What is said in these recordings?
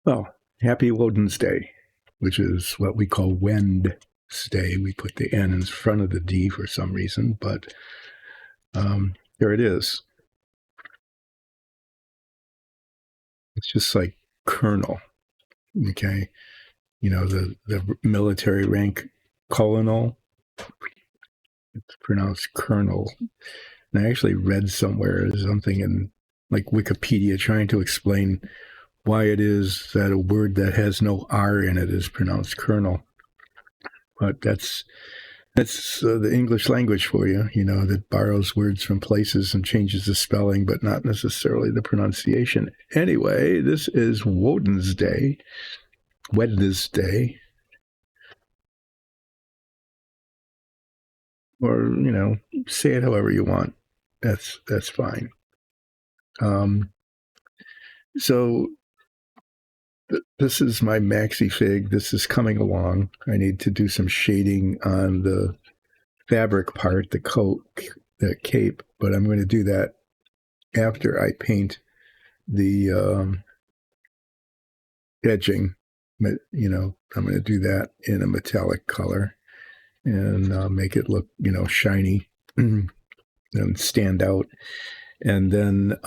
Well, happy Woden's Day, which is what we call Wednesday. We put the N in front of the D for some reason, but here it is. It's just like colonel, okay? You know, the military rank colonel. It's pronounced colonel. And I actually read somewhere something in like Wikipedia trying to explain why it is that a word that has no R in it is pronounced colonel. But that's the English language for you, you know, that borrows words from places and changes the spelling, but not necessarily the pronunciation. Anyway, this is Woden's Day, Wednesday, or, you know, say it however you want. That's fine. So this is my maxi fig. This is coming along. I need to do some shading on the fabric part, the coat, the cape, but I'm going to do that after I paint the edging. You know, I'm going to do that in a metallic color and make it look, you know, shiny and stand out. And then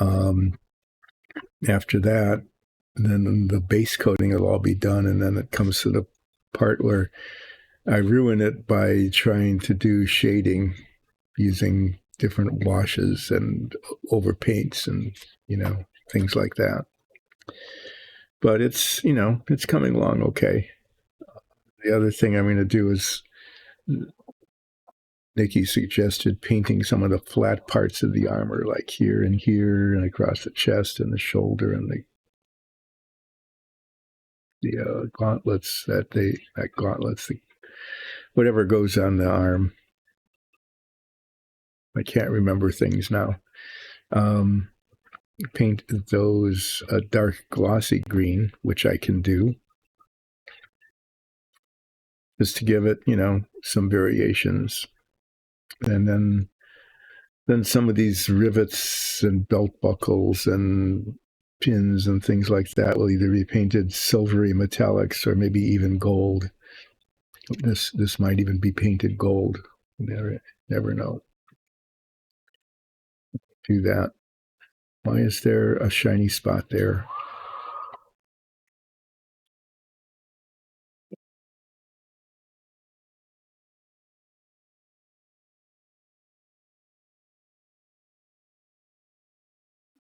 after that, then the base coating will all be done, and then it comes to the part where I ruin it by trying to do shading using different washes and overpaints and, you know, things like that. But it's, you know, it's coming along okay. The other thing I'm going to do is, Nikki suggested painting some of the flat parts of the armor, like here and across the chest and the shoulder and the gauntlets whatever goes on the arm. I can't remember things now. Paint those a dark glossy green, which I can do, just to give it, you know, some variations. And then some of these rivets and belt buckles and pins and things like that will either be painted silvery metallics or maybe even gold. This might even be painted gold. Never know. Do that. Why is there a shiny spot there?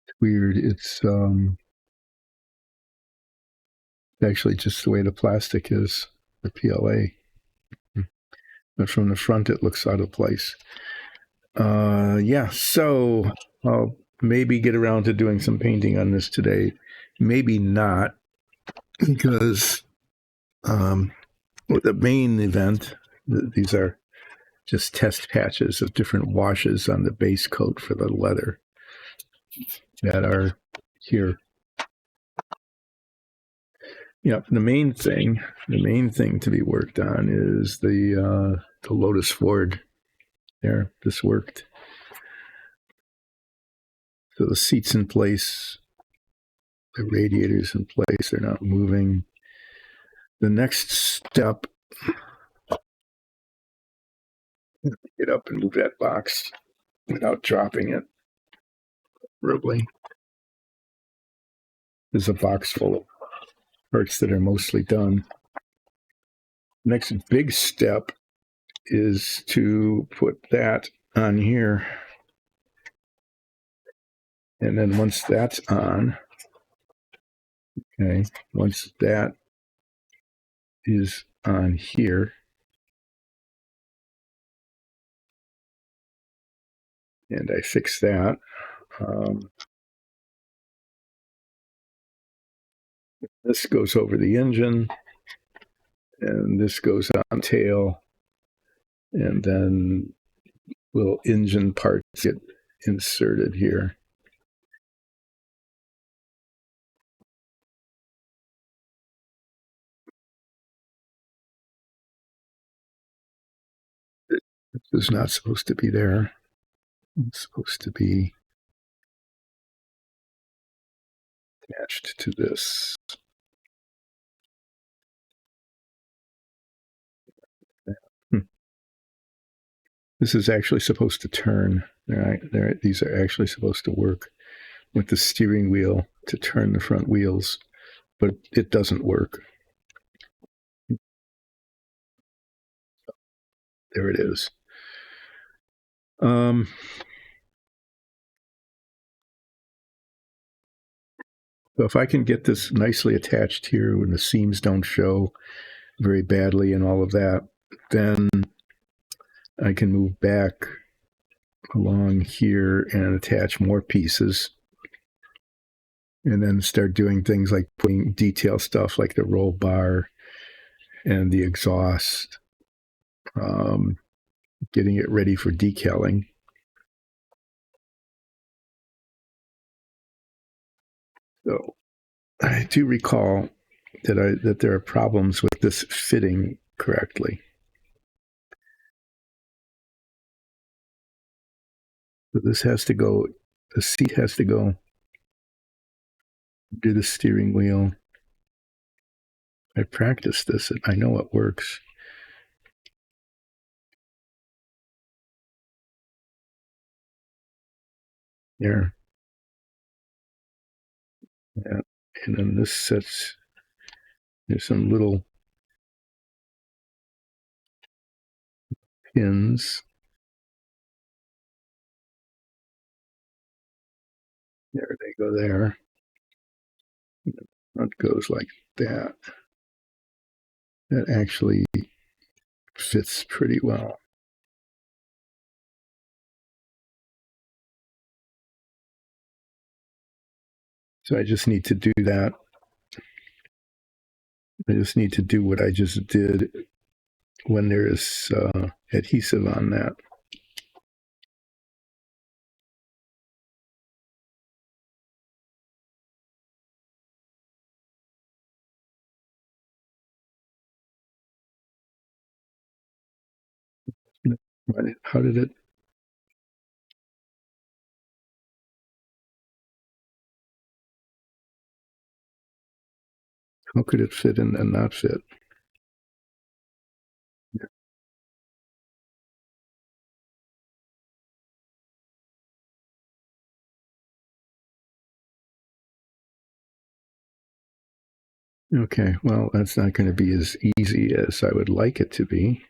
It's weird. It's actually just the way the plastic is, the PLA. But from the front, it looks out of place. Yeah, so I'll maybe get around to doing some painting on this today. Maybe not, because with the main event, these are just test patches of different washes on the base coat for the leather that are here. Yeah, the main thing to be worked on is the Lotus-Ford. There, this worked. So the seat's in place, the radiator's in place, they're not moving. The next step, get up and move that box without dropping it. Probably. There's a box full of parts that are mostly done. Next big step is to put that on here. And then once that's on, okay, once that is on here, and I fix that, this goes over the engine, and this goes on tail, and then little engine parts get inserted here. This is not supposed to be there. It's supposed to be attached to this. This is actually supposed to turn. These are actually supposed to work with the steering wheel to turn the front wheels, but it doesn't work. There it is. So if I can get this nicely attached here when the seams don't show very badly and all of that, then I can move back along here and attach more pieces, and then start doing things like putting detail stuff like the roll bar and the exhaust, getting it ready for decaling. So I do recall that there are problems with this fitting correctly. So this has to go, the seat has to go to the steering wheel. I practiced this. I know it works. There. Yeah. And then this sets, there's some little pins. There they go there. It goes like that. That actually fits pretty well. So I just need to do that. I just need to do what I just did when there is adhesive on that. How did it? How could it fit in and not fit? Okay, well, that's not going to be as easy as I would like it to be.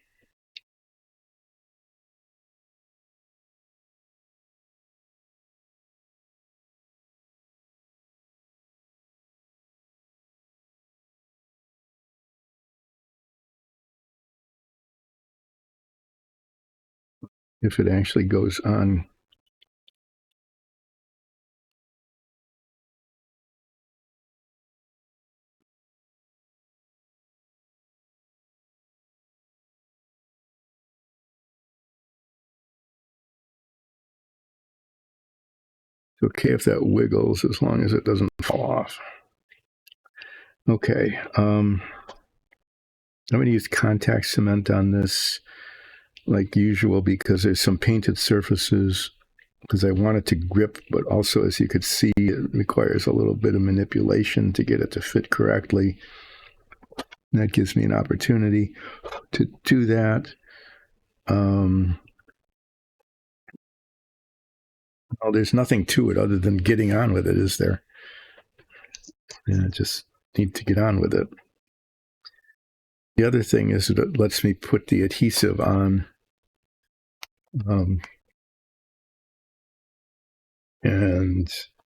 If it actually goes on. It's okay if that wiggles as long as it doesn't fall off. Okay, I'm going to use contact cement on this like usual because there's some painted surfaces because I want it to grip, but also, as you could see, it requires a little bit of manipulation to get it to fit correctly. And that gives me an opportunity to do that. Well, there's nothing to it other than getting on with it, is there? And I just need to get on with it. The other thing is that it lets me put the adhesive on, and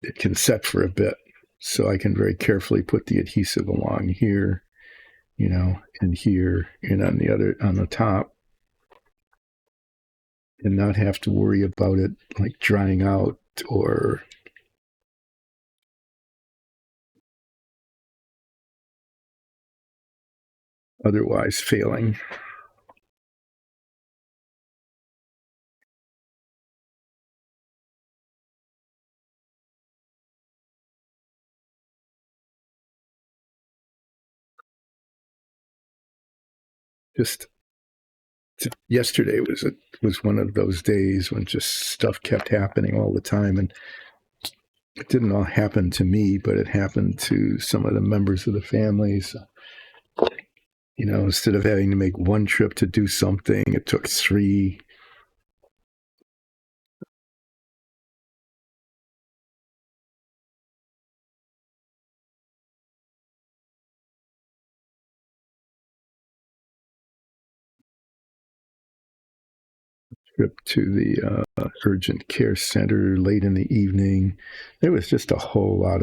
it can set for a bit. So I can very carefully put the adhesive along here, and here, and on the top, and not have to worry about it like drying out or otherwise failing. Just yesterday was one of those days when just stuff kept happening all the time, and it didn't all happen to me, but it happened to some of the members of the family. So, instead of having to make one trip to do something, it took 3. trip to the urgent care center late in the evening. There was just a whole lot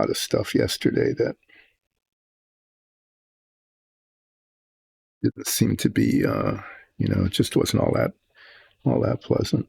of stuff yesterday that didn't seem to be, it just wasn't all that pleasant.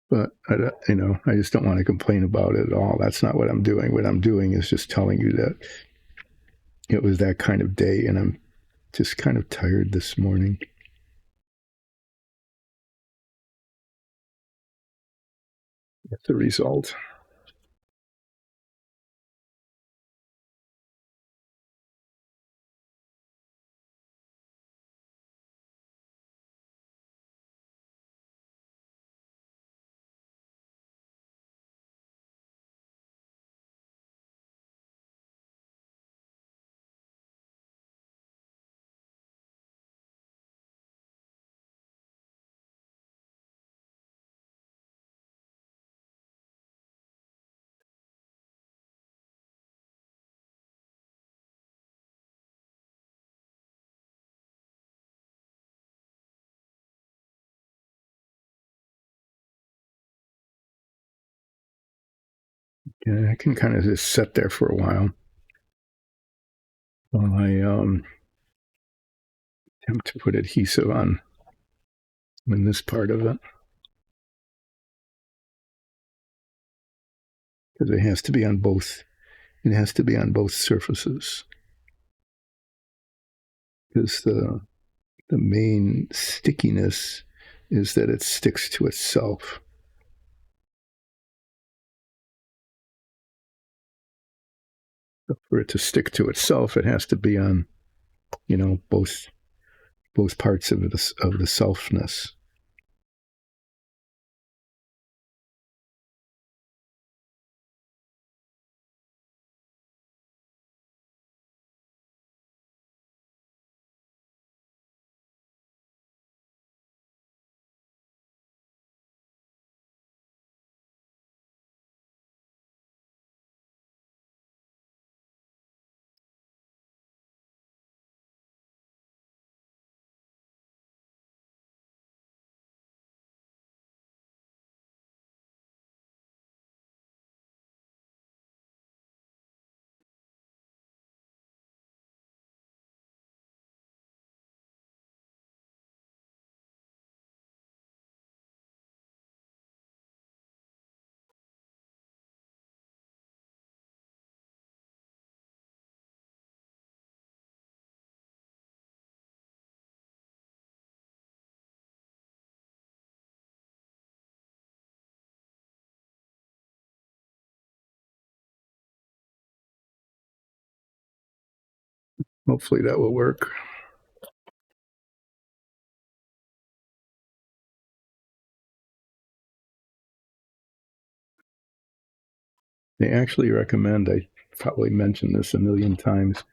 But I just don't want to complain about it at all. That's not what I'm doing. What I'm doing is just telling you that it was that kind of day, and I'm just kind of tired this morning. That's the result. Yeah, I can kind of just sit there for a while I attempt to put adhesive on in this part of it, because it has to be on both. It has to be on both surfaces, because the main stickiness is that it sticks to itself. For it to stick to itself, it has to be on, both parts of the selfness. Hopefully that will work. They actually recommend, I probably mentioned this a million times,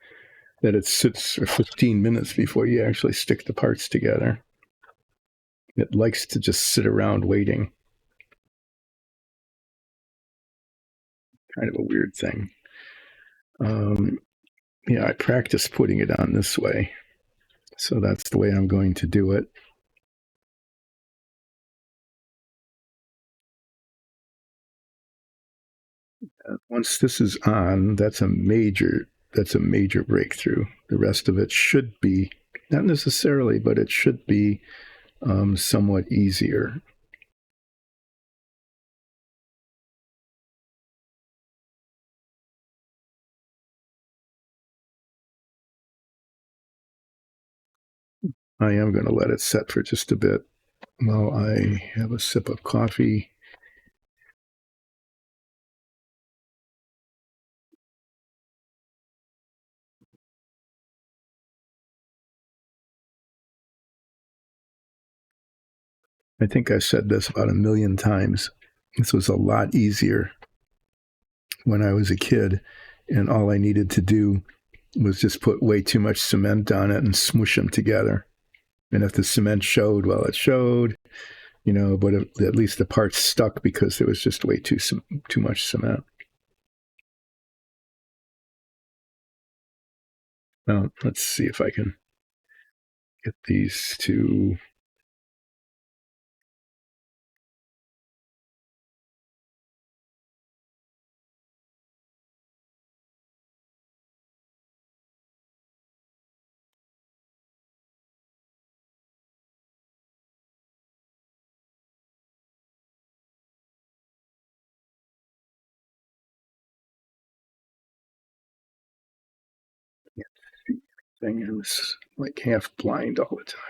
that it sits for 15 minutes before you actually stick the parts together. It likes to just sit around waiting. Kind of a weird thing. Yeah, I practice putting it on this way. So that's the way I'm going to do it. Once this is on, that's a major breakthrough. The rest of it should be, not necessarily, but it should be somewhat easier. I am going to let it set for just a bit. while I have a sip of coffee. I think I've said this about 1,000,000 times. This was a lot easier when I was a kid, and all I needed to do was just put way too much cement on it and smoosh them together. And if the cement showed, well, it showed, but at least the parts stuck because there was just way too much cement. Well, let's see if I can get these to. Thing is like half blind all the time.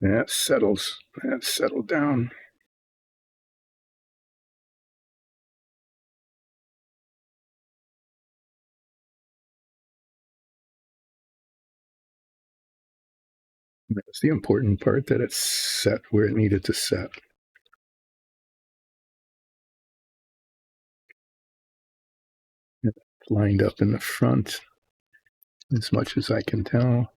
That settled down. That's the important part, that it's set where it needed to set. It's lined up in the front as much as I can tell.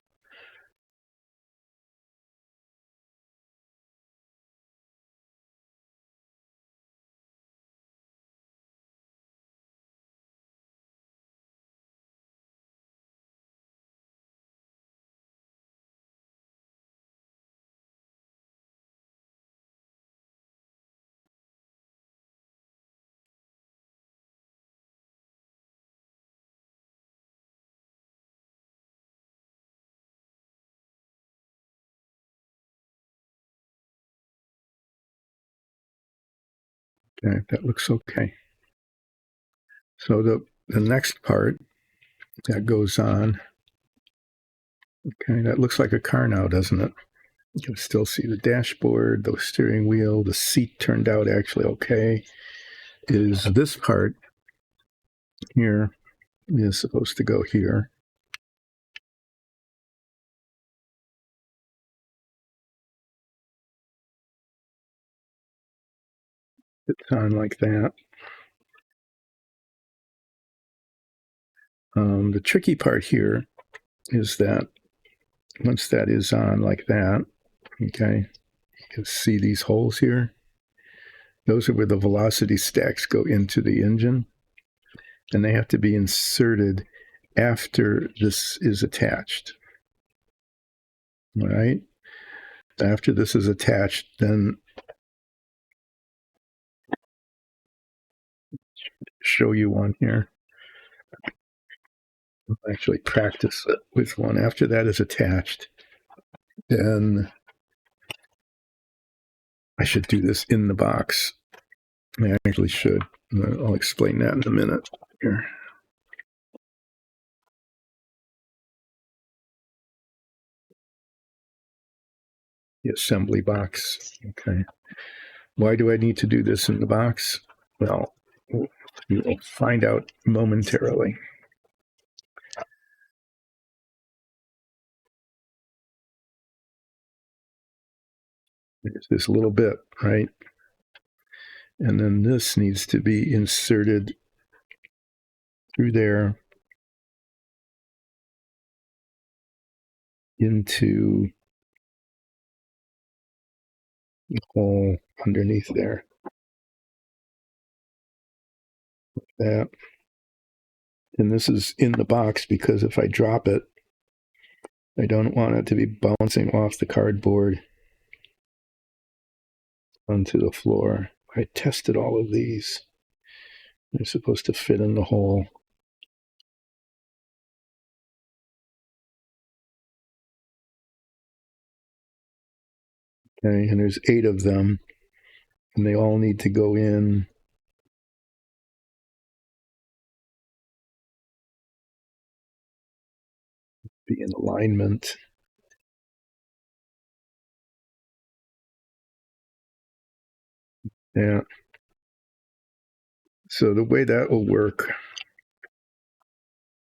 Okay, that looks okay. So the next part that goes on, okay, that looks like a car now, doesn't it? You can still see the dashboard, the steering wheel, the seat turned out actually okay. Is this part here is supposed to go here. It's on like that. The tricky part here is that once that is on like that, okay, you can see these holes here. Those are where the velocity stacks go into the engine, and they have to be inserted after this is attached. All right. After this is attached, then show you one here. I'll actually practice it with one. After that is attached, then I should do this in the box. I actually should. I'll explain that in a minute here. The assembly box. Okay. Why do I need to do this in the box? Well, you will find out momentarily. There's this little bit, right? And then this needs to be inserted through there into the hole underneath there. Like that. And this is in the box because if I drop it, I don't want it to be bouncing off the cardboard onto the floor. I tested all of these. They're supposed to fit in the hole. Okay, and there's 8 of them, and they all need to go in be in alignment. Yeah. So the way that will work,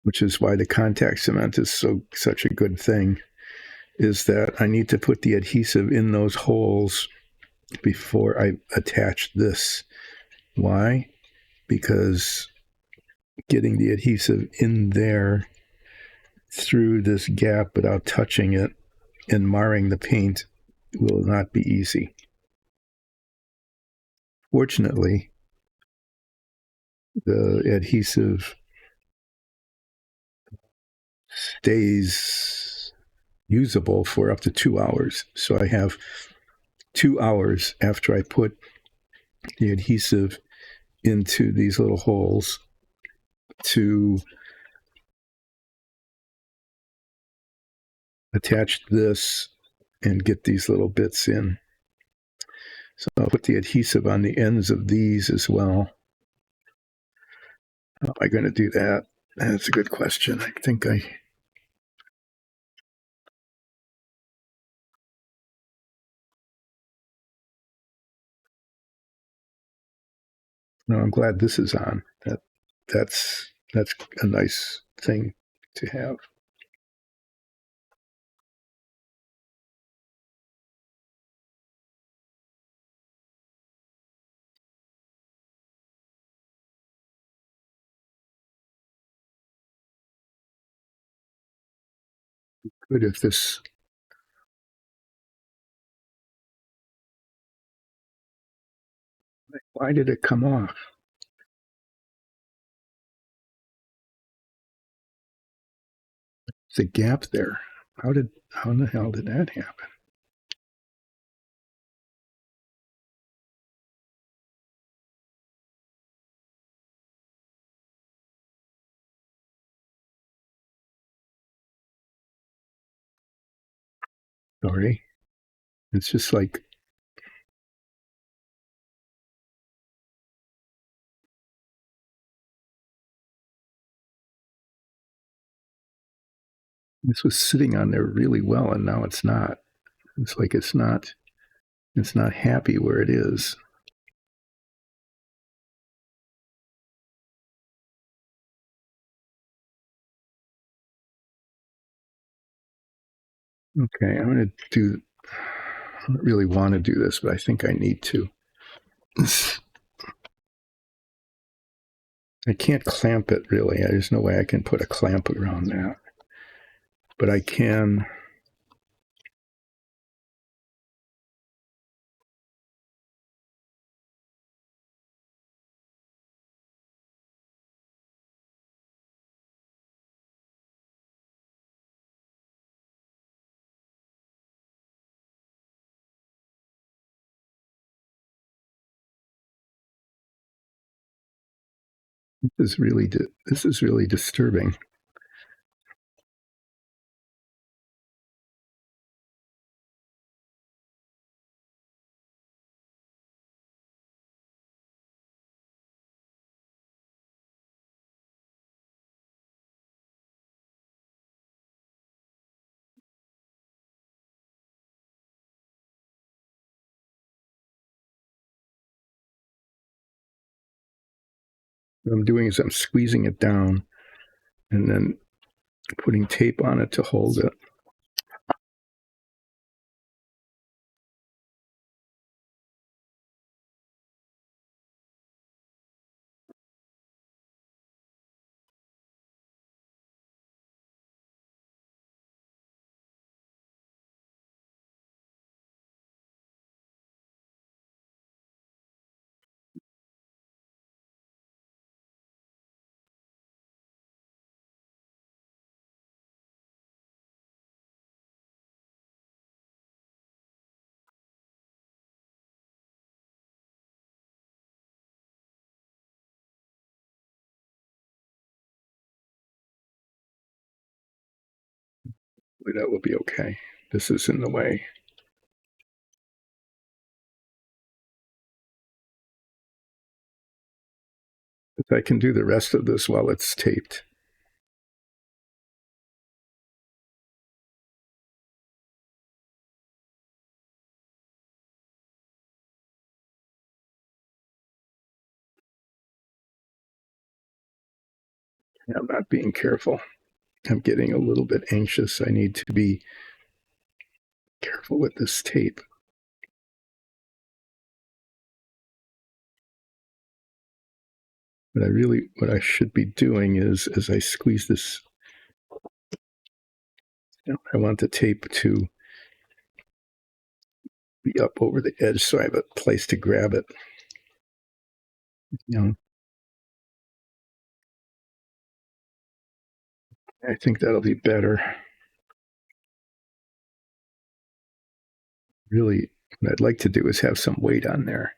which is why the contact cement is such a good thing, is that I need to put the adhesive in those holes before I attach this. Why? Because getting the adhesive in there through this gap without touching it and marring the paint will not be easy. Fortunately, the adhesive stays usable for up to 2 hours. So I have 2 hours after I put the adhesive into these little holes to attach this and get these little bits in. So I'll put the adhesive on the ends of these as well. How am I going to do that? That's a good question. I think no, I'm glad this is on. That's a nice thing to have. Good if this. Why did it come off? There's a gap there. How in the hell did that happen? Sorry. It's just like this was sitting on there really well, and now it's not. It's like it's not happy where it is. Okay, I don't really want to do this, but I think I need to. I can't clamp it really. There's no way I can put a clamp around that. But I can. This is really disturbing. What I'm doing is I'm squeezing it down and then putting tape on it to hold it. Hopefully that will be okay. This is in the way. If I can do the rest of this while it's taped. I'm not being careful. I'm getting a little bit anxious. I need to be careful with this tape. But what I should be doing is, as I squeeze this, I want the tape to be up over the edge so I have a place to grab it. You know, I think that'll be better. Really, what I'd like to do is have some weight on there.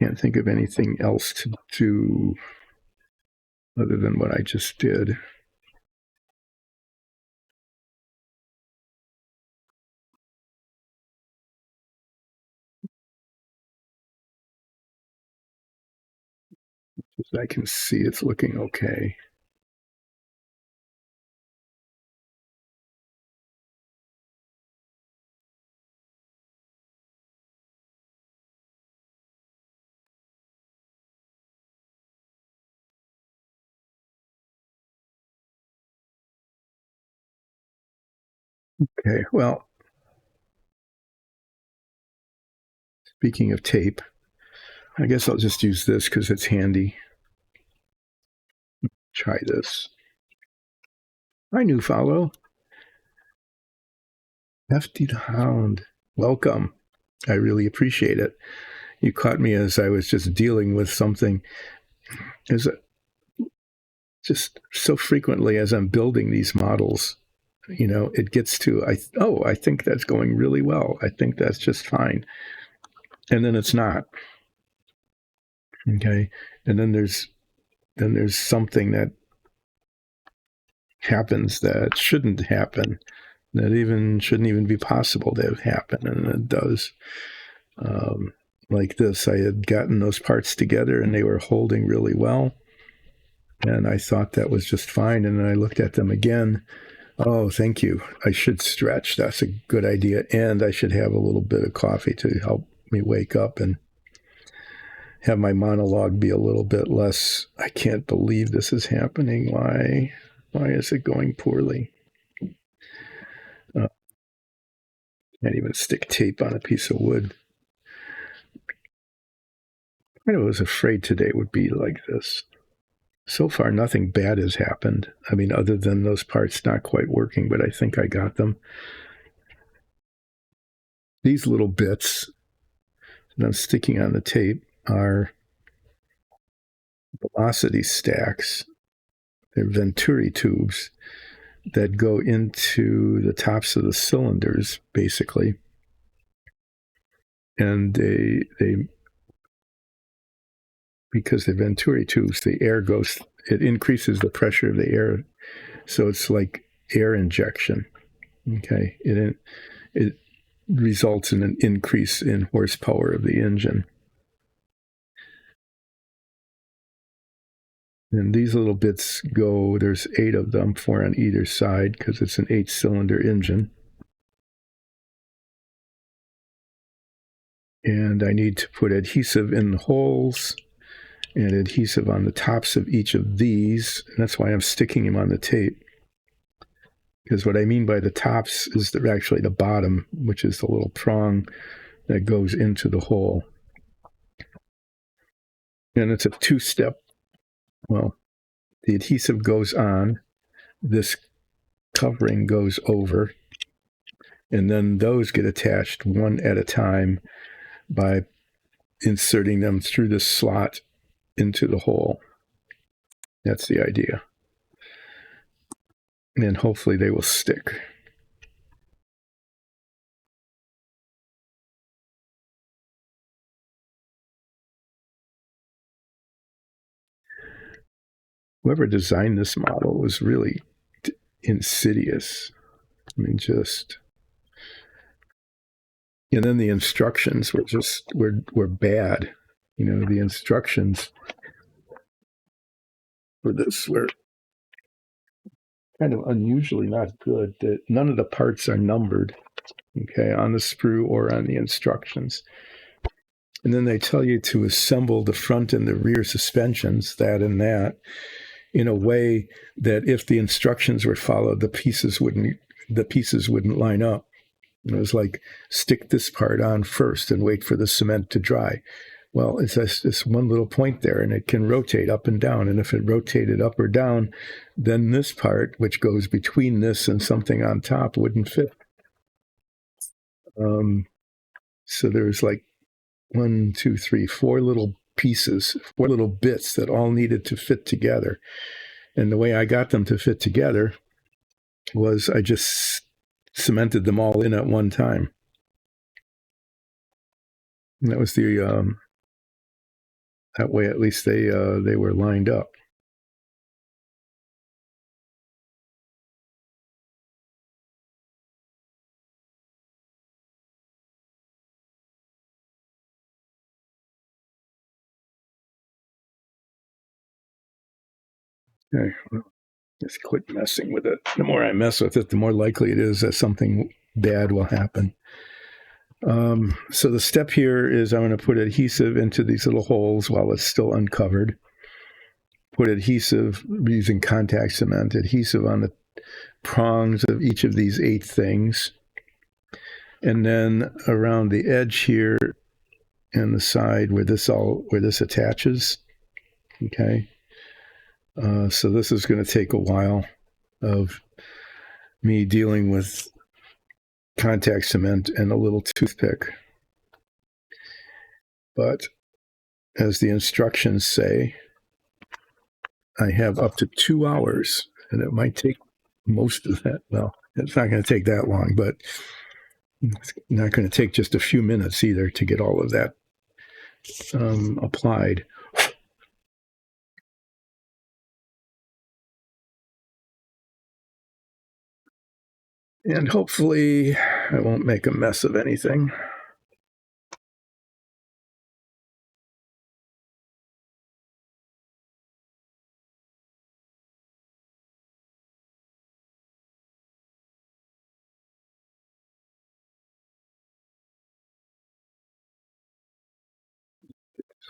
Can't think of anything else to do other than what I just did. As I can see, it's looking okay. Okay, well, speaking of tape, I guess I'll just use this because it's handy. Try this. Hi, new follow. Hefty Hound. Welcome. I really appreciate it. You caught me as I was just dealing with something. Just so frequently as I'm building these models, it gets to, I think that's going really well. I think that's just fine. And then it's not. Okay. And then there's something that happens that shouldn't happen, that even shouldn't even be possible to have happen, and it does. Like this, I had gotten those parts together and they were holding really well, and I thought that was just fine. And then I looked at them again. Oh, thank you. I should stretch. That's a good idea. And I should have a little bit of coffee to help me wake up and have my monologue be a little bit less, I can't believe this is happening. Why is it going poorly? Can't even stick tape on a piece of wood. I was afraid today would be like this. So far, nothing bad has happened. I mean, other than those parts not quite working, but I think I got them. These little bits that I'm sticking on the tape are velocity stacks. They're Venturi tubes that go into the tops of the cylinders, basically. And they because they're Venturi tubes, the air goes, it increases the pressure of the air. So it's like air injection. Okay. It results in an increase in horsepower of the engine. And these little bits go, there's 8 of them, 4 on either side, because it's an 8-cylinder engine. And I need to put adhesive in the holes and adhesive on the tops of each of these. And that's why I'm sticking them on the tape. Because what I mean by the tops is actually the bottom, which is the little prong that goes into the hole. And it's a 2-step. Well, the adhesive goes on, this covering goes over, and then those get attached one at a time by inserting them through the slot into the hole. That's the idea. And hopefully they will stick. whoever designed this model was really insidious. I mean, just. And then the instructions were bad. You know, the instructions for this were kind of unusually not good. That none of the parts are numbered, okay, on the sprue or on the instructions. And then they tell you to assemble the front and the rear suspensions, that and that, in a way that if the instructions were followed, the pieces wouldn't line up. It was like, stick this part on first and wait for the cement to dry. Well, it's this one little point there, and it can rotate up and down. And if it rotated up or down, then this part, which goes between this and something on top, wouldn't fit. So there's like 1, 2, 3, 4 little pieces, 4 little bits that all needed to fit together. And the way I got them to fit together was I just cemented them all in at one time. And that was that way at least they were lined up. Okay, well, just quit messing with it. The more I mess with it, the more likely it is that something bad will happen. So the step here is I'm going to put adhesive into these little holes while it's still uncovered. Put adhesive, using contact cement, adhesive on the prongs of each of these 8 things. And then around the edge here and the side where this attaches. Okay. So this is going to take a while of me dealing with contact cement and a little toothpick. But as the instructions say, I have up to 2 hours, and it might take most of that. Well, it's not going to take that long, but it's not going to take just a few minutes either to get all of that applied. And hopefully I won't make a mess of anything.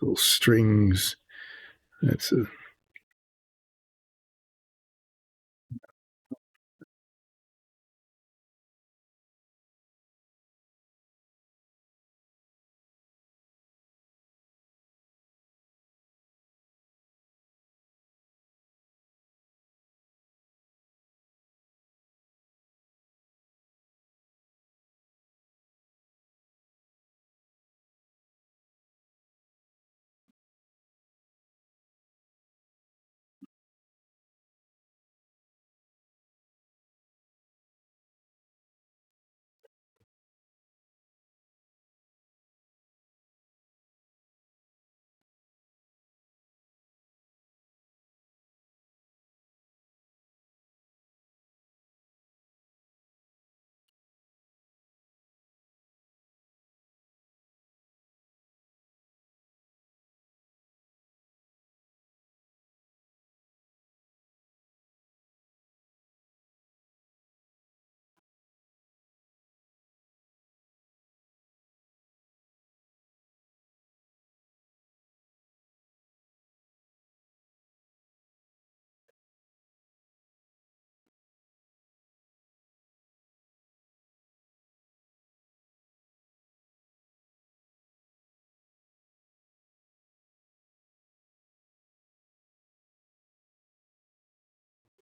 Little strings. That's a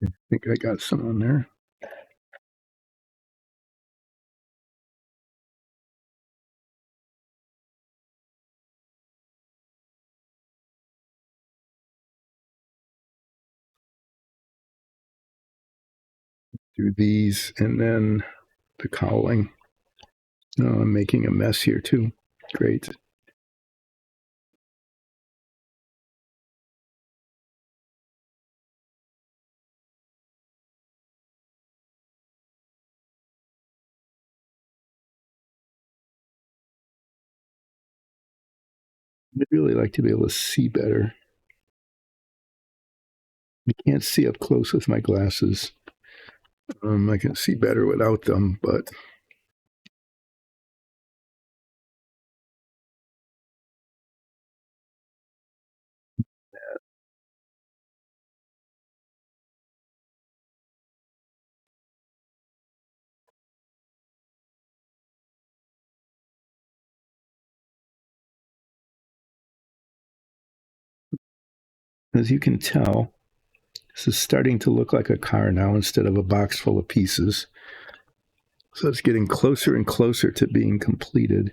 I think I got some on there. Do these and then the cowling. Oh, I'm making a mess here too. Great. I'd really like to be able to see better. I can't see up close with my glasses. I can see better without them, but as you can tell, this is starting to look like a car now instead of a box full of pieces. So it's getting closer and closer to being completed.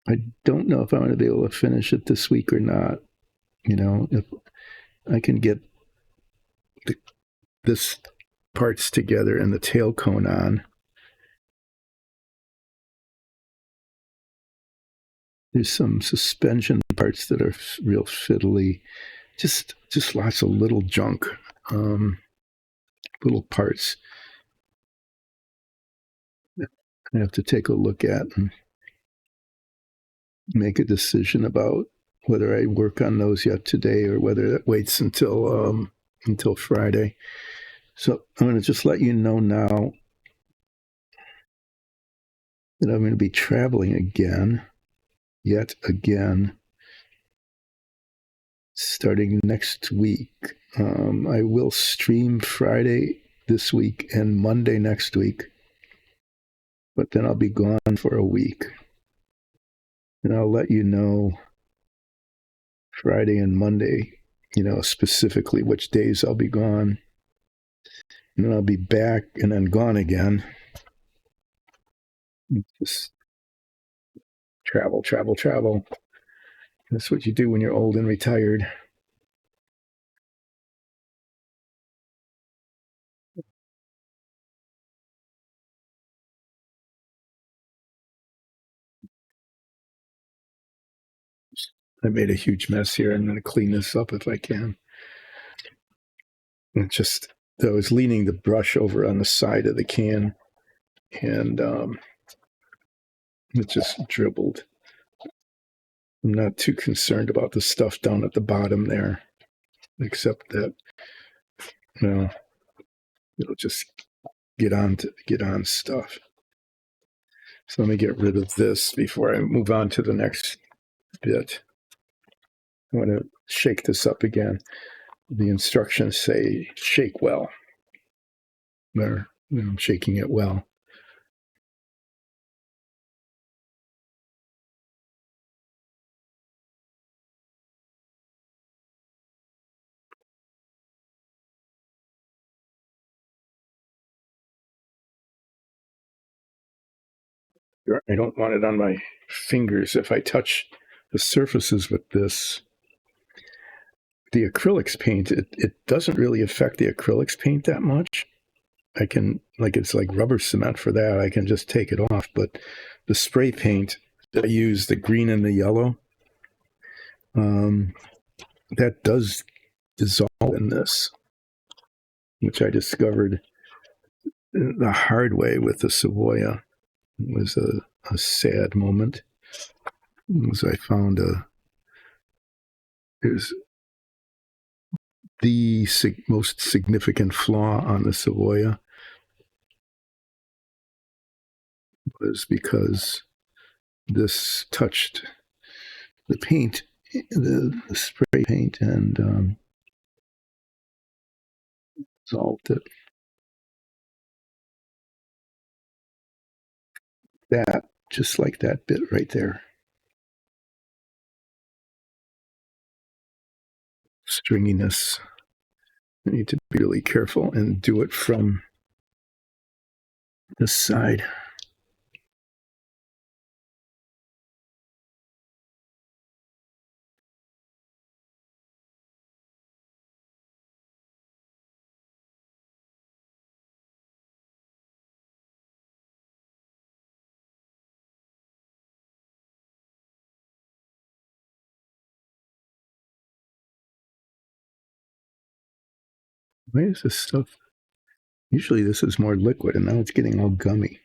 I don't know if I'm going to be able to finish it this week or not. You know, if I can get this parts together and the tail cone on. There's some suspension parts that are real fiddly. Just lots of little junk, little parts. I have to take a look at and make a decision about whether I work on those yet today or whether that waits until Friday. So I'm going to just let you know now that I'm going to be traveling again, yet again, starting next week. I will stream Friday this week and Monday next week, but then I'll be gone for a week. And I'll let you know Friday and Monday, specifically which days I'll be gone. And then I'll be back and then gone again. Just travel, travel, travel. That's what you do when you're old and retired. I made a huge mess here. I'm going to clean this up if I can. And I was leaning the brush over on the side of the can, and it just dribbled. I'm not too concerned about the stuff down at the bottom there, except that, it'll just get on stuff. So let me get rid of this before I move on to the next bit. I want to shake this up again. The instructions say shake well. I'm shaking it well. I don't want it on my fingers. If I touch the surfaces with this, the acrylics paint, it doesn't really affect the acrylics paint that much. I can, it's like rubber cement for that. I can just take it off. But the spray paint that I use, the green and the yellow, that does dissolve in this, which I discovered the hard way with the Savoia. It was a sad moment. As I found there's the most significant flaw on the Savoia was because this touched the paint, the spray paint, and dissolved it. That, just like that bit right there. Stringiness. I need to be really careful and do it from this side. Why is this stuff? Usually this is more liquid, and now it's getting all gummy.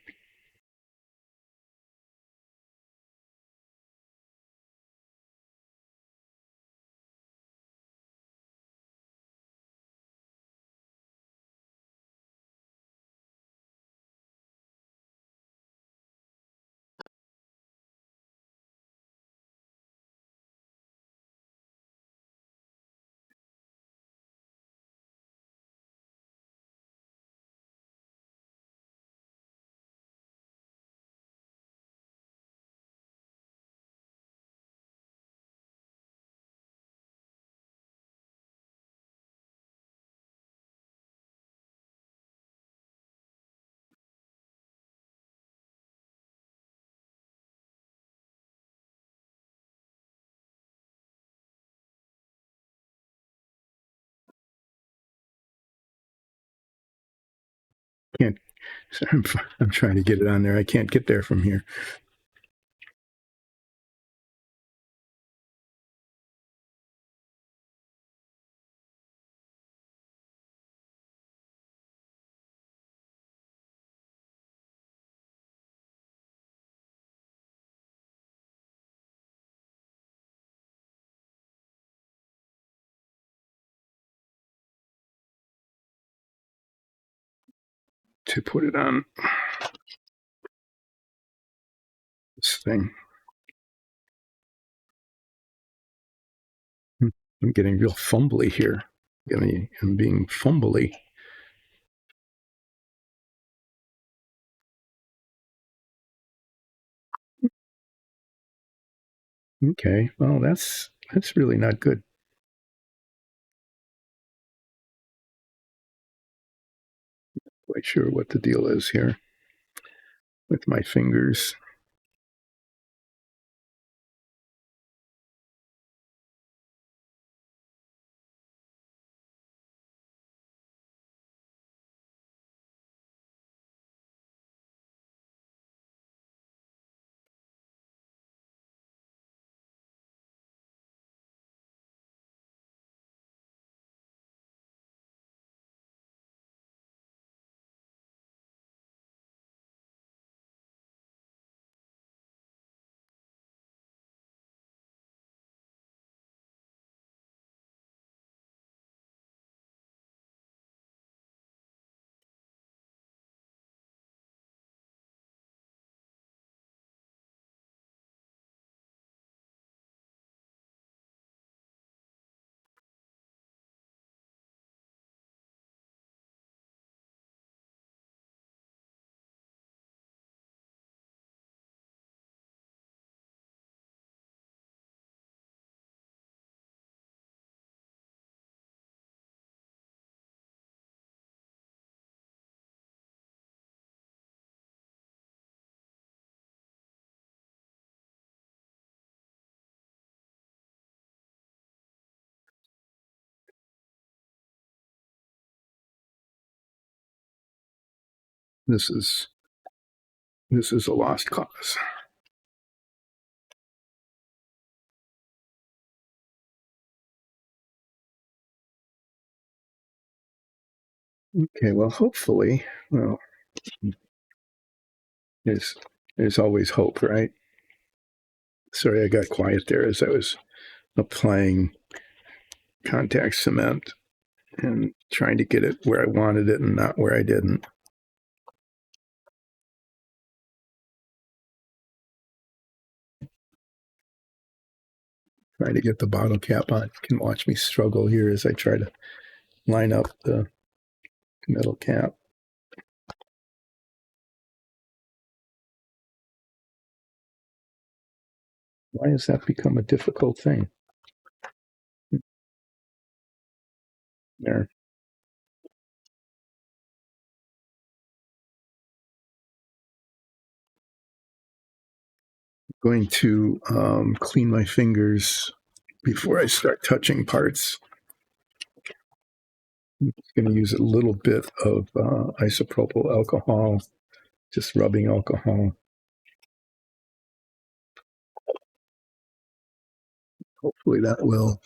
Can't. I'm trying to get it on there. I can't get there from here. To put it on this thing. I'm getting real fumbly here. I'm being fumbly. Okay, well, that's really not good. Quite sure what the deal is here with my fingers. This is this is a lost cause. Okay, well, hopefully, well, there's there's always hope, right? Sorry, I got quiet there as I was applying contact cement and trying to get it where I wanted it and not where I didn't. Trying to get the bottle cap on. You can watch me struggle here as I try to line up the metal cap. Why has that become a difficult thing? There. I'm going to clean my fingers before I start touching parts. I'm going to use a little bit of isopropyl alcohol, just rubbing alcohol. Hopefully that will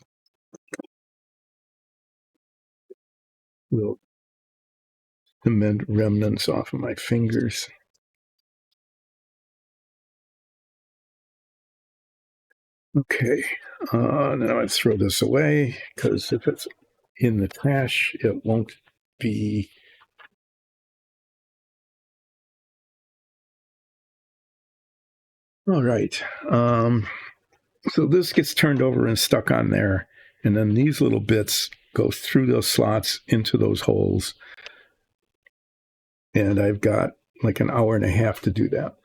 cement remnants off of my fingers. Okay, now I throw this away because if it's in the trash, it won't be. All right. So this gets turned over and stuck on there, and then these little bits go through those slots into those holes. And I've got like an hour and a half to do that.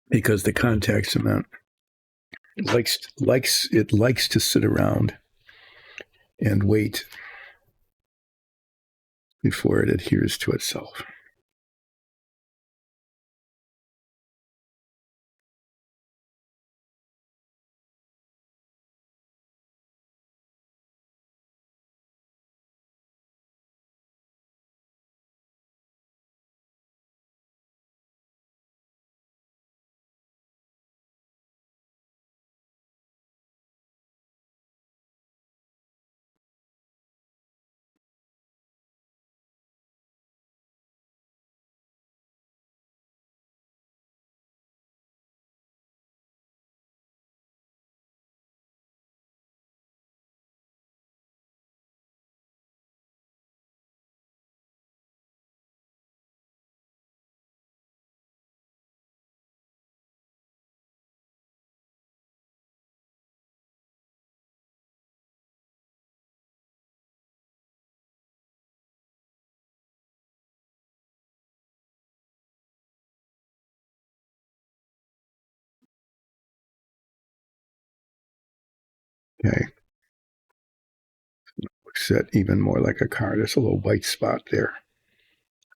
Because the contact cement likes to sit around and wait before it adheres to itself. Okay. Looks at even more like a car. There's a little white spot there.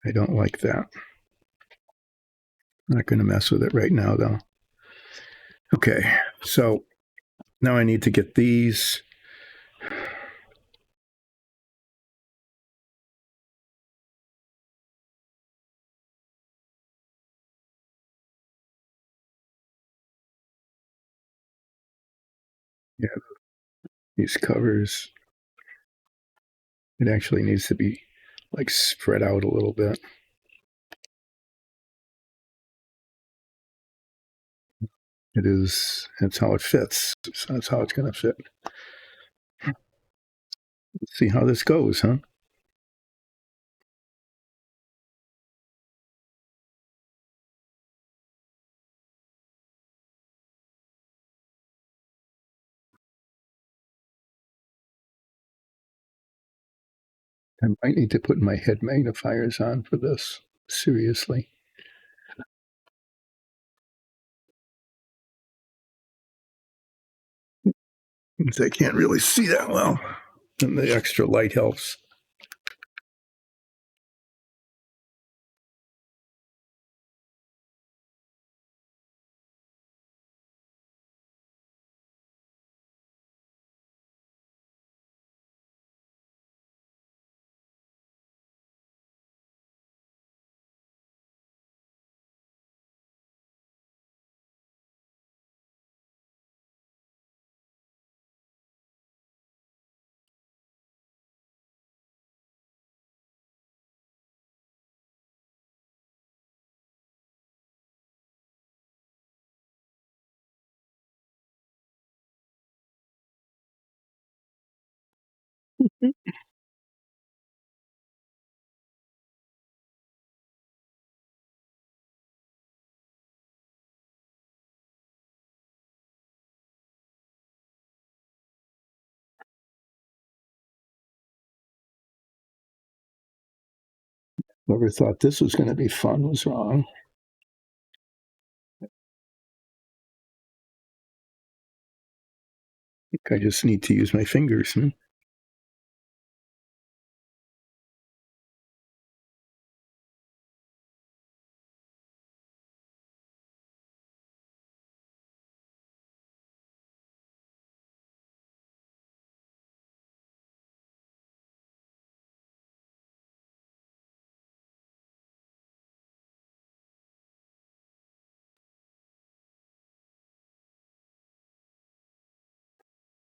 I don't like that. I'm not going to mess with it right now, though. Okay. So now I need to get these. Yeah, these covers. It actually needs to be like spread out a little bit. It is. That's how it fits. So that's how it's going to fit. Let's see how this goes, huh? I might need to put my head magnifiers on for this. Seriously. I can't really see that well. And the extra light helps. Whoever thought this was going to be fun was wrong. I just need to use my fingers.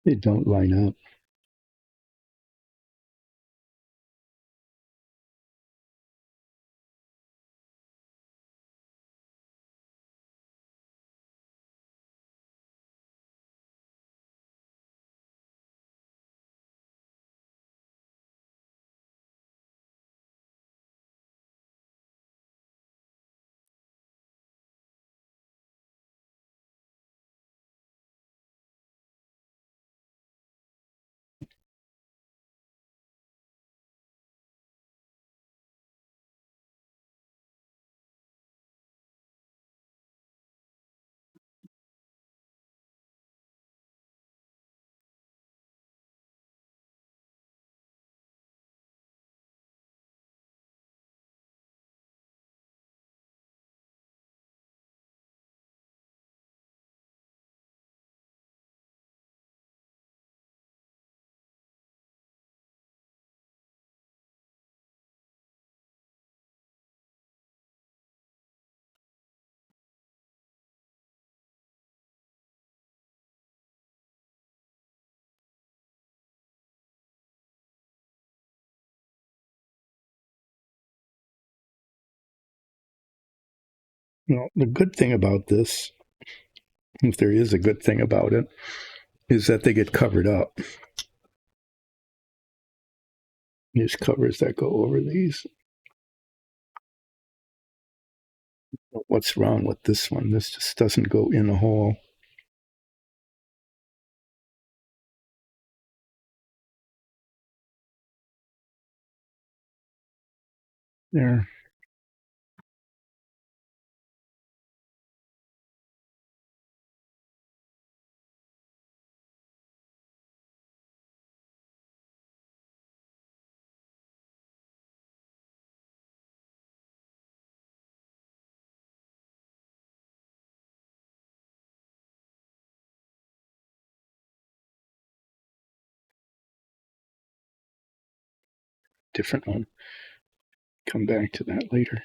They don't line up. Well, the good thing about this, if there is a good thing about it, is that they get covered up. There's covers that go over these. What's wrong with this one? This just doesn't go in a hole. There. different one. Come back to that later.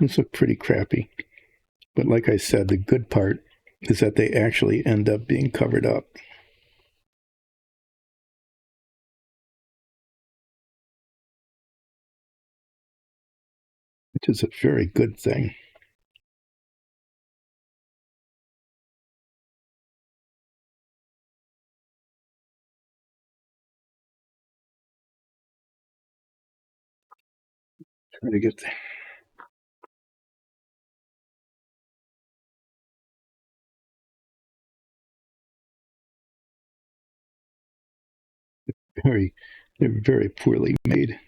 Those look pretty crappy. But like I said, the good part is that they actually end up being covered up. Which is a very good thing. Try to get they're very poorly made.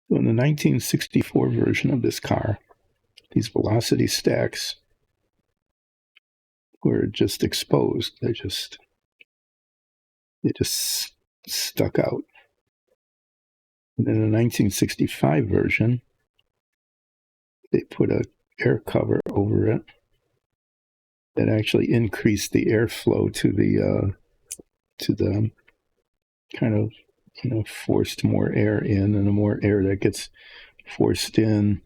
So in the 1964 version of this car, these velocity stacks were just exposed. They just stuck out. And in the 1965 version, they put a air cover over it that actually increased the airflow to the kind of forced more air in, and the more air that gets forced in,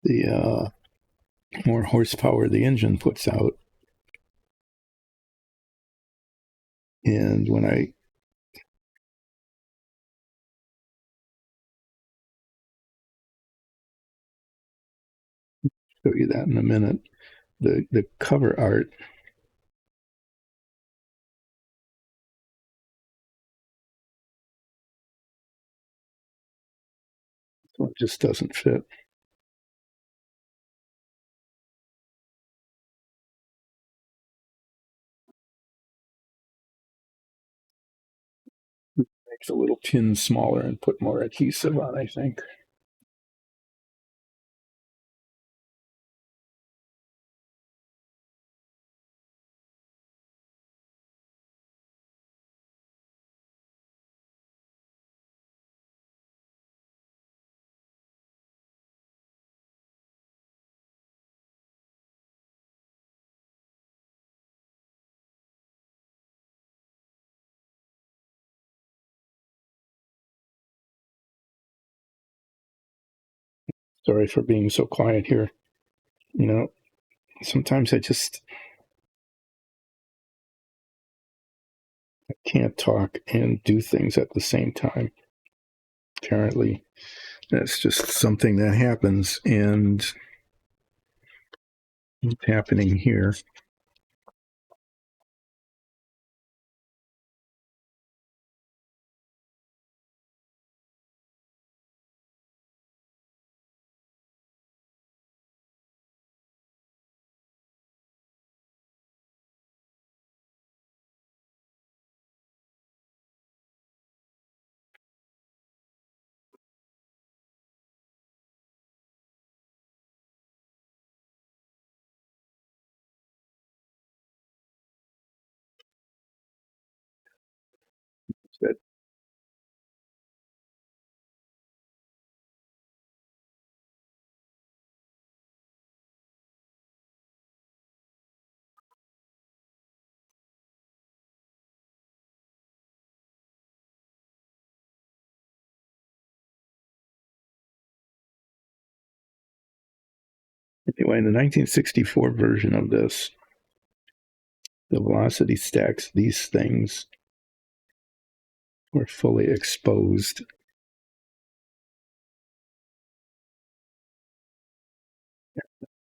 the more horsepower the engine puts out. And when I show you that in a minute, the cover art, so it just doesn't fit. Make the little pin smaller and put more adhesive on, I think. Sorry for being so quiet here. Sometimes I just can't talk and do things at the same time. Apparently, that's just something that happens, and it's happening here. Anyway, in the 1964 version of this, the velocity stacks, these things were fully exposed.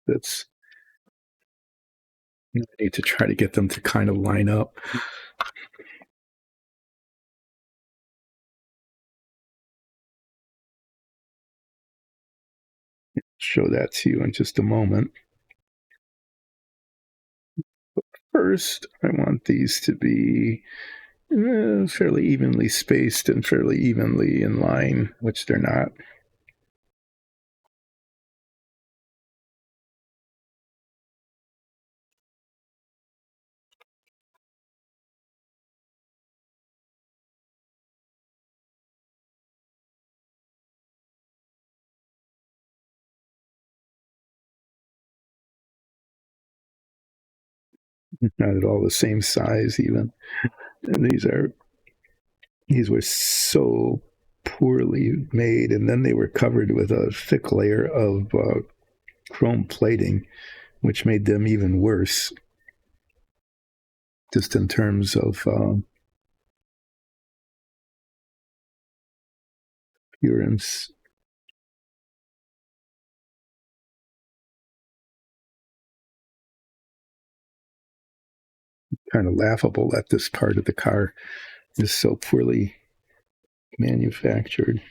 That's I need to try to get them to kind of line up. Show that to you in just a moment. First, I want these to be fairly evenly spaced and fairly evenly in line, which they're not. Not at all the same size even. And these were so poorly made, and then they were covered with a thick layer of chrome plating, which made them even worse, just in terms of appearance. Kind of laughable that this part of the car is so poorly manufactured.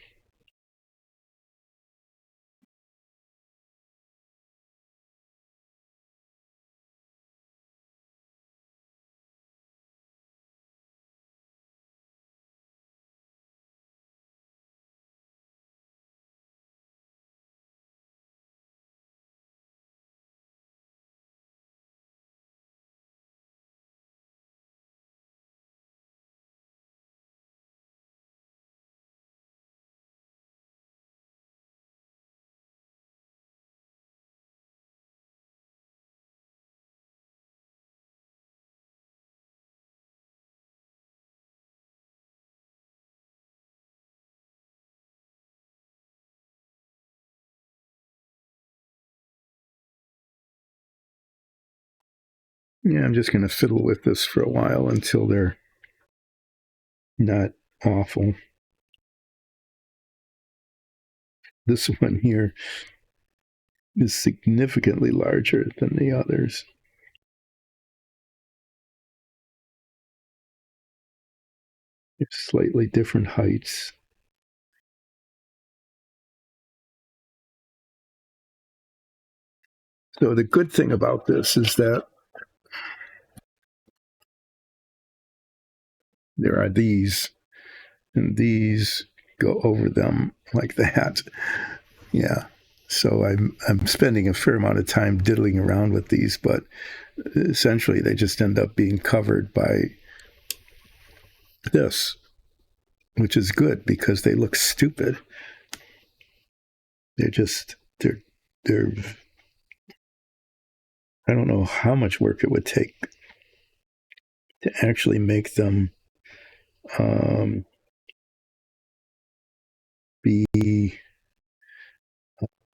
Yeah, I'm just going to fiddle with this for a while until they're not awful. This one here is significantly larger than the others. They're slightly different heights. So the good thing about this is that there are these, and these go over them like that. Yeah. So I'm spending a fair amount of time diddling around with these, but essentially they just end up being covered by this, which is good because they look stupid. They're I don't know how much work it would take to actually make them be a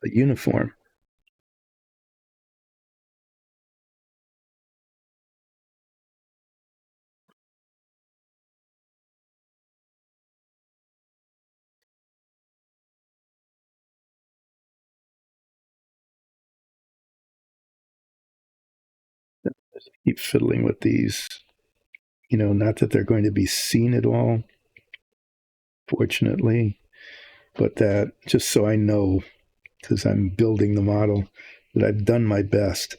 uniform. Keep fiddling with these, not that they're going to be seen at all, fortunately, but that just so I know, because I'm building the model, that I've done my best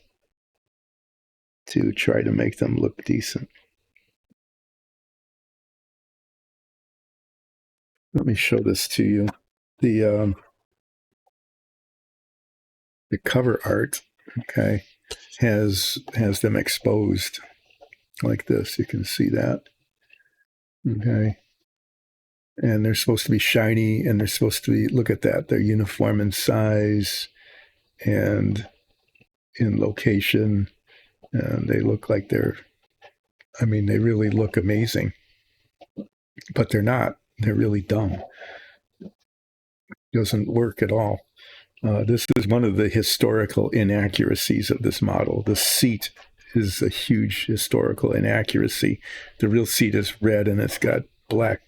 to try to make them look decent. Let me show this to you. The cover art, okay, has them exposed like this. You can see that, okay. And they're supposed to be shiny, and they're supposed to be, look at that, they're uniform in size and in location, and they look like they really look amazing, but they're not. They're really dumb. It doesn't work at all. This is one of the historical inaccuracies of this model. The seat is a huge historical inaccuracy. The real seat is red and it's got black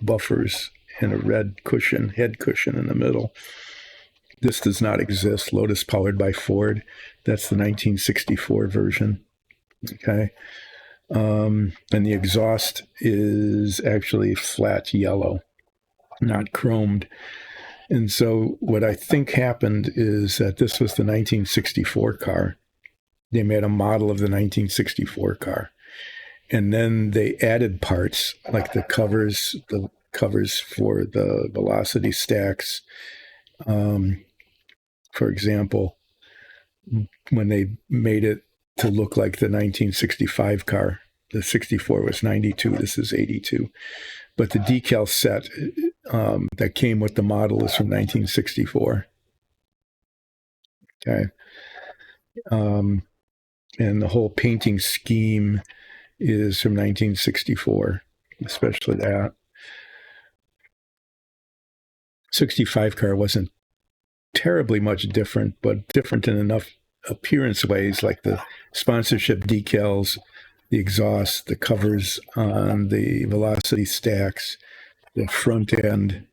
buffers and a red cushion, head cushion in the middle. This does not exist. Lotus powered by Ford. That's the 1964 version. Okay. And the exhaust is actually flat yellow, not chromed. And so what I think happened is that this was the 1964 car. They made a model of the 1964 car. And then they added parts like the covers for the velocity stacks. For example, when they made it to look like the 1965 car, the 64 was 92, this is 82. But the decal set that came with the model is from 1964. Okay. And the whole painting scheme is from 1964, especially that. 65 car wasn't terribly much different, but different in enough appearance ways, like the sponsorship decals, the exhaust, the covers on the velocity stacks, the front end.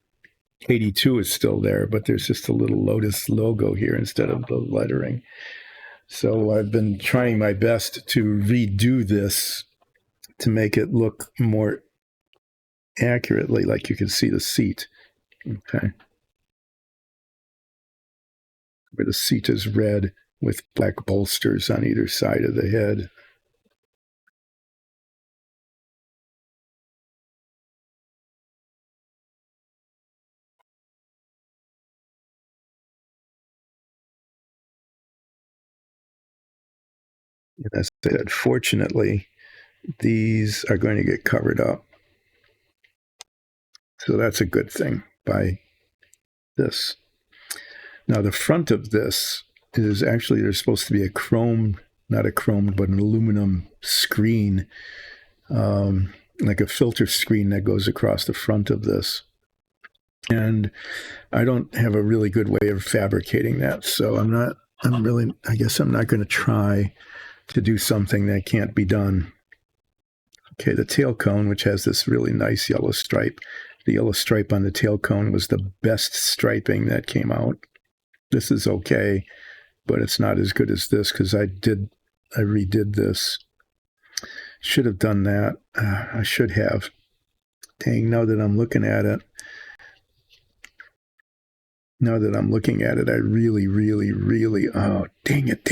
82 is still there, but there's just a little Lotus logo here instead of the lettering. So I've been trying my best to redo this to make it look more accurately, like you can see the seat. Okay. Where the seat is red with black bolsters on either side of the head. And as I said, fortunately, these are going to get covered up. So that's a good thing by this. Now, the front of this is actually, there's supposed to be a chrome, not a chrome, but an aluminum screen, like a filter screen that goes across the front of this. And I don't have a really good way of fabricating that. So I guess I'm not going to try to do something that can't be done. Okay, the tail cone, which has this really nice yellow stripe. The yellow stripe on the tail cone was the best striping that came out. This is okay, but it's not as good as this because I redid this. Should have done that. I should have. Dang, now that I'm looking at it, I really, really, really, oh, dang it.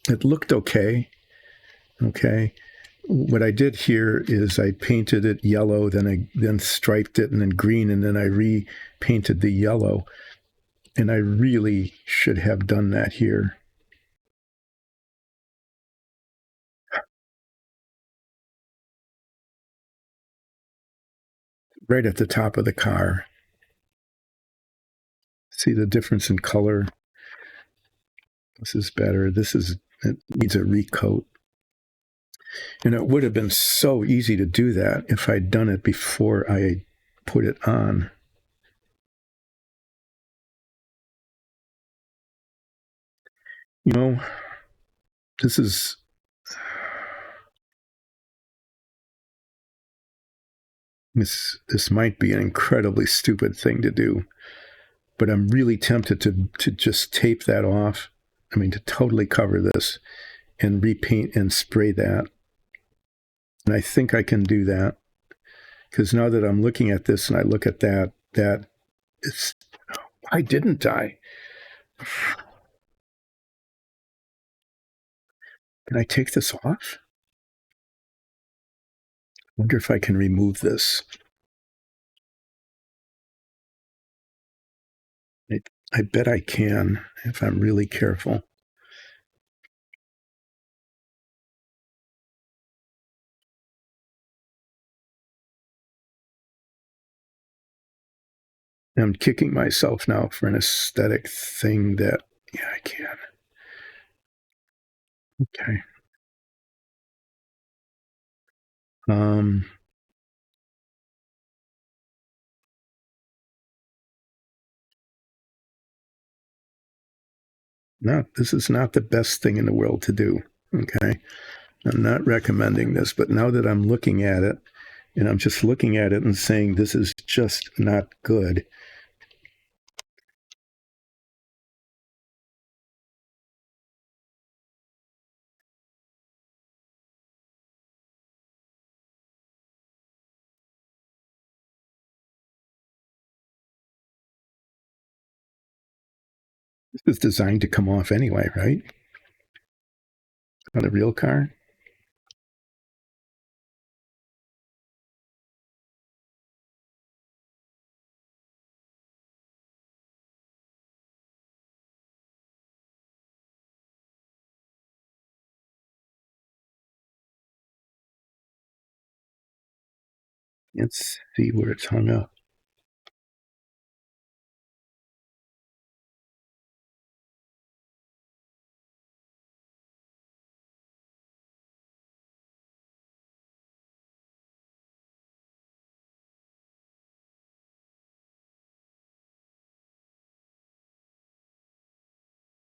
It looked okay. Okay. What I did here is I painted it yellow, then striped it, and then green, and then I repainted the yellow. And I really should have done that here. Right at the top of the car. See the difference in color? This is better. It needs a recoat. And it would have been so easy to do that if I'd done it before I put it on. You know, this might be an incredibly stupid thing to do, but I'm really tempted to just tape that off. I mean, to totally cover this and repaint and spray that. And I think I can do that because now that I'm looking at this and I look at that it's, why didn't I? Can I take this off? I wonder if I can remove this. I bet I can if I'm really careful. I'm kicking myself now for an aesthetic thing that, yeah, I can. Okay. Um, This is not the best thing in the world to do. Okay. I'm not recommending this, but now that I'm looking at it, and I'm just looking at it and saying this is just not good. This is designed to come off anyway, right? On a real car. Let's see where it's hung up.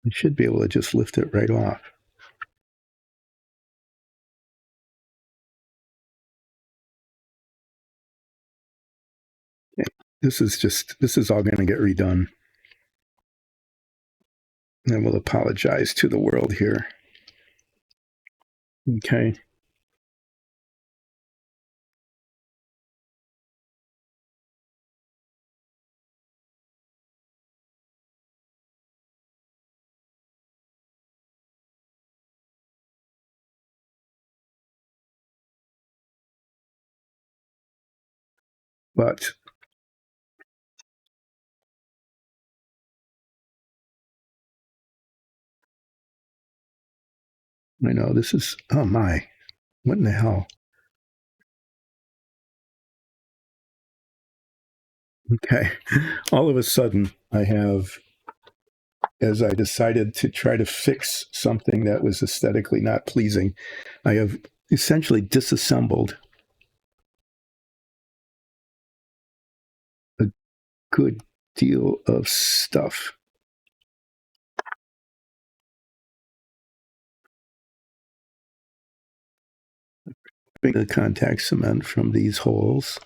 I should be able to just lift it right off. Okay. This is all going to get redone. And I will apologize to the world here. Okay. But I know this is, oh my, what in the hell? Okay. All of a sudden, I have, as I decided to try to fix something that was aesthetically not pleasing, I have essentially disassembled a good deal of stuff. Bring the contact cement from these holes.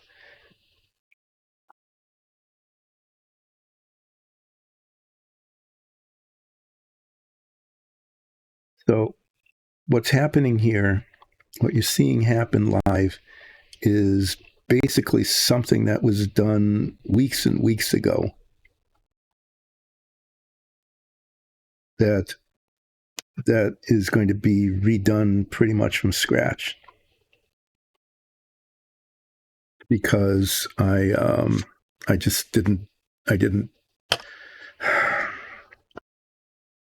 So what's happening here, what you're seeing happen live, is basically something that was done weeks and weeks ago that is going to be redone pretty much from scratch, because I just didn't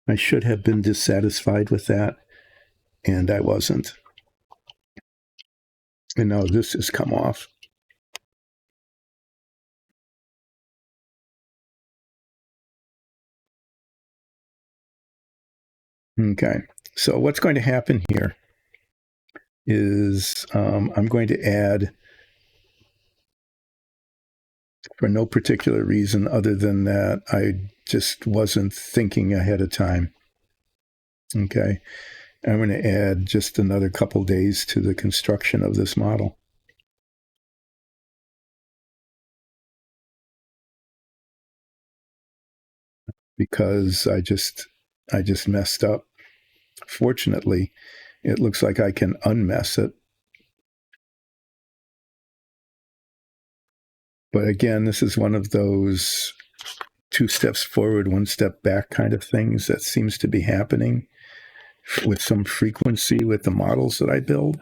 I should have been dissatisfied with that, and I wasn't. And now this has come off. Okay, so what's going to happen here is I'm going to add, for no particular reason other than that I just wasn't thinking ahead of time. Okay, I'm going to add just another couple days to the construction of this model. Because I just messed up. Fortunately, it looks like I can unmess it. But again, this is one of those 2 steps forward, 1 step back kind of things that seems to be happening with some frequency with the models that I build.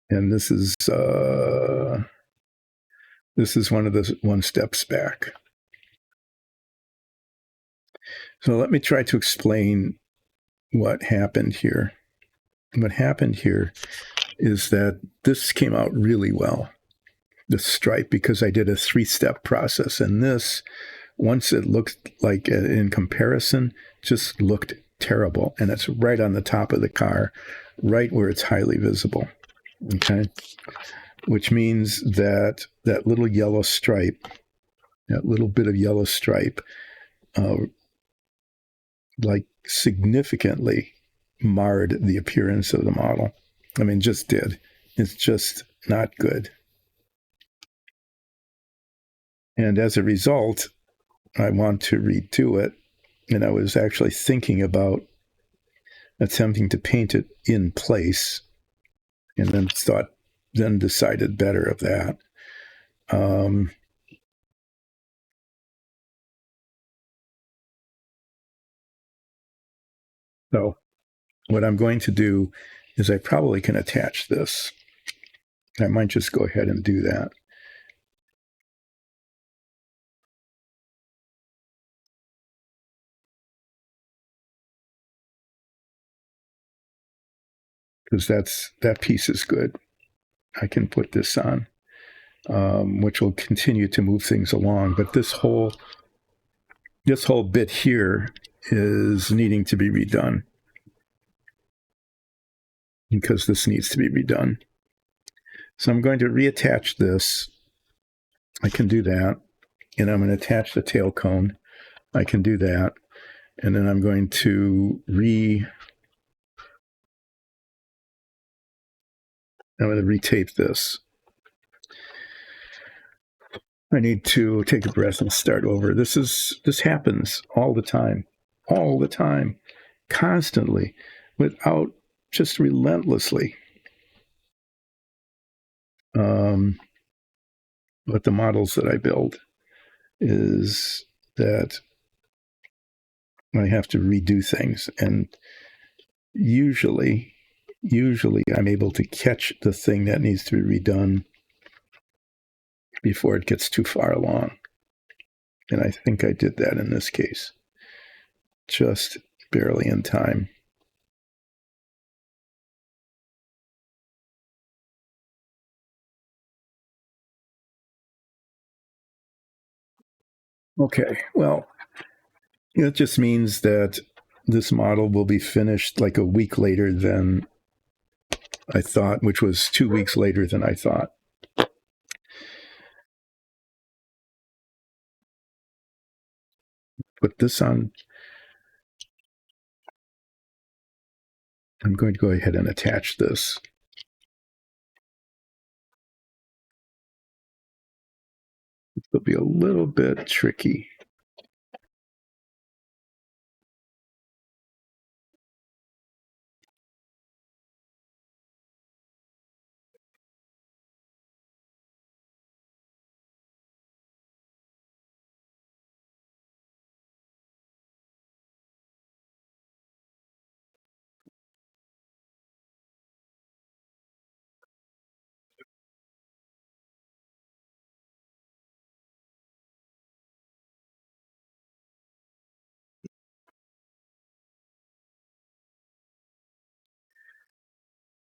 And this is one of the 1 steps back. So let me try to explain what happened here. What happened here is that this came out really well, the stripe, because I did a 3-step process. And this, once it looked like, in comparison, just looked terrible. And it's right on the top of the car, right where it's highly visible. Okay. Which means that that little yellow stripe that little bit of yellow stripe, like significantly marred the appearance of the model. I mean, just did. It's just not good. And as a result, I want to redo it. And I was actually thinking about attempting to paint it in place, and then decided better of that. So what I'm going to do is I probably can attach this. I might just go ahead and do that. Because that piece is good. I can put this on, which will continue to move things along. But this whole bit here is needing to be redone, because this needs to be redone. So I'm going to reattach this. I can do that. And I'm going to attach the tail cone. I can do that. And then I'm going to retape this. I need to take a breath and start over. This happens all the time, constantly, without just relentlessly. But the models that I build is that I have to redo things, and usually I'm able to catch the thing that needs to be redone before it gets too far along. And I think I did that in this case, just barely in time. Okay, well, it just means that this model will be finished like a week later than I thought, which was 2 weeks later than I thought. Put this on. I'm going to go ahead and attach this. It'll be a little bit tricky.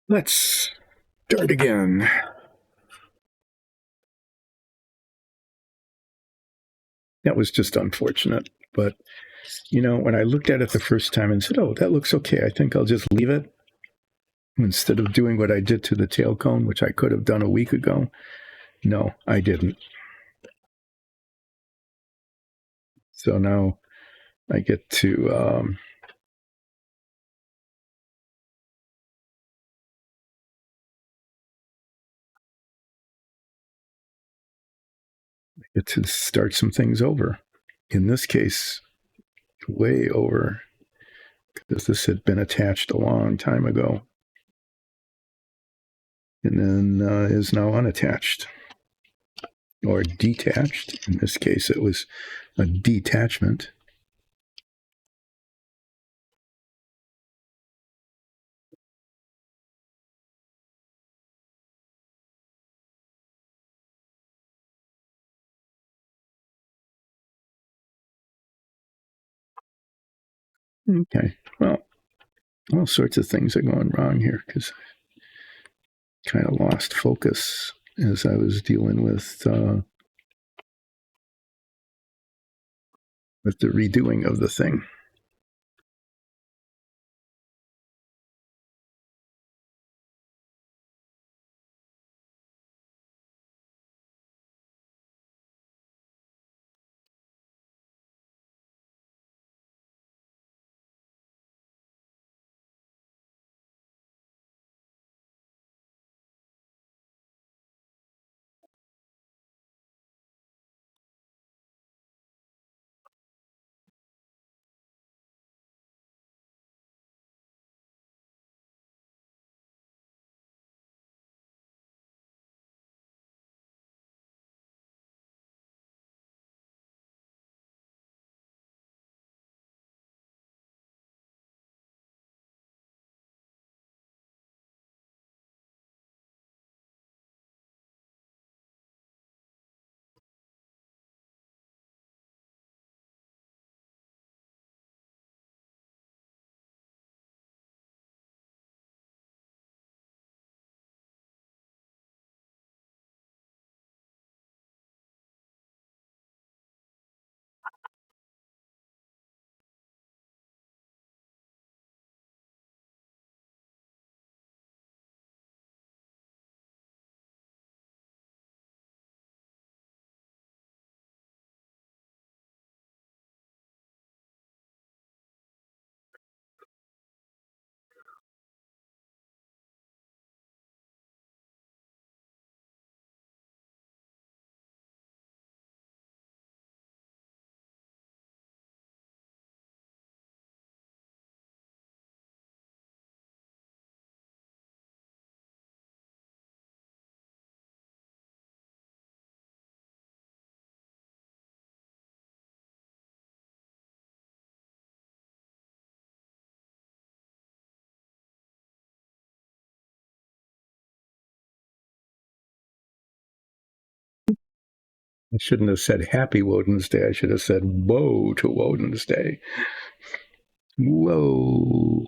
Let's start again. That was just unfortunate. But, when I looked at it the first time and said, oh, that looks okay, I think I'll just leave it, instead of doing what I did to the tail cone, which I could have done a week ago. No, I didn't. So now I get to start some things over. In this case, way over, because this had been attached a long time ago, and then is now unattached or detached. In this case, it was a detachment. Okay, well, all sorts of things are going wrong here, because I kind of lost focus as I was dealing with the redoing of the thing. I shouldn't have said Happy Woden's Day. I should have said Woe to Woden's Day. Whoa.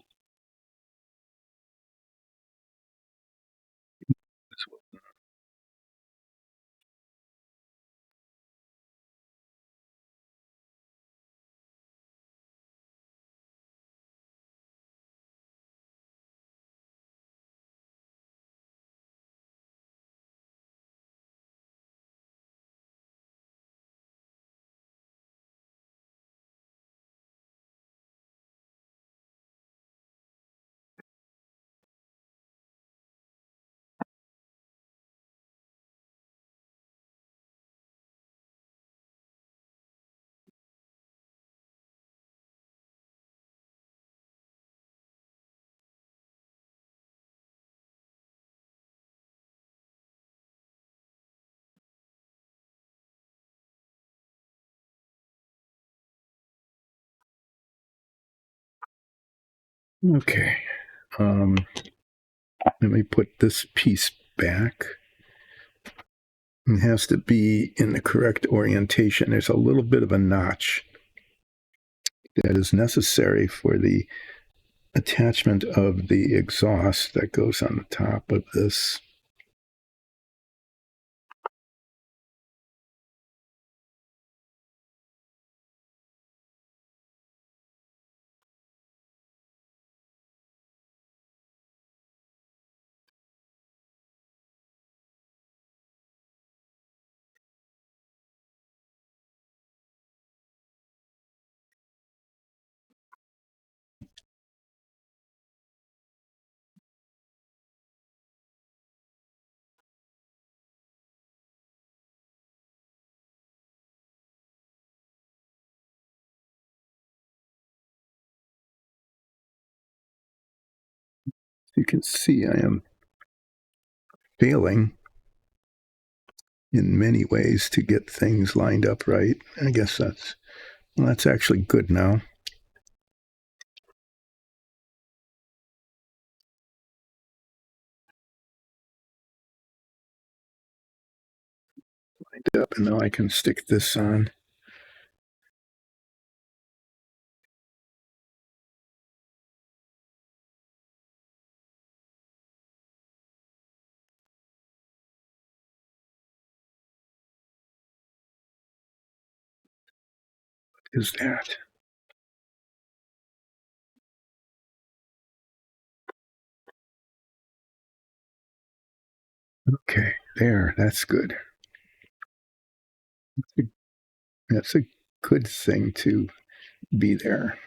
Okay. Let me put this piece back. It has to be in the correct orientation. There's a little bit of a notch that is necessary for the attachment of the exhaust that goes on the top of this. You can see I am failing in many ways to get things lined up right. I guess that's actually good now. Lined up, and now I can stick this on. What is that? Okay, there, that's good. That's a good thing to be there.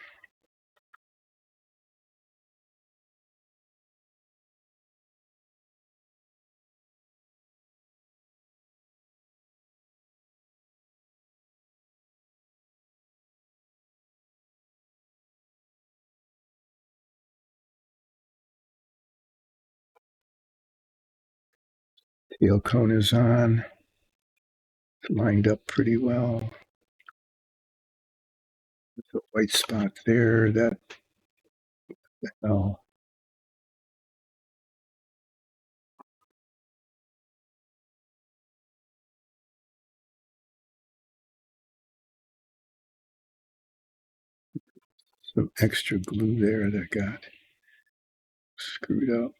Tail cone is on. It's lined up pretty well. There's a white spot there. Oh, some extra glue there that got screwed up.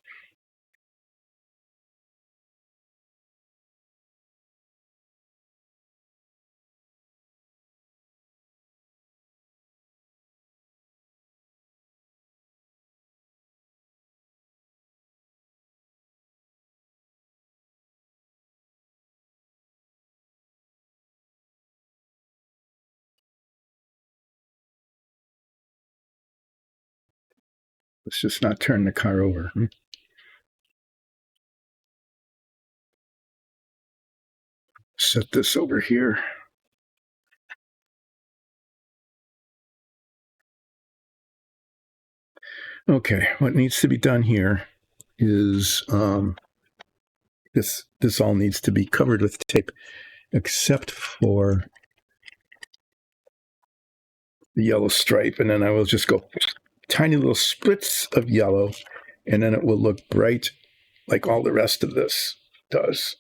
Let's just not turn the car over. Set this over here. Okay, what needs to be done here is this all needs to be covered with tape, except for the yellow stripe, and then I will just go tiny little splits of yellow, and then it will look bright like all the rest of this does.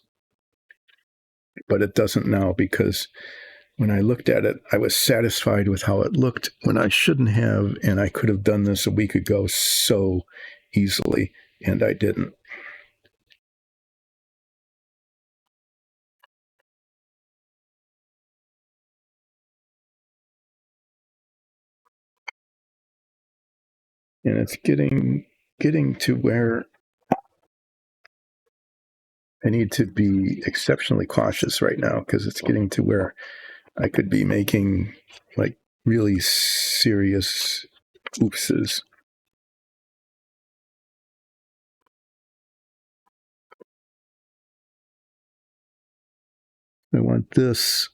but it doesn't now because when I looked at it, I was satisfied with how it looked when I shouldn't have, and I could have done this a week ago so easily, and I didn't. And it's getting to where I need to be exceptionally cautious right now because it's getting to where I could be making like really serious oopses. I want this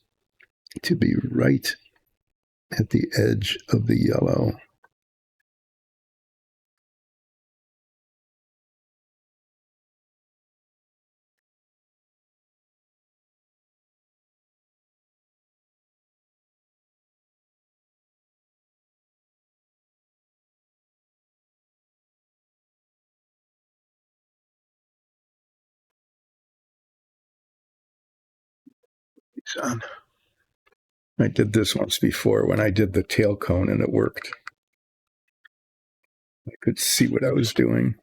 to be right at the edge of the yellow. I did this once before when I did the tail cone and it worked. I could see what I was doing.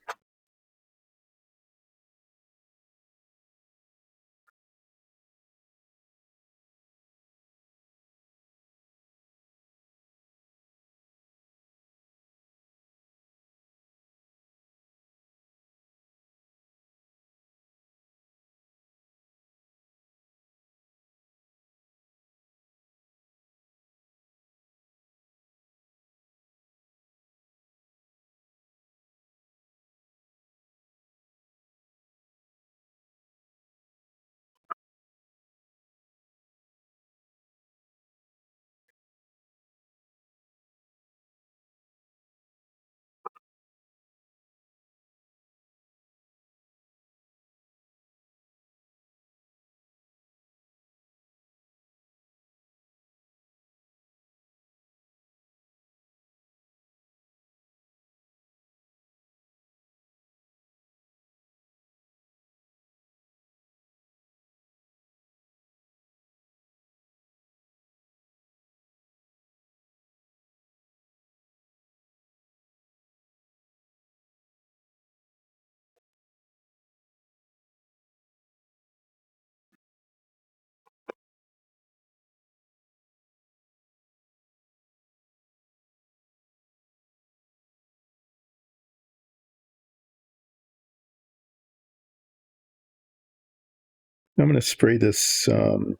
I'm going to spray this, either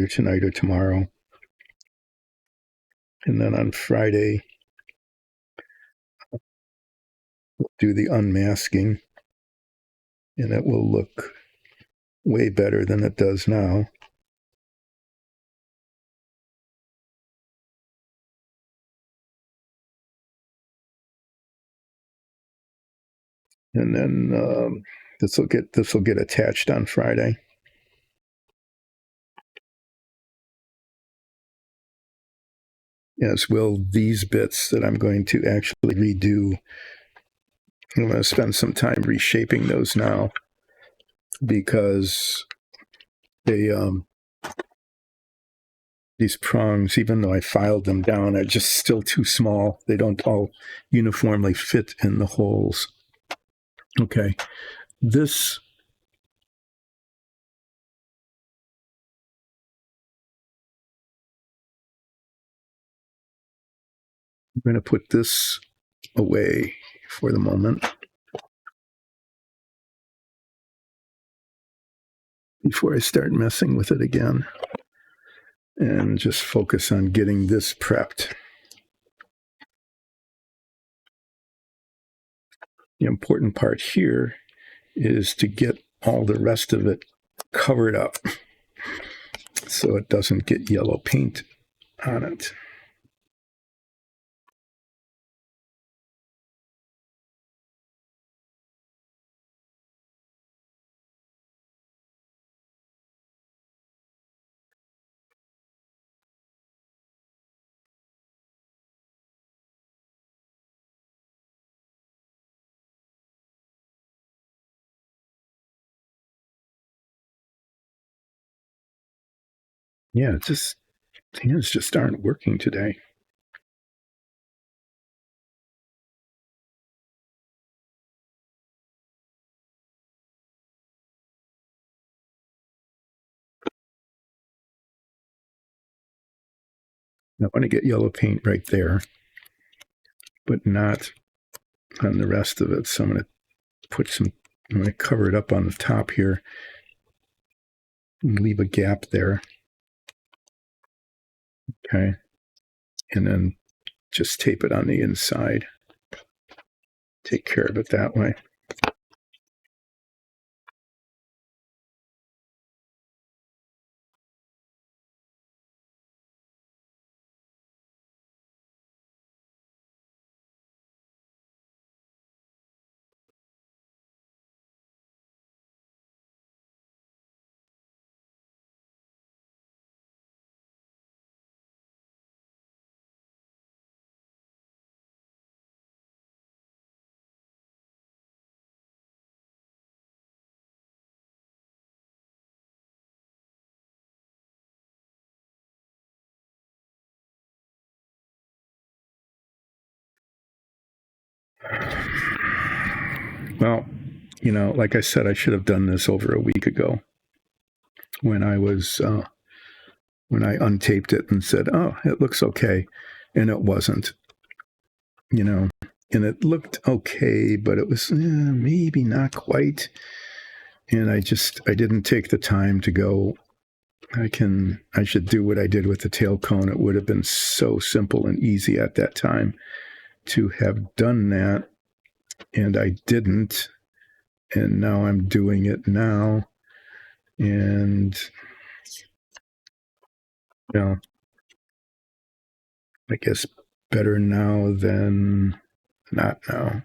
tonight or tomorrow. And then on Friday, we'll do the unmasking. And it will look way better than it does now. And then this will get attached on Friday. As will these bits that I'm going to actually redo. I'm going to spend some time reshaping those now because they these prongs, even though I filed them down, are just still too small. They don't all uniformly fit in the holes. Okay, this I'm going to put this away for the moment before I start messing with it again and just focus on getting this prepped. The important part here is to get all the rest of it covered up so it doesn't get yellow paint on it. Yeah, hands just aren't working today. I want to get yellow paint right there, but not on the rest of it. So I'm going to cover it up on the top here and leave a gap there. Okay. And then just tape it on the inside. Take care of it that way. Well, like I said, I should have done this over a week ago when I untaped it and said, "Oh, it looks okay," and it wasn't. And it looked okay, but it was maybe not quite. And I didn't take the time to go. I should do what I did with the tail cone. It would have been so simple and easy at that time to have done that, and I didn't. And now I'm doing it now, and I guess better now than not now.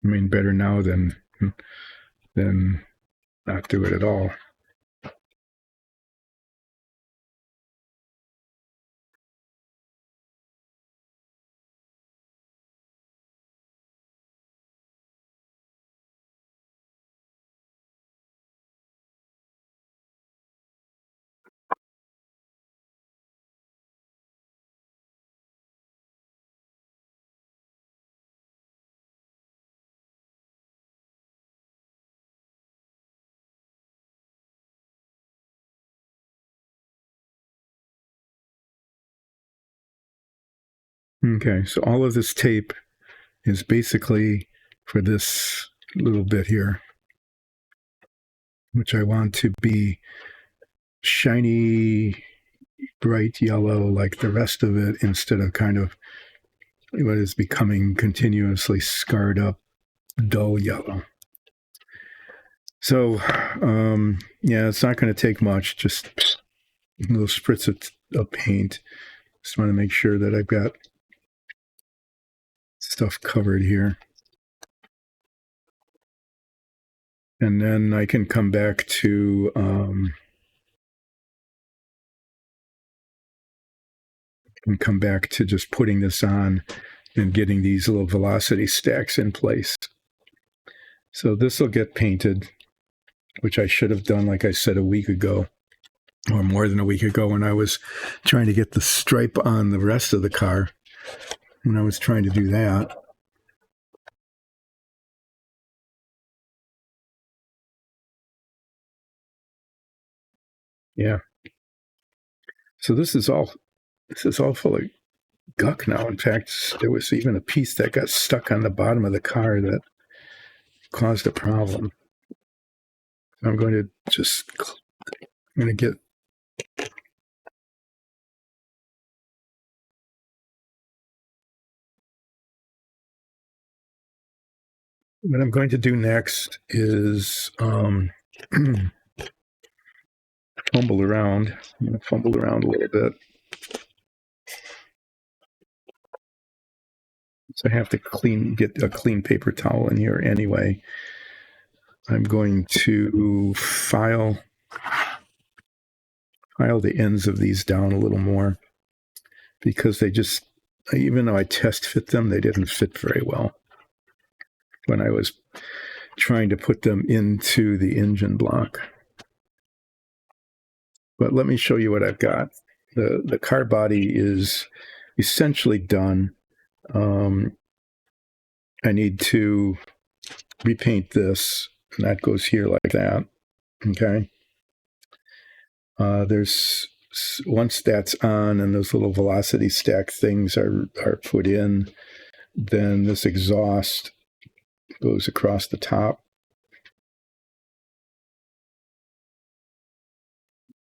I mean, better now than not do it at all. Okay, so all of this tape is basically for this little bit here, which I want to be shiny, bright yellow like the rest of it, instead of kind of what is becoming continuously scarred up, dull yellow. So, it's not going to take much, just a little spritz of paint. Just want to make sure that I've got stuff covered here. And then I can come back to just putting this on and getting these little velocity stacks in place. So this will get painted, which I should have done, like I said, a week ago, or more than a week ago, when I was trying to get the stripe on the rest of the car. When I was trying to do that, yeah. So this is all full of guck now. In fact, there was even a piece that got stuck on the bottom of the car that caused a problem. I'm going to get what I'm going to do next is fumble around. I'm going to fumble around a little bit. So I have to get a clean paper towel in here anyway. I'm going to file file the ends of these down a little more because they just, even though I test fit them, they didn't fit very well when I was trying to put them into the engine block. But let me show you what I've got. The car body is essentially done. I need to repaint this, and that goes here like that. Okay. There's once that's on and those little velocity stack things are put in, then this exhaust goes across the top.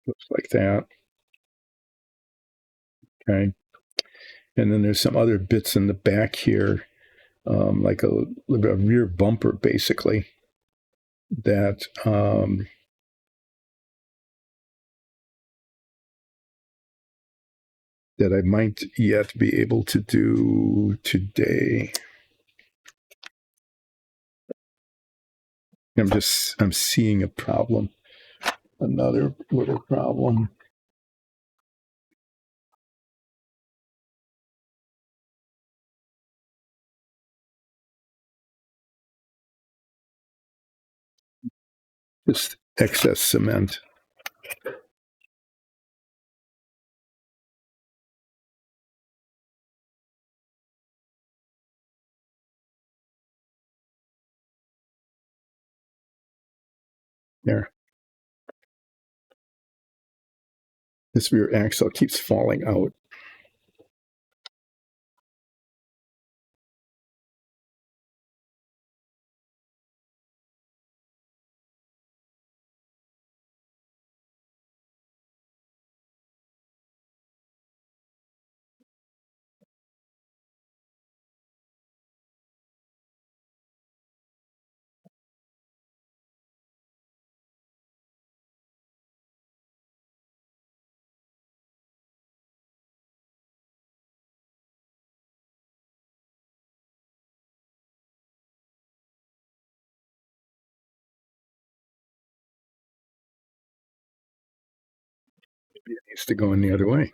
Looks like that. Okay. And then there's some other bits in the back here, like a rear bumper, basically, that that I might yet be able to do today. I'm seeing a problem, another little problem. Just excess cement. There. This rear axle keeps falling out. It needs to go in the other way.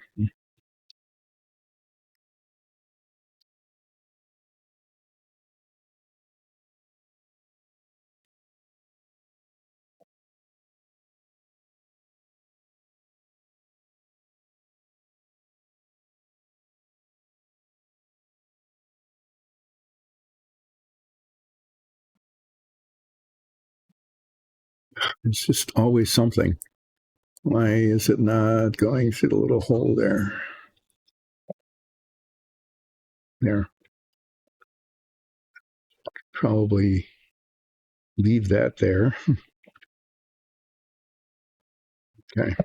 It's just always something. Why is it not going through the little hole there? There. Probably leave that there. Okay.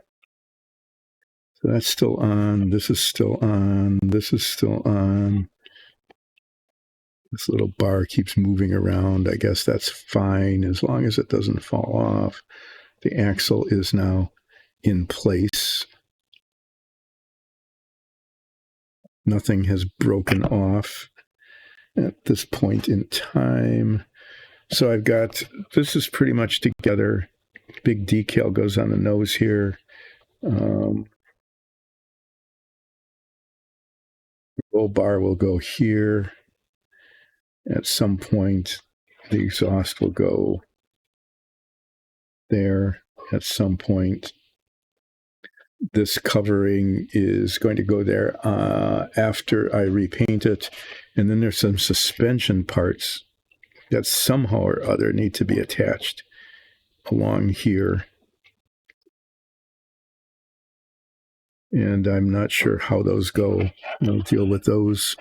So that's still on. This is still on. This is still on. This little bar keeps moving around. I guess that's fine as long as it doesn't fall off. The axle is now in place. Nothing has broken off at this point in time. So I've got, this is pretty much together. Big decal goes on the nose here. Roll bar will go here. At some point, the exhaust will go there. At some point, this covering is going to go there after I repaint it. And then there's some suspension parts that somehow or other need to be attached along here. And I'm not sure how those go. I'll deal with those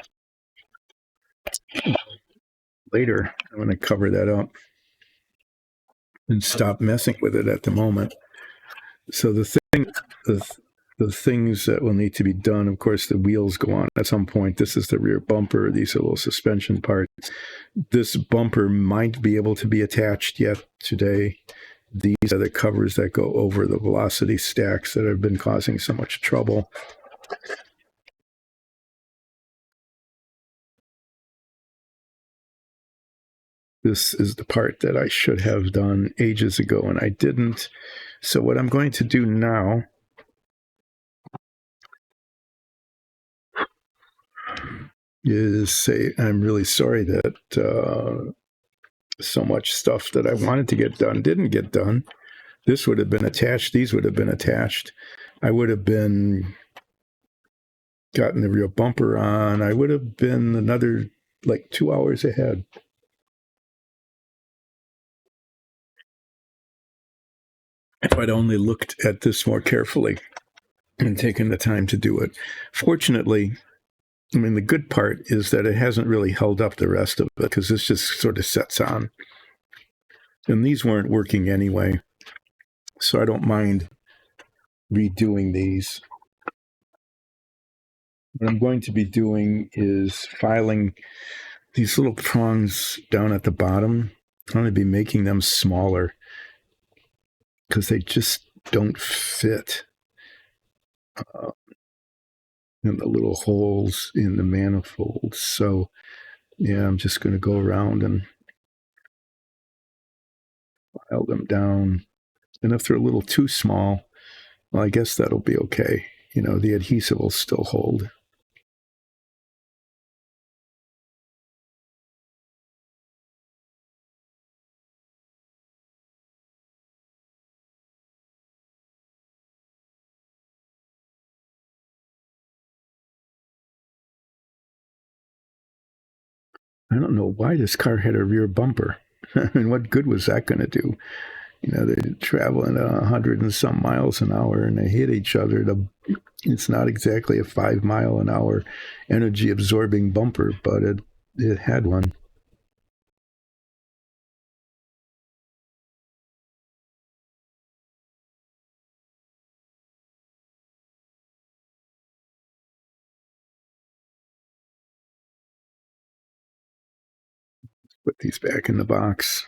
later. I'm going to cover that up and stop messing with it at the moment. So the things that will need to be done, of course, the wheels go on at some point. This is the rear bumper. These are little suspension parts. This bumper might be able to be attached yet today. These are the covers that go over the velocity stacks that have been causing so much trouble. This is the part that I should have done ages ago and I didn't. So what I'm going to do now is say, I'm really sorry that so much stuff that I wanted to get done didn't get done. This would have been attached. These would have been attached. I would have been gotten the rear bumper on. I would have been another like 2 hours ahead. If I'd only looked at this more carefully and taken the time to do it. Fortunately, I mean, the good part is that it hasn't really held up the rest of it because this just sort of sets on. And these weren't working anyway, so I don't mind redoing these. What I'm going to be doing is filing these little prongs down at the bottom. I'm going to be making them smaller because they just don't fit in the little holes in the manifold. So, yeah, I'm just going to go around and file them down. And if they're a little too small, well, I guess that'll be okay. You know, the adhesive will still hold. I don't know why this car had a rear bumper. I mean, what good was that going to do? You know, they're traveling 100 and some miles an hour and they hit each other. It's not exactly a 5 mile an hour energy absorbing bumper, but it had one. Put these back in the box.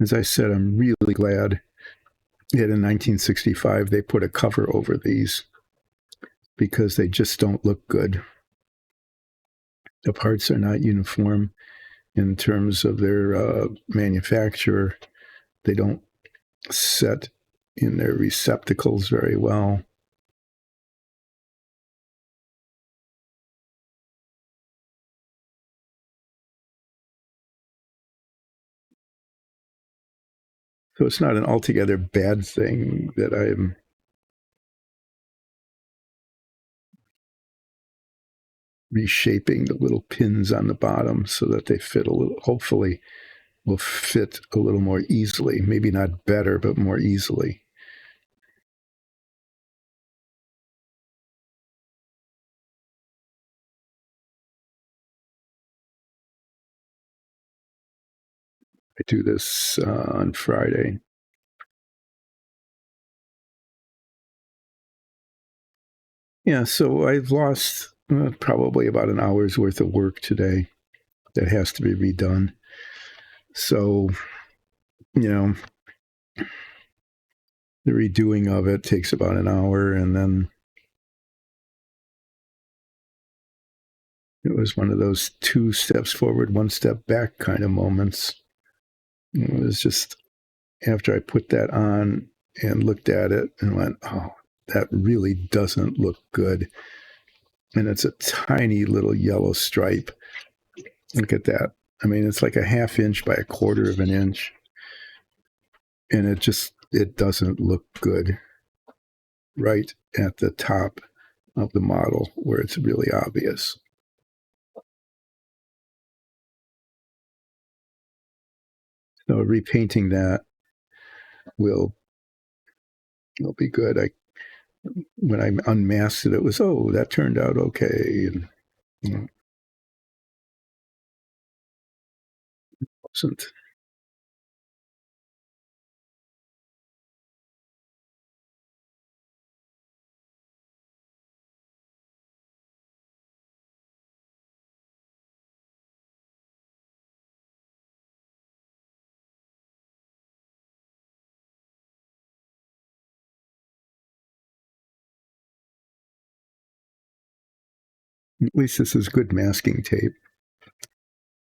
As I said, I'm really glad that in 1965 they put a cover over these because they just don't look good. The parts are not uniform in terms of their manufacturer. They don't set in their receptacles very well. So it's not an altogether bad thing that I'm reshaping the little pins on the bottom so that they fit a little, hopefully will fit a little more easily. Maybe not better, but more easily. I do this on Friday. Yeah, so I've lost probably about an hour's worth of work today that has to be redone. So, you know, the redoing of it takes about an hour, and then it was one of those 2 steps forward, 1 step back kind of moments. It was just after I put that on and looked at it and went, oh, that really doesn't look good. And it's a tiny little yellow stripe. Look at that. I mean, it's like a 1/2 inch by 1/4 of an inch. And it doesn't look good right at the top of the model where it's really obvious. So repainting that will be good. When I unmasked it, it was, oh, that turned out okay. And it wasn't. At least this is good masking tape.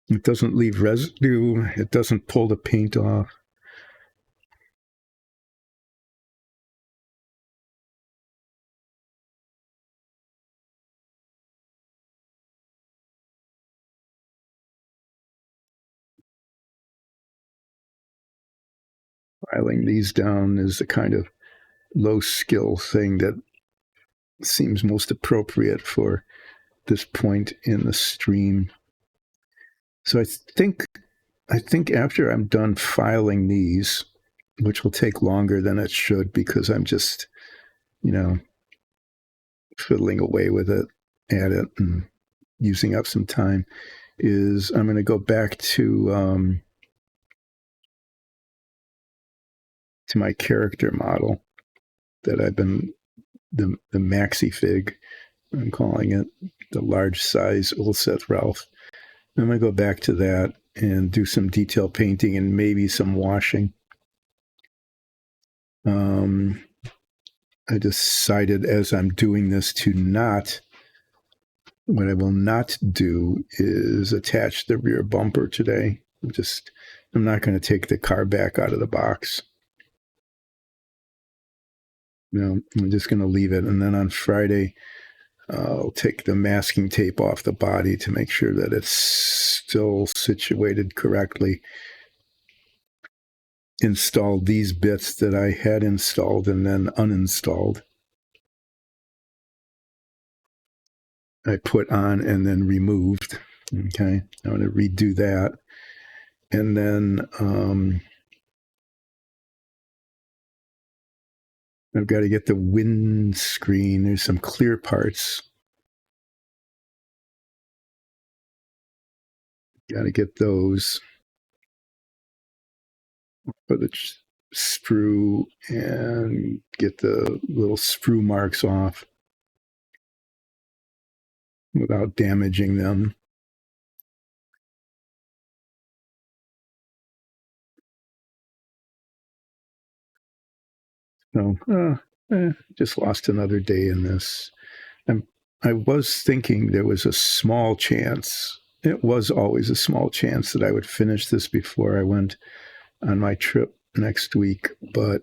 It doesn't leave residue. It doesn't pull the paint off. Filing these down is the kind of low skill thing that seems most appropriate for this point in the stream. So I think after I'm done filing these, which will take longer than it should because I'm just, fiddling away with it, at it, and using up some time, is I'm going to go back to my character model that I've been the maxi fig, I'm calling it, the large size Ulseth Ralph. I'm going to go back to that and do some detail painting and maybe some washing. I decided as I'm doing this what I will not do is attach the rear bumper today. I'm not going to take the car back out of the box. I'm just going to leave it. And then on Friday, I'll take the masking tape off the body to make sure that it's still situated correctly. Install these bits that I had installed and then uninstalled. I put on and then removed. Okay, I'm going to redo that. And then I've got to get the windscreen. There's some clear parts. Got to get those. Put the sprue and get the little sprue marks off without damaging them. So, just lost another day in this. I was thinking there was a small chance. It was always a small chance that I would finish this before I went on my trip next week, but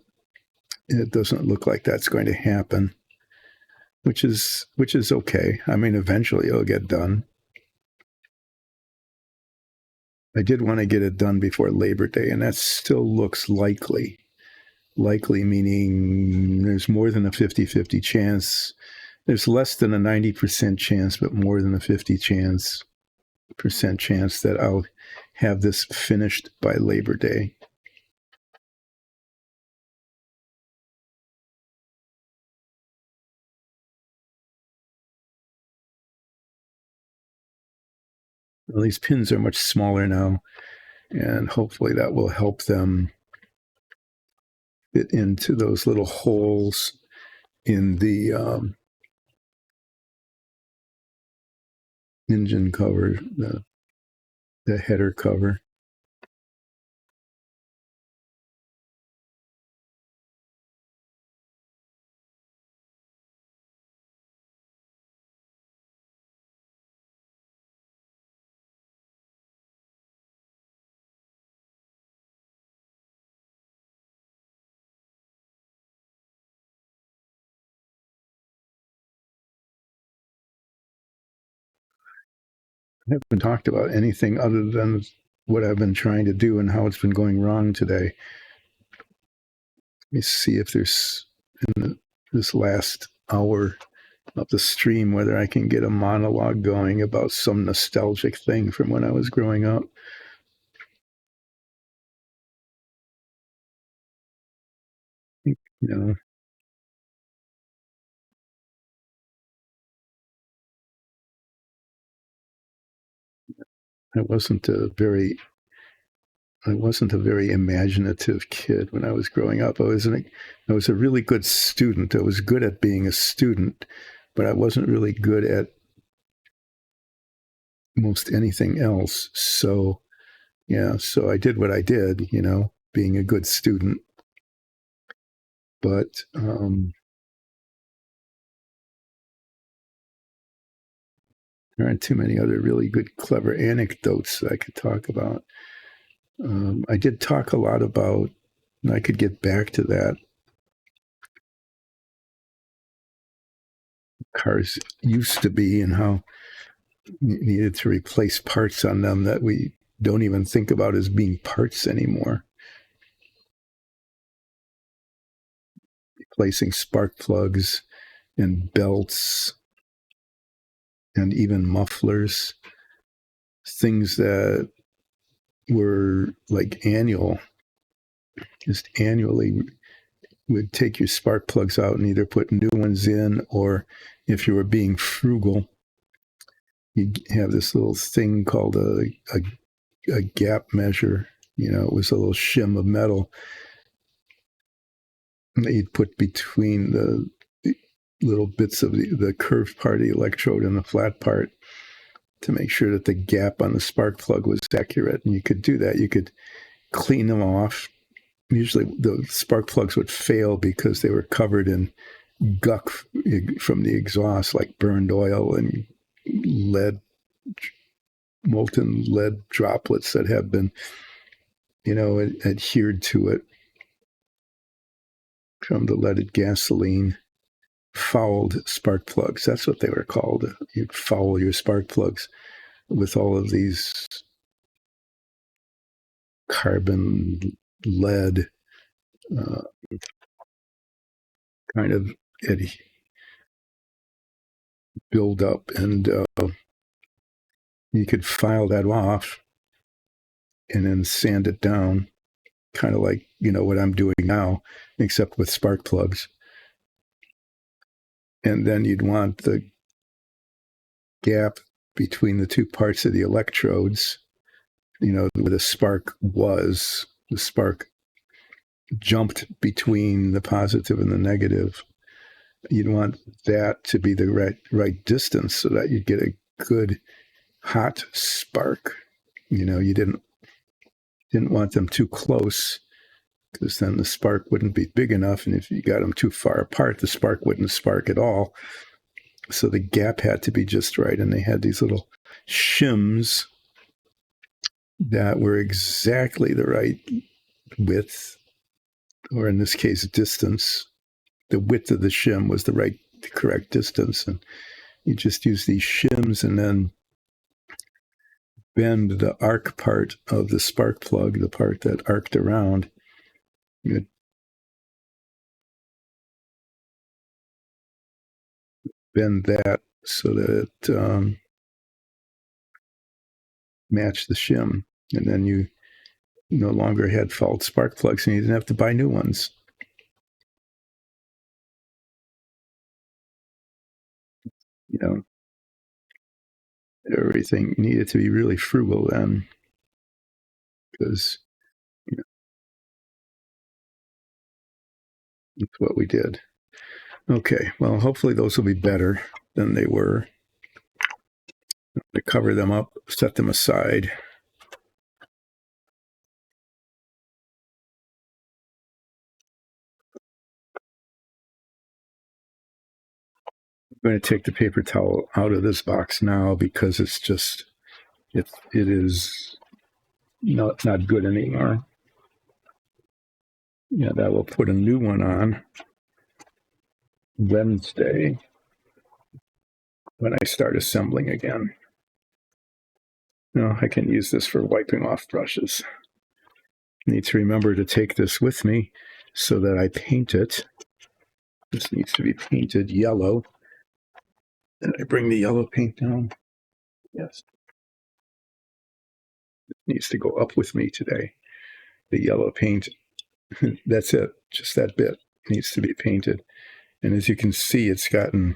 it doesn't look like that's going to happen, which is okay. I mean, eventually it'll get done. I did want to get it done before Labor Day, and that still looks likely. Likely meaning there's more than a 50-50 chance. There's less than a 90% chance, but more than a 50% chance that I'll have this finished by Labor Day. Well, these pins are much smaller now, and hopefully that will help them fit into those little holes in the engine cover, the header cover. I haven't talked about anything other than what I've been trying to do and how it's been going wrong today. Let me see if there's in this last hour of the stream whether I can get a monologue going about some nostalgic thing from when I was growing up. You know, I wasn't a very imaginative kid when I was growing up. I was a really good student. I was good at being a student, but I wasn't really good at most anything else. So, yeah, so I did what I did, being a good student. But there aren't too many other really good, clever anecdotes that I could talk about. I did talk a lot about, and I could get back to that, cars used to be and how you needed to replace parts on them that we don't even think about as being parts anymore. Replacing spark plugs and belts and even mufflers, things that were like annual, just annually would take your spark plugs out and either put new ones in, or if you were being frugal, you'd have this little thing called a gap measure. It was a little shim of metal that you'd put between the little bits of the curved part of the electrode and the flat part to make sure that the gap on the spark plug was accurate. And you could do that. You could clean them off. Usually the spark plugs would fail because they were covered in guck from the exhaust, like burned oil and molten lead droplets that have been, adhered to it from the leaded gasoline. Fouled spark plugs. That's what they were called. You'd foul your spark plugs with all of these carbon, lead, kind of build up, and you could file that off and then sand it down, kind of like what I'm doing now, except with spark plugs. And then you'd want the gap between the two parts of the electrodes, where the spark was. The spark jumped between the positive and the negative. You'd want that to be the right distance so that you'd get a good hot spark. You didn't want them too close, because then the spark wouldn't be big enough, and if you got them too far apart, the spark wouldn't spark at all. So the gap had to be just right, and they had these little shims that were exactly the right width, or in this case, distance. The width of the shim was the correct distance, and you just use these shims and then bend the arc part of the spark plug, the part that arced around. You'd bend that so that it matched the shim, and then you no longer had fouled spark plugs, and you didn't have to buy new ones. Everything needed to be really frugal then, because that's what we did. Okay, well, hopefully those will be better than they were. To cover them up, set them aside. I'm going to take the paper towel out of this box now, because it's just, it is not good anymore. That will put a new one on Wednesday when I start assembling again. I can use this for wiping off brushes. I need to remember to take this with me so that I paint it. This needs to be painted yellow. Did I bring the yellow paint down? Yes. It needs to go up with me today. The yellow paint, that's it. Just that bit needs to be painted. And as you can see, it's gotten,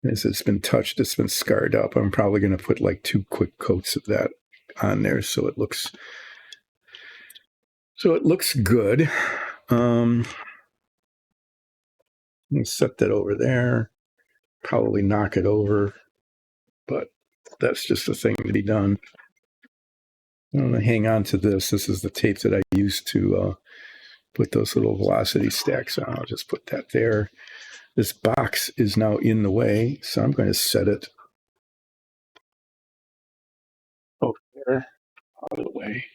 as it's been touched, it's been scarred up. I'm probably going to put like 2 quick coats of that on there so it looks good. I'll set that over there, probably knock it over, but that's just a thing to be done. I'm going to hang on to this. This is the tape that I used to put those little velocity stacks on. I'll just put that there. this box is now in the way, so I'm going to set it over there, out of the way.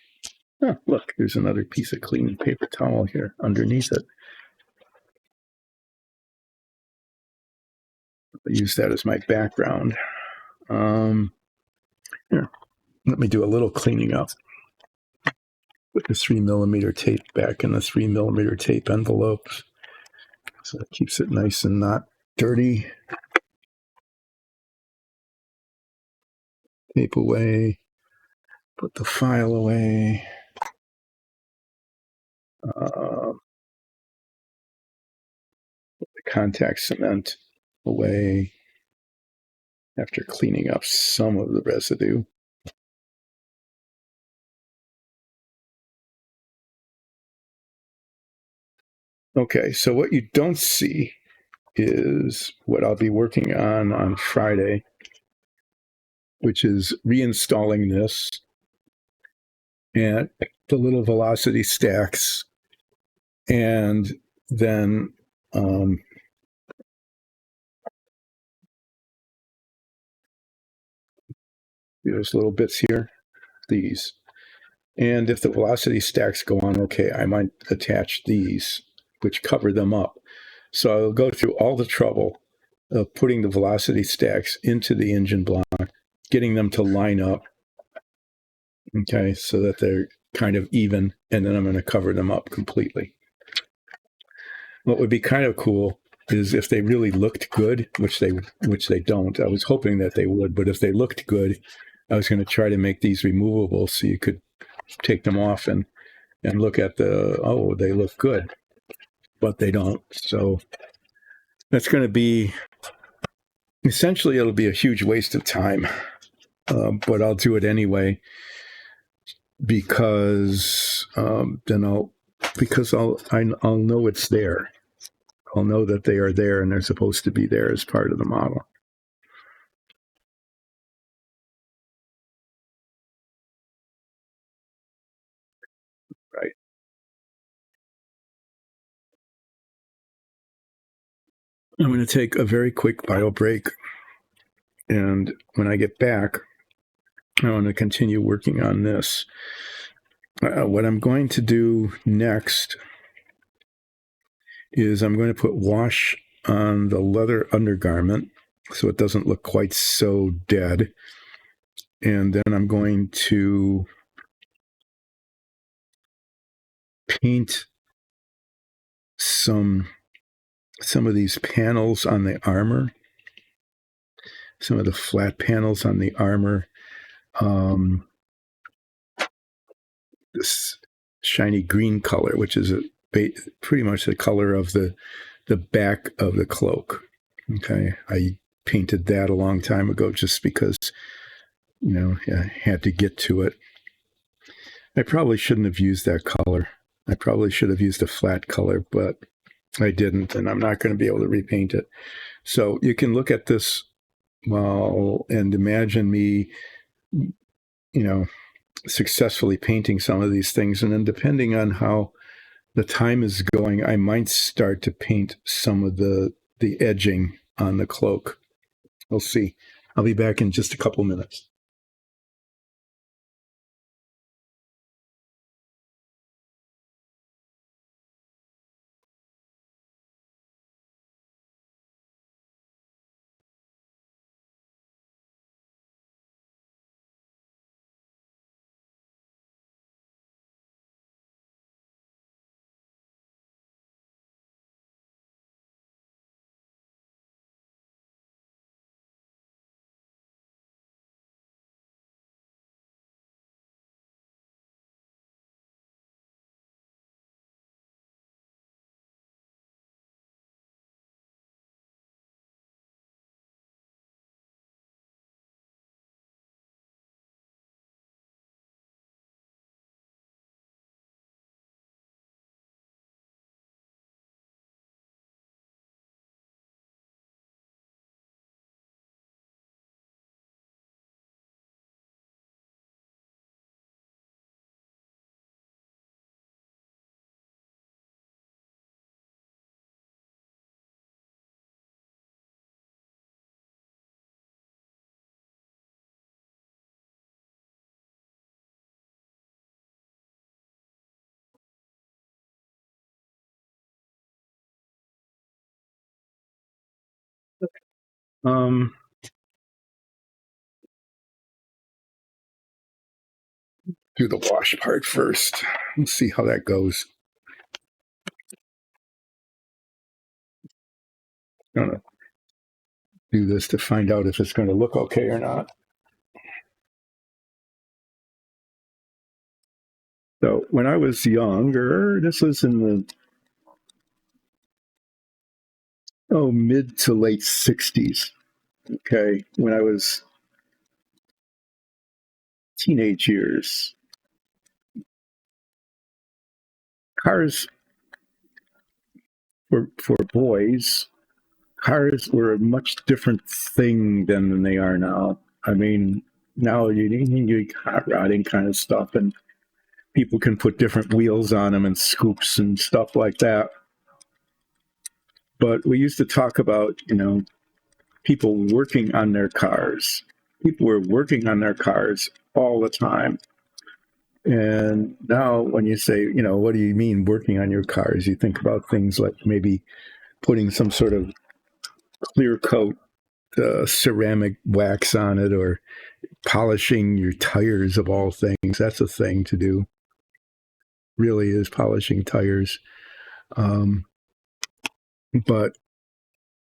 Oh, look, there's another piece of clean paper towel here underneath it. I'll use that as my background. Here, let me do a little cleaning up. Put the 3mm tape back in the 3mm tape envelopes, so that keeps it nice and not dirty. Tape away. Put the file away. Put the contact cement away after cleaning up some of the residue. Okay, so what you don't see is what I'll be working on Friday, which is reinstalling this and the little velocity stacks, and then there's little bits here, these. And if the velocity stacks go on okay, I might attach these, which cover them up. So I'll go through all the trouble of putting the velocity stacks into the engine block, getting them to line up, okay, so that they're kind of even, and then I'm going to cover them up completely. What would be kind of cool is if they really looked good, which they don't. I was hoping that they would, but if they looked good, I was going to try to make these removable so you could take them off and look at they look good, but they don't. So that's going to be, essentially, it'll be a huge waste of time, but I'll do it anyway because then I'll know it's there. I'll know that they are there and they're supposed to be there as part of the model. Right. I'm going to take a very quick bio break, and when I get back, I want to continue working on this. What I'm going to do next is I'm going to put wash on the leather undergarment so it doesn't look quite so dead. And then I'm going to paint some of these panels on the armor, some of the flat panels on the armor, this shiny green color, which is pretty much the color of the back of the cloak. Okay, I painted that a long time ago just because, I had to get to it. I probably shouldn't have used that color. I probably should have used a flat color, but I didn't, and I'm not going to be able to repaint it. So you can look at this and imagine me, successfully painting some of these things. And then depending on how the time is going, I might start to paint some of the edging on the cloak. We'll see. I'll be back in just a couple minutes. Um, do the wash part first. Let's see how that goes. I'm gonna do this to find out if it's going to look okay or not. So when I was younger, this was in the mid to late '60s. Okay, when I was teenage years, cars were for boys. Cars were a much different thing than they are now. I mean, now you need hot rodding kind of stuff, and people can put different wheels on them and scoops and stuff like that. But we used to talk about, people working on their cars. People were working on their cars all the time. And now, when you say, what do you mean working on your cars? You think about things like maybe putting some sort of clear coat ceramic wax on it, or polishing your tires, of all things. That's a thing to do, really, is polishing tires. Um, but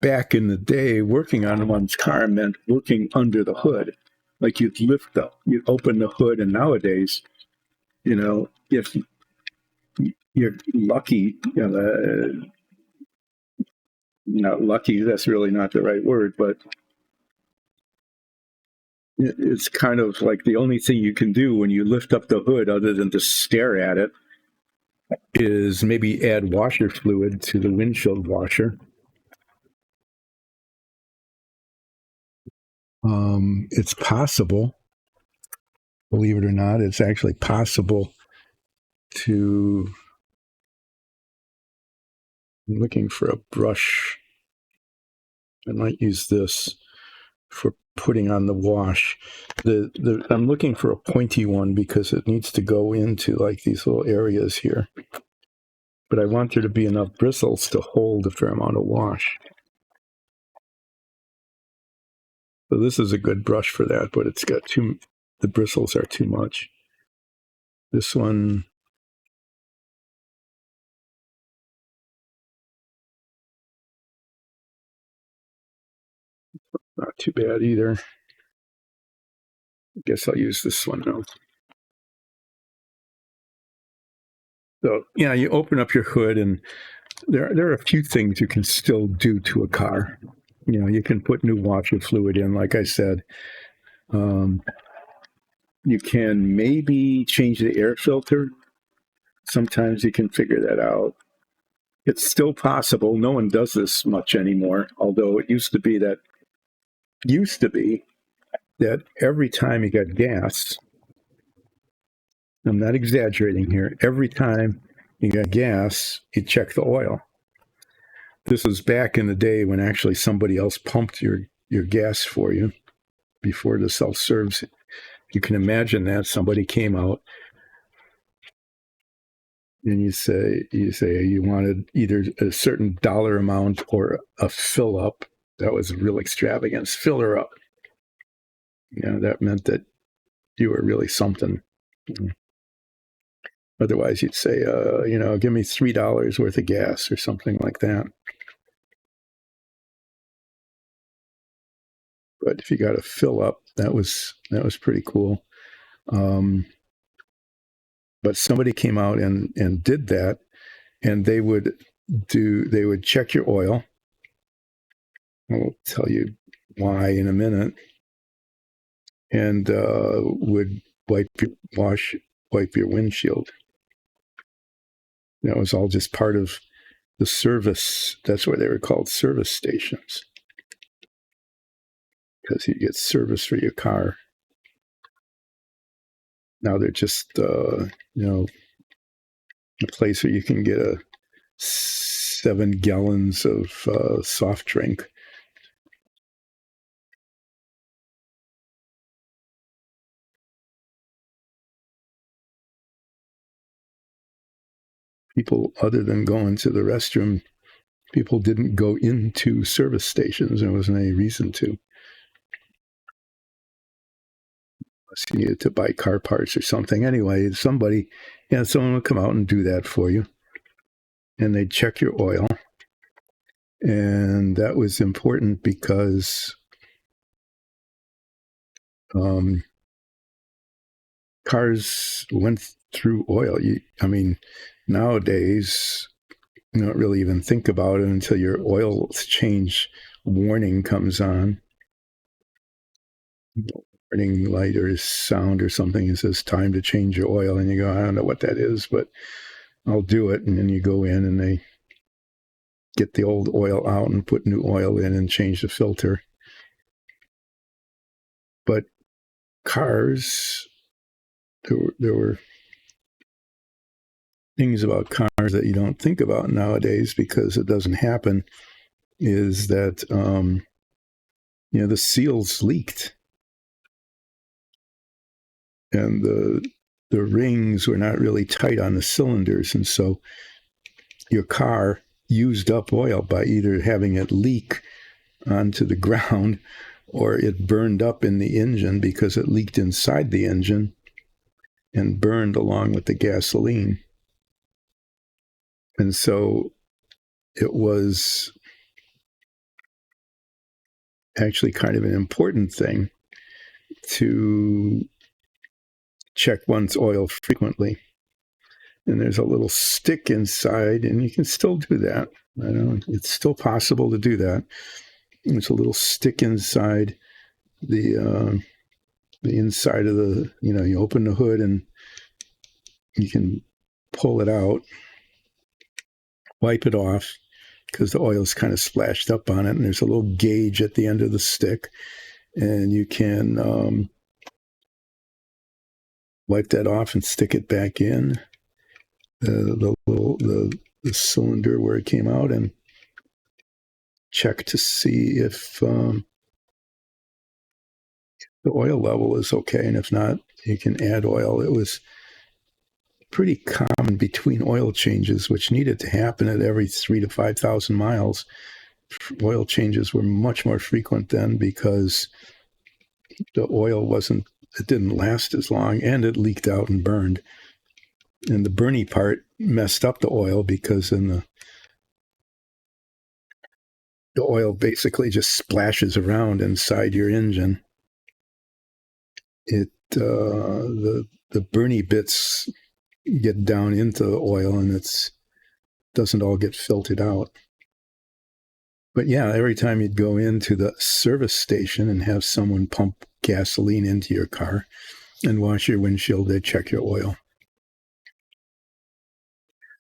back in the day, working on one's car meant working under the hood. Like you'd open the hood, and nowadays, if you're lucky, not lucky, that's really not the right word, but it's kind of like the only thing you can do when you lift up the hood, other than to stare at it, is maybe add washer fluid to the windshield washer. It's possible, believe it or not, it's actually possible to. I'm looking for a brush. I might use this for putting on the wash. I'm looking for a pointy one because it needs to go into like these little areas here. But I want there to be enough bristles to hold a fair amount of wash. So this is a good brush for that, but the bristles are too much. This one, not too bad either. I guess I'll use this one now. So, you open up your hood, and there are a few things you can still do to a car. You can put new washer fluid in, like I said. You can maybe change the air filter. Sometimes you can figure that out. It's still possible. No one does this much anymore, although it used to be that every time you got gas, I'm not exaggerating here, every time you got gas, you check the oil. This was back in the day when actually somebody else pumped your gas for you before the self-serves. You can imagine that somebody came out and you say you wanted either a certain dollar amount or a fill up. That was real extravagance. Fill her up. That meant that you were really something. Otherwise, you'd say, give me $3 worth of gas or something like that. But if you got a fill up, that was pretty cool. But somebody came out and did that, and they would check your oil. I'll tell you why in a minute. And would wipe your windshield. That was all just part of the service. That's why they were called service stations, because you get service for your car. Now they're just a place where you can get 7 gallons of soft drink. People, other than going to the restroom, people didn't go into service stations. There wasn't any reason to. Unless you needed to buy car parts or something. Anyway, someone would come out and do that for you. And they'd check your oil. And that was important because cars went through oil. Nowadays, you don't really even think about it until your oil change warning comes on. Warning light or sound or something. It says time to change your oil. And you go, I don't know what that is, but I'll do it. And then you go in and they get the old oil out and put new oil in and change the filter. But cars, there were things about cars that you don't think about nowadays because it doesn't happen, is that the seals leaked and the rings were not really tight on the cylinders, and so your car used up oil by either having it leak onto the ground or it burned up in the engine because it leaked inside the engine and burned along with the gasoline. And so it was actually kind of an important thing to check one's oil frequently. And there's a little stick inside, and you can still do that. It's still possible to do that. There's a little stick inside the inside of the, you open the hood and you can pull it out, wipe it off because the oil's kind of splashed up on it, and there's a little gauge at the end of the stick, and you can wipe that off and stick it back in the cylinder where it came out and check to see if the oil level is okay, and if not, you can add oil. It was pretty common between oil changes, which needed to happen at every 3,000 to 5,000 miles. Oil changes were much more frequent then because the oil didn't last as long, and it leaked out and burned. And the burny part messed up the oil because the oil basically just splashes around inside your engine. The burny bits get down into the oil and it doesn't all get filtered out. But yeah, every time you'd go into the service station and have someone pump gasoline into your car and wash your windshield, they'd check your oil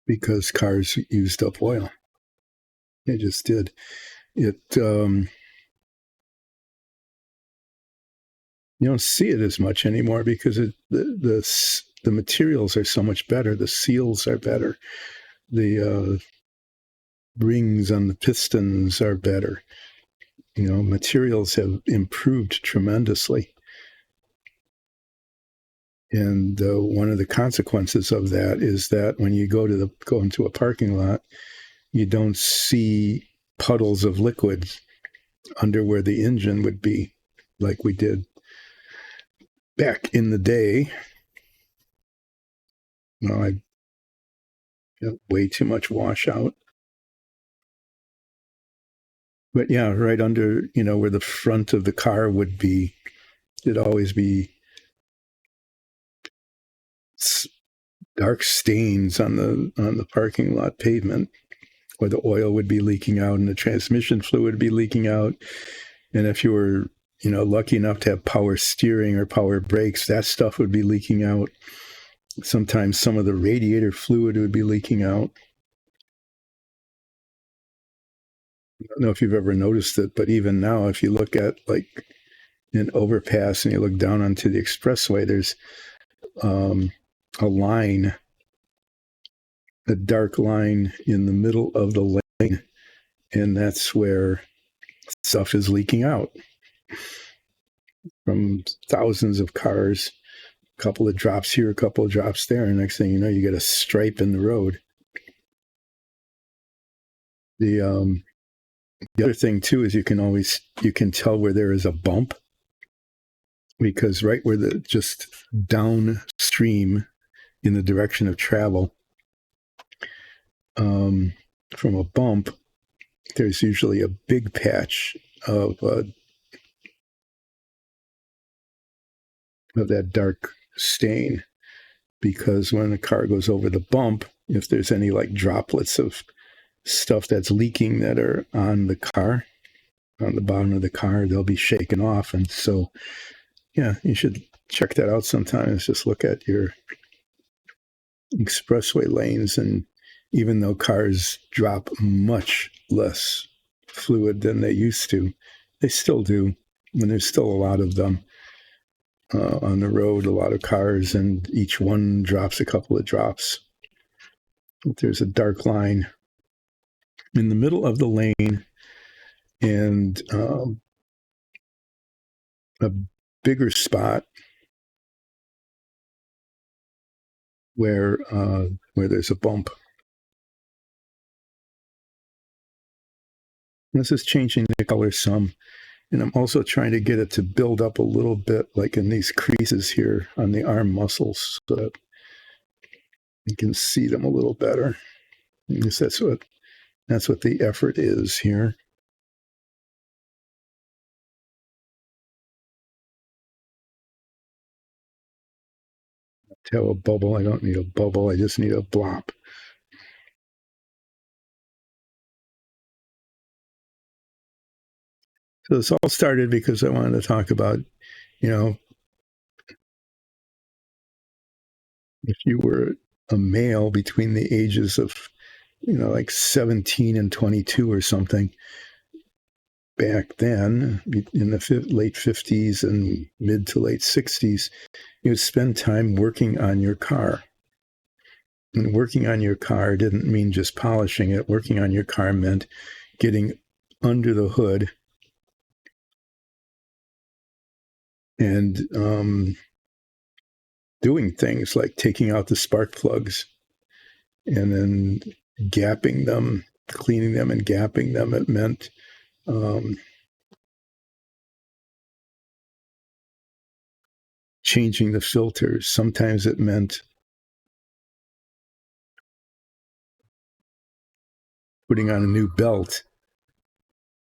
because cars used up oil. They just did. You don't see it as much anymore because the materials are so much better. The seals are better. The rings on the pistons are better. Materials have improved tremendously. And one of the consequences of that is that when you go into a parking lot, you don't see puddles of liquid under where the engine would be, like we did back in the day. I got way too much washout. But yeah, right under, where the front of the car would be, it'd always be dark stains on the parking lot pavement, where the oil would be leaking out and the transmission fluid would be leaking out. And if you were, lucky enough to have power steering or power brakes, that stuff would be leaking out. Sometimes some of the radiator fluid would be leaking out. I don't know if you've ever noticed it, but even now, if you look at like an overpass and you look down onto the expressway, there's a line, a dark line in the middle of the lane, and that's where stuff is leaking out from thousands of cars. A couple of drops here, a couple of drops there, and next thing you know, you get a stripe in the road. The other thing too is you can tell where there is a bump, because right where the just downstream in the direction of travel from a bump, there's usually a big patch of that dark stain, because when the car goes over the bump, if there's any like droplets of stuff that's leaking that are on the car, on the bottom of the car, they'll be shaken off. And so, yeah, you should check that out sometimes. Just look at your expressway lanes, and even though cars drop much less fluid than they used to, they still do. And there's still a lot of them on the road, a lot of cars, and each one drops a couple of drops. But there's a dark line in the middle of the lane, and a bigger spot where there's a bump. This is changing the color some, and I'm also trying to get it to build up a little bit, like in these creases here on the arm muscles, so that you can see them a little better. I guess that's what the effort is here. To have a bubble, I don't need a bubble, I just need a blop. So this all started because I wanted to talk about, if you were a male between the ages of, like 17 and 22 or something, back then, in the late 50s and mid to late 60s, you would spend time working on your car. And working on your car didn't mean just polishing it. Working on your car meant getting under the hood and doing things like taking out the spark plugs and then gapping them, cleaning them and gapping them. It meant changing the filters. Sometimes it meant putting on a new belt,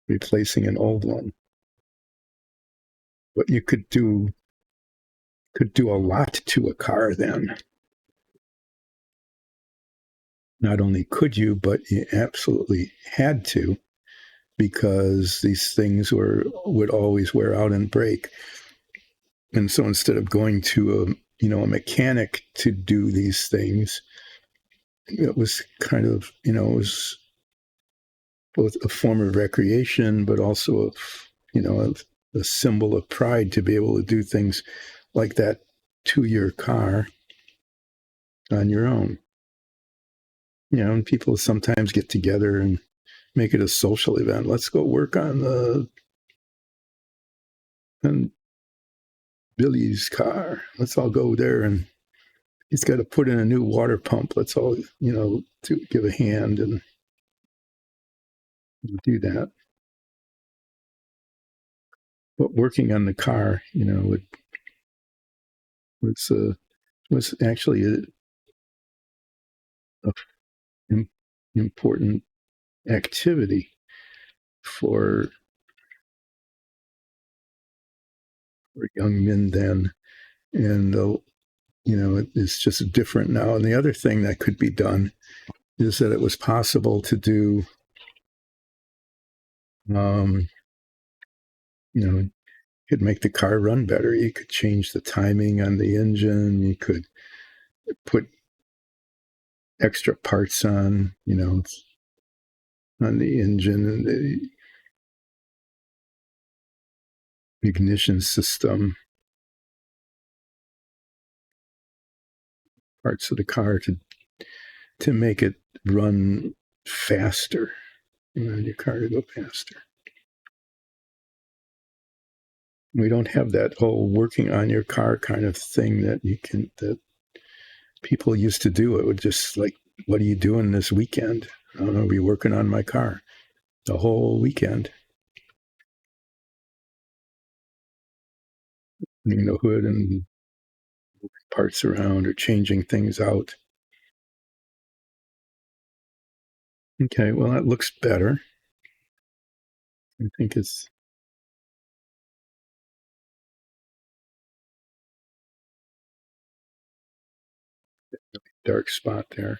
replacing an old one. But you could do a lot to a car then. Not only could you, but you absolutely had to, because these things would always wear out and break. And so instead of going to a mechanic to do these things, it was kind of, it was both a form of recreation, but also a symbol of pride to be able to do things like that to your car on your own. And people sometimes get together and make it a social event. Let's go work on Billy's car. Let's all go there, and he's got to put in a new water pump. Let's all, to give a hand and do that. But working on the car, was actually an important activity for young men then. And, it's just different now. And the other thing that could be done is that it was possible to do, you could make the car run better. You could change the timing on the engine. You could put extra parts on, on the engine and the ignition system, parts of the car to make it run faster. Your car to go faster. We don't have that whole working on your car kind of thing that people used to do. It would just like, what are you doing this weekend? I'm going to be working on my car the whole weekend. Putting the hood and parts around or changing things out. Okay, well, that looks better. I think it's a dark spot there.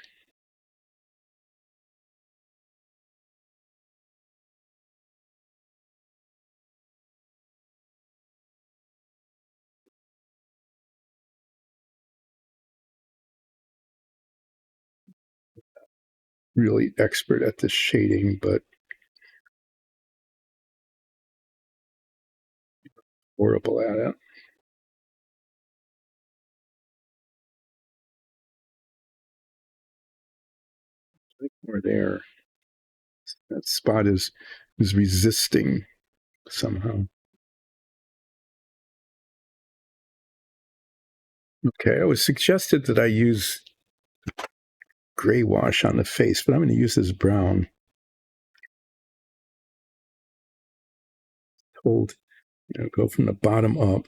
Really expert at the shading, but horrible at it. I think we're there. That spot is resisting somehow. Okay, it was suggested that I use gray wash on the face, but I'm going to use this brown. Told, go from the bottom up.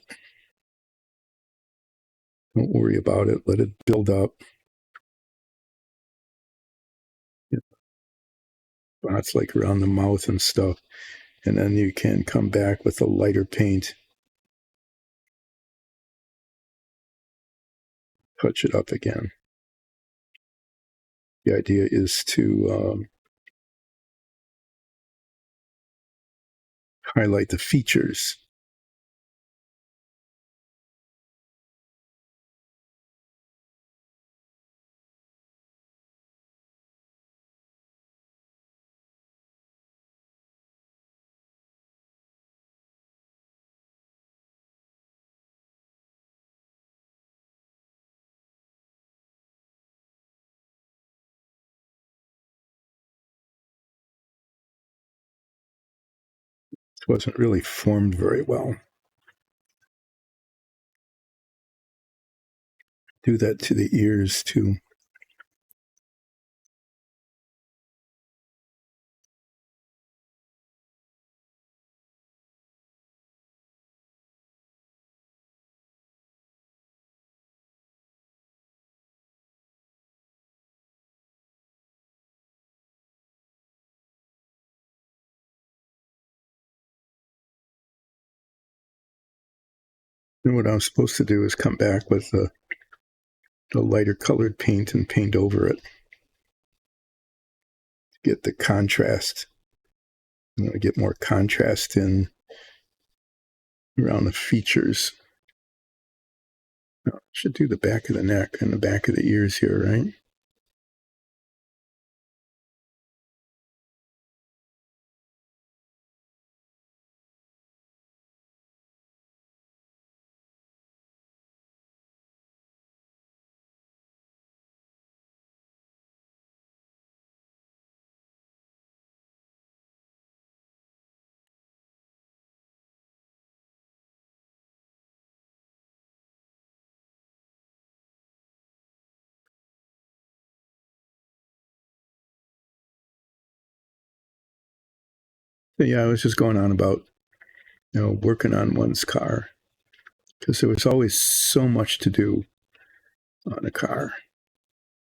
Don't worry about it. Let it build up. Spots like around the mouth and stuff. And then you can come back with a lighter paint. Touch it up again. The idea is to highlight the features. It wasn't really formed very well. Do that to the ears too. And what I'm supposed to do is come back with the lighter colored paint and paint over it to get the contrast. I'm going to get more contrast in around the features. Should do the back of the neck and the back of the ears here, right? So yeah, I was just going on about, working on one's car because there was always so much to do on a car.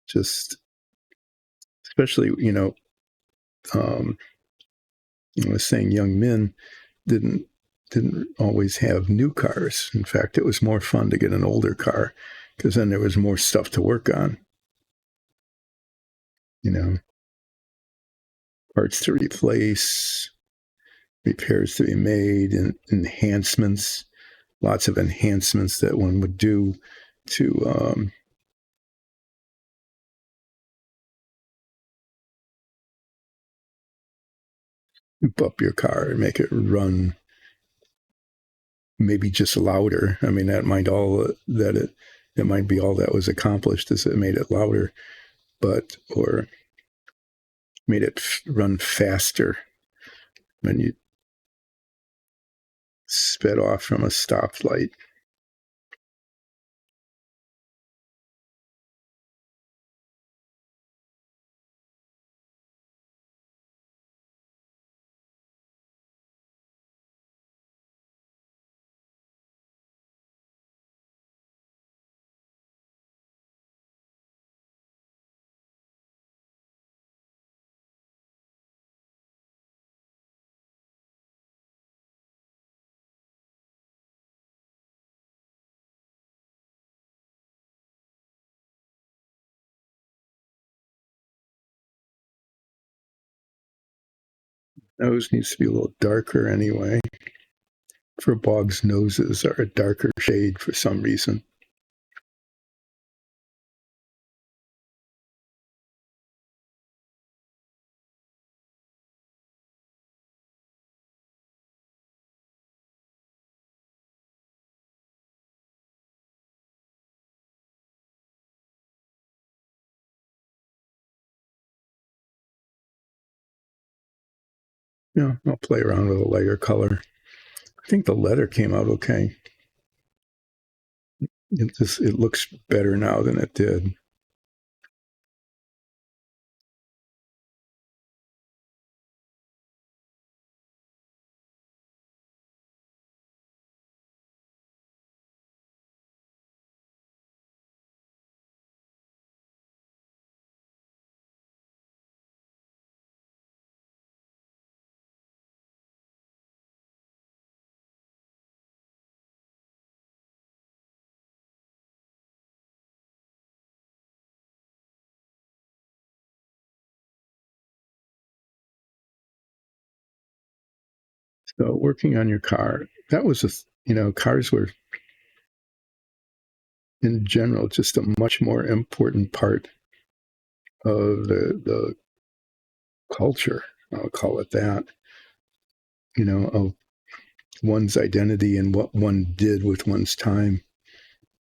Just especially, um, I was saying young men didn't always have new cars. In fact, it was more fun to get an older car because then there was more stuff to work on. Parts to replace, repairs to be made, and enhancements. Lots of enhancements that one would do to up your car and make it run maybe just louder. I mean, that might all that it might be all that was accomplished is it made it louder, or made it run faster when you sped off from a stoplight. Nose needs to be a little darker anyway. For Bog's noses are a darker shade for some reason. Yeah, I'll play around with a lighter color. I think the leather came out okay. It looks better now than it did. So working on your car, that was cars were in general just a much more important part of the culture. I'll call it that. Of one's identity and what one did with one's time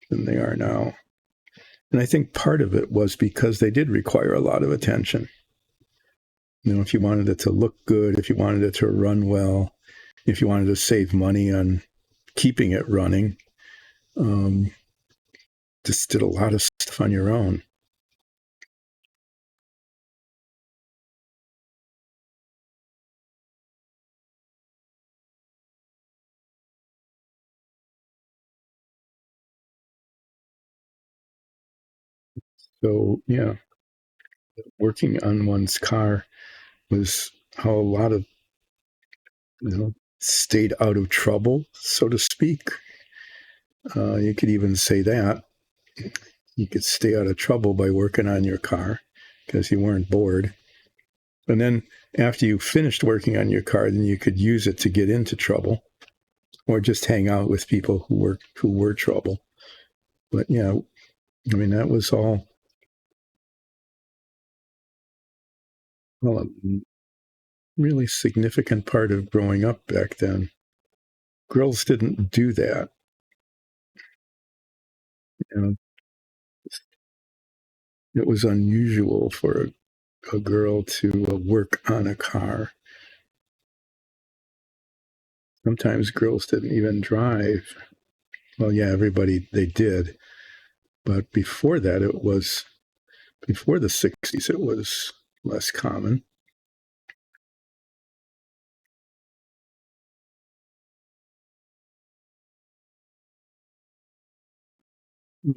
than they are now. And I think part of it was because they did require a lot of attention. If you wanted it to look good, if you wanted it to run well, if you wanted to save money on keeping it running, just did a lot of stuff on your own. So, yeah, working on one's car was how a lot of, stayed out of trouble, so to speak. You could even say that. You could stay out of trouble by working on your car because you weren't bored. And then after you finished working on your car, then you could use it to get into trouble or just hang out with people who were trouble. But yeah, I mean, that was all a really significant part of growing up back then. Girls didn't do that. You know, it was unusual for a girl to work on a car. Sometimes girls didn't even drive. Well, yeah, they did. But before that, before the 60s, it was less common.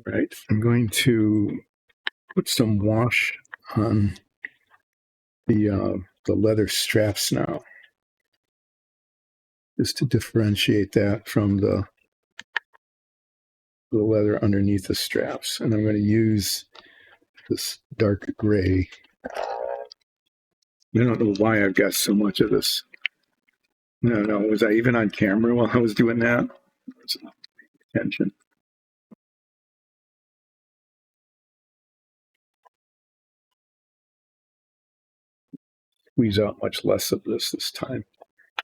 Right. I'm going to put some wash on the leather straps now, just to differentiate that from the leather underneath the straps. And I'm going to use this dark gray. I don't know why I've got so much of this. No. Was I even on camera while I was doing that? Attention. Squeeze out much less of this time.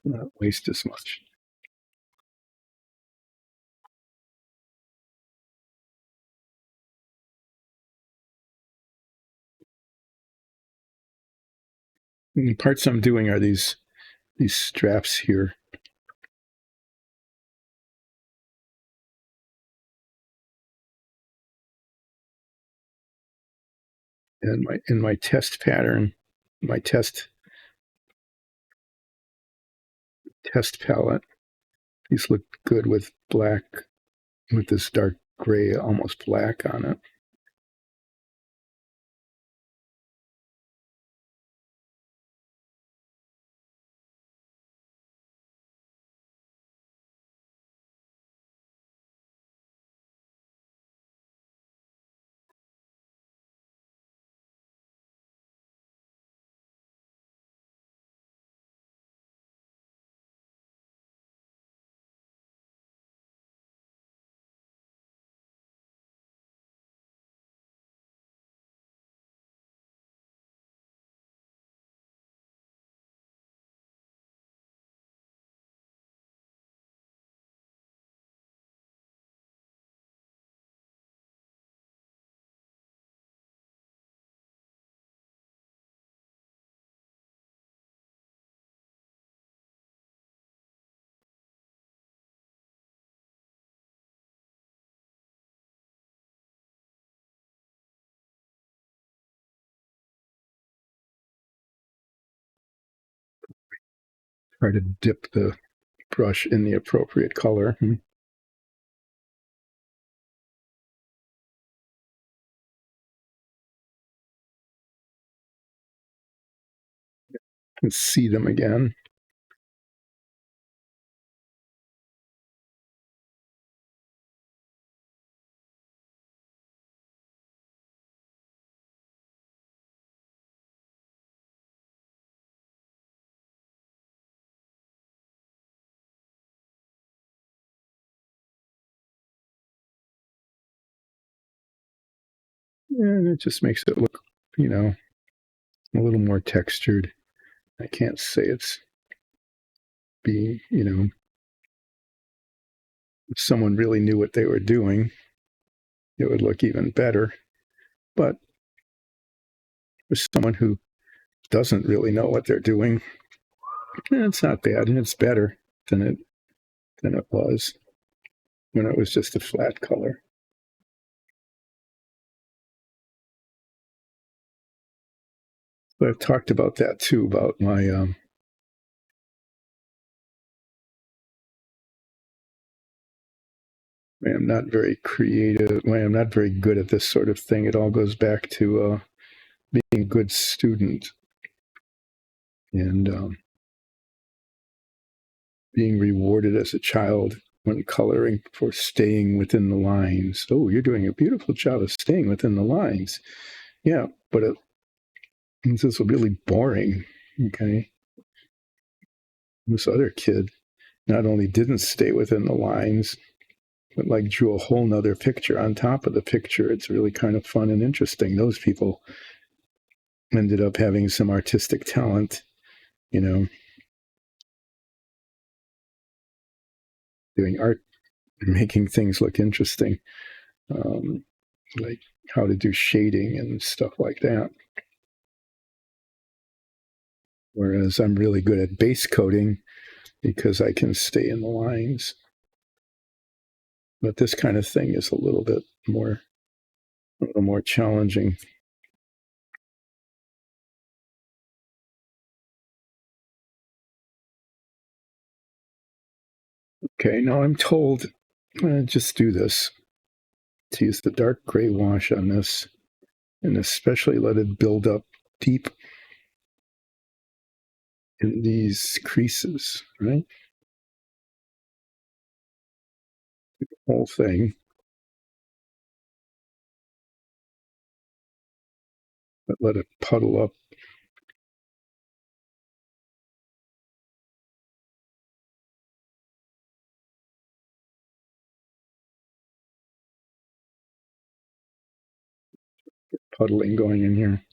Not waste as much. And the parts I'm doing are these straps here. And in my test pattern, my test palette, these look good with black, with this dark gray, almost black on it. try to dip the brush in the appropriate color. You can see them again. And it just makes it look, a little more textured. I can't say it's being, if someone really knew what they were doing, it would look even better. But for someone who doesn't really know what they're doing, it's not bad. It's better than it was when it was just a flat color. But I've talked about that too, about my I'm not very creative. I'm not very good at this sort of thing. It all goes back to being a good student and being rewarded as a child when coloring for staying within the lines. Oh, you're doing a beautiful job of staying within the lines. Yeah, but it's just really boring. Okay. This other kid not only didn't stay within the lines, but like drew a whole nother picture on top of the picture. It's really kind of fun and interesting. Those people ended up having some artistic talent, doing art, making things look interesting, like how to do shading and stuff like that. Whereas I'm really good at base coating because I can stay in the lines. But this kind of thing is a little more challenging. Okay, now I'm told just do this, to use the dark gray wash on this, and especially let it build up deep in these creases, right? The whole thing, but let it puddle up. Puddling going in here.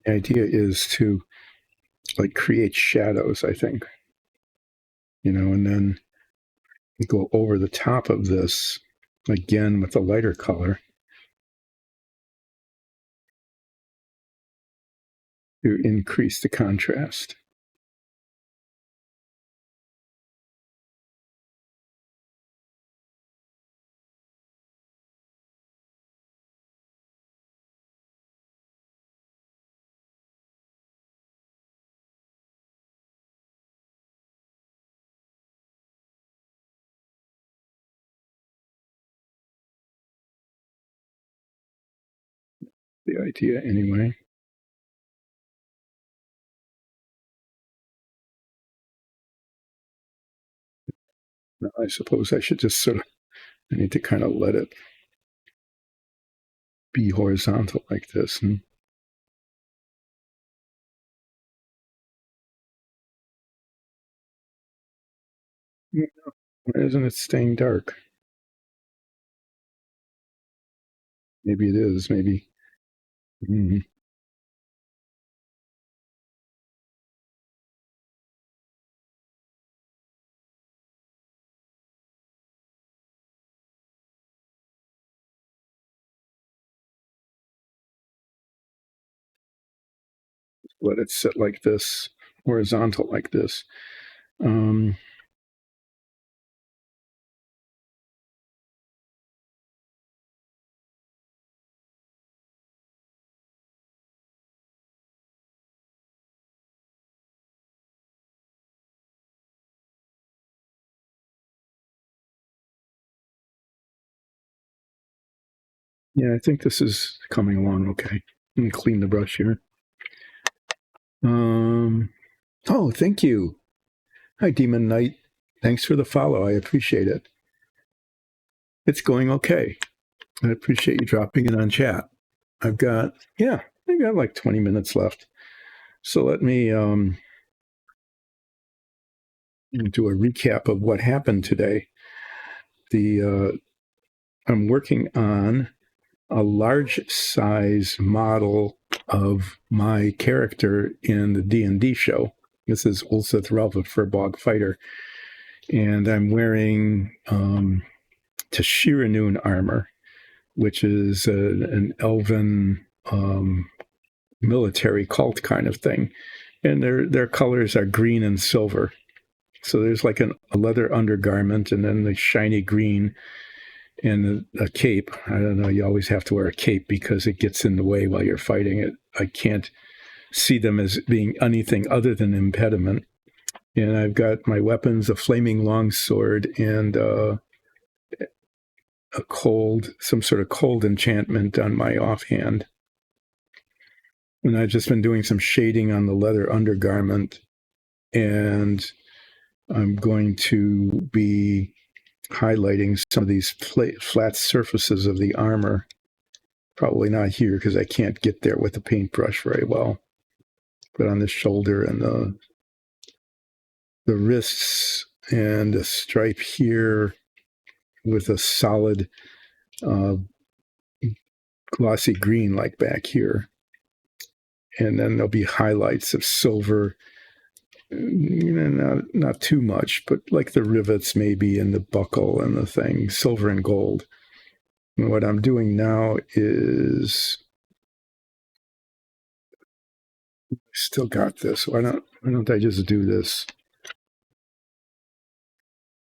The idea is to like create shadows, I think, and then go over the top of this again with a lighter color to increase the contrast. The idea, anyway. Now, I suppose I should just I need to kind of let it be horizontal like this. Why isn't it staying dark? Maybe it is. Maybe. let it sit like this, horizontal like this. Yeah, I think this is coming along okay. Let me clean the brush here. Oh, thank you. Hi, Demon Knight. Thanks for the follow. I appreciate it. It's going okay. I appreciate you dropping in on chat. I've got like 20 minutes left. So let me do a recap of what happened today. I'm working on a large size model of my character in the D&D show. This is Ulsith Ralph, Furbog Fighter. And I'm wearing Tashira armor, which is an elven military cult kind of thing. And their colors are green and silver. So there's like a leather undergarment and then the shiny green and a cape. I don't know, you always have to wear a cape because it gets in the way while you're fighting it. I can't see them as being anything other than impediment. And I've got my weapons, a flaming longsword and some sort of cold enchantment on my offhand. And I've just been doing some shading on the leather undergarment, and I'm going to be highlighting some of these flat surfaces of the armor. Probably not here because I can't get there with the paintbrush very well. But on the shoulder and the wrists and a stripe here with a solid glossy green like back here. And then there'll be highlights of silver, not too much, but like the rivets maybe in the buckle and the thing, silver and gold. And what I'm doing now is, I still got this. Why don't I just do this?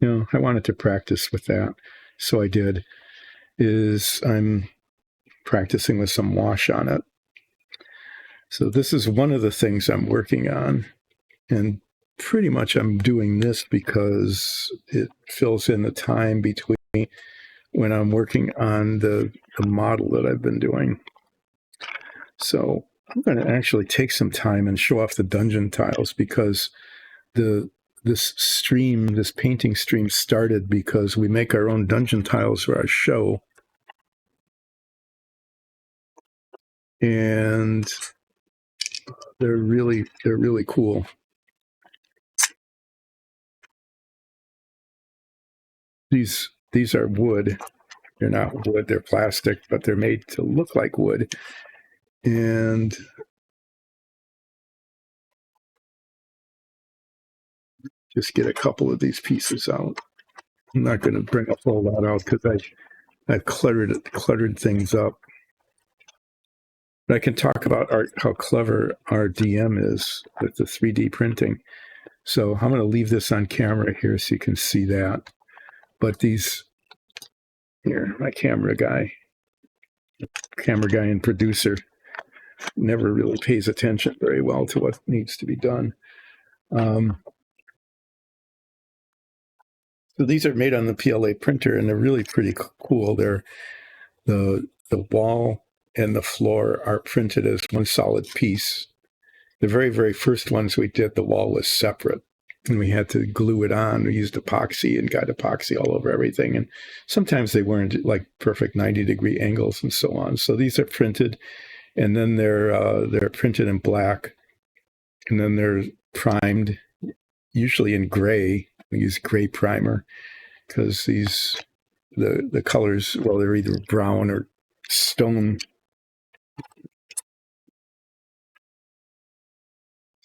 I wanted to practice with that. So I did, I'm practicing with some wash on it. So this is one of the things I'm working on. And pretty much I'm doing this because it fills in the time between when I'm working on the model that I've been doing. So I'm going to actually take some time and show off the dungeon tiles because this painting stream started because we make our own dungeon tiles for our show. And they're really cool. These are wood. They're not wood, they're plastic, but they're made to look like wood. And just get a couple of these pieces out. I'm not going to bring a whole lot out because I've cluttered things up. But I can talk about how clever our DM is with the 3D printing. So I'm going to leave this on camera here so you can see that. But my camera guy and producer never really pays attention very well to what needs to be done. So these are made on the PLA printer, and they're really pretty cool. They're the wall and the floor are printed as one solid piece. The very, very first ones we did, the wall was separate, and we had to glue it on. We used epoxy and got epoxy all over everything. And sometimes they weren't like perfect 90-degree angles and so on. So these are printed, and then they're printed in black, and then they're primed, usually in gray. We use gray primer because the colors, well, they're either brown or stone.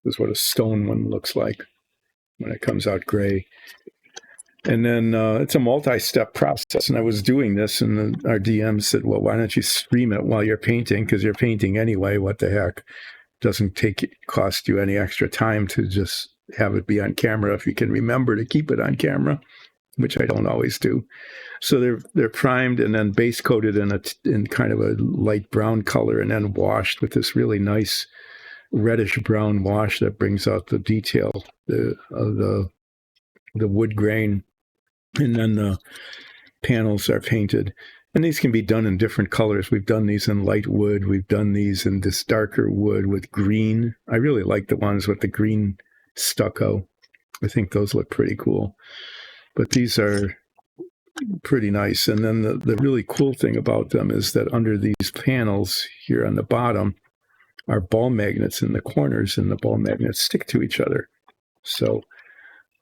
This is what a stone one looks like when it comes out gray. And then it's a multi-step process. And I was doing this, and our DM said, well, why don't you stream it while you're painting? Because you're painting anyway, what the heck? doesn't cost you any extra time to just have it be on camera if you can remember to keep it on camera, which I don't always do. So they're primed and then base coated in kind of a light brown color, and then washed with this really nice reddish brown wash that brings out the detail of the wood grain. And then the panels are painted. And these can be done in different colors. We've done these in light wood. We've done these in this darker wood with green. I really like the ones with the green stucco. I think those look pretty cool. But these are pretty nice. And then the really cool thing about them is that under these panels here on the bottom are ball magnets in the corners, and the ball magnets stick to each other. So,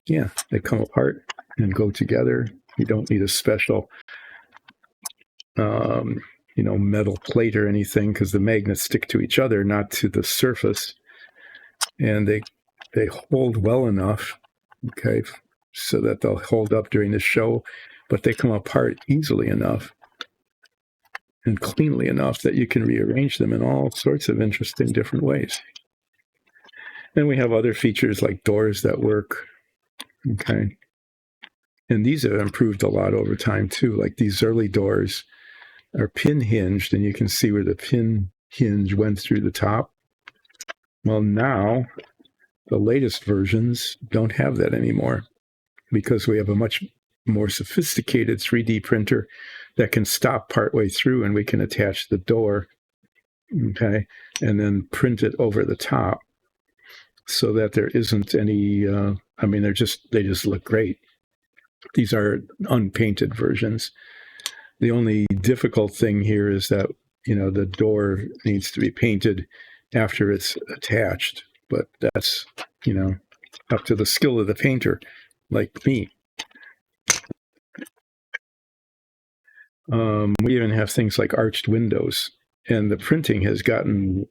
yeah, they come apart and go together. You don't need a special metal plate or anything, because the magnets stick to each other, not to the surface. And they hold well enough, okay, so that they'll hold up during the show, but they come apart easily enough and cleanly enough that you can rearrange them in all sorts of interesting different ways. Then we have other features like doors that work, okay. And these have improved a lot over time too. Like these early doors are pin hinged, and you can see where the pin hinge went through the top. Well, now the latest versions don't have that anymore, because we have a much more sophisticated 3D printer that can stop partway through, and we can attach the door, okay, and then print it over the top, so that there isn't any. They just look great. These are unpainted versions. The only difficult thing here is that, the door needs to be painted after it's attached, but that's, up to the skill of the painter, like me. We even have things like arched windows, and the printing has gotten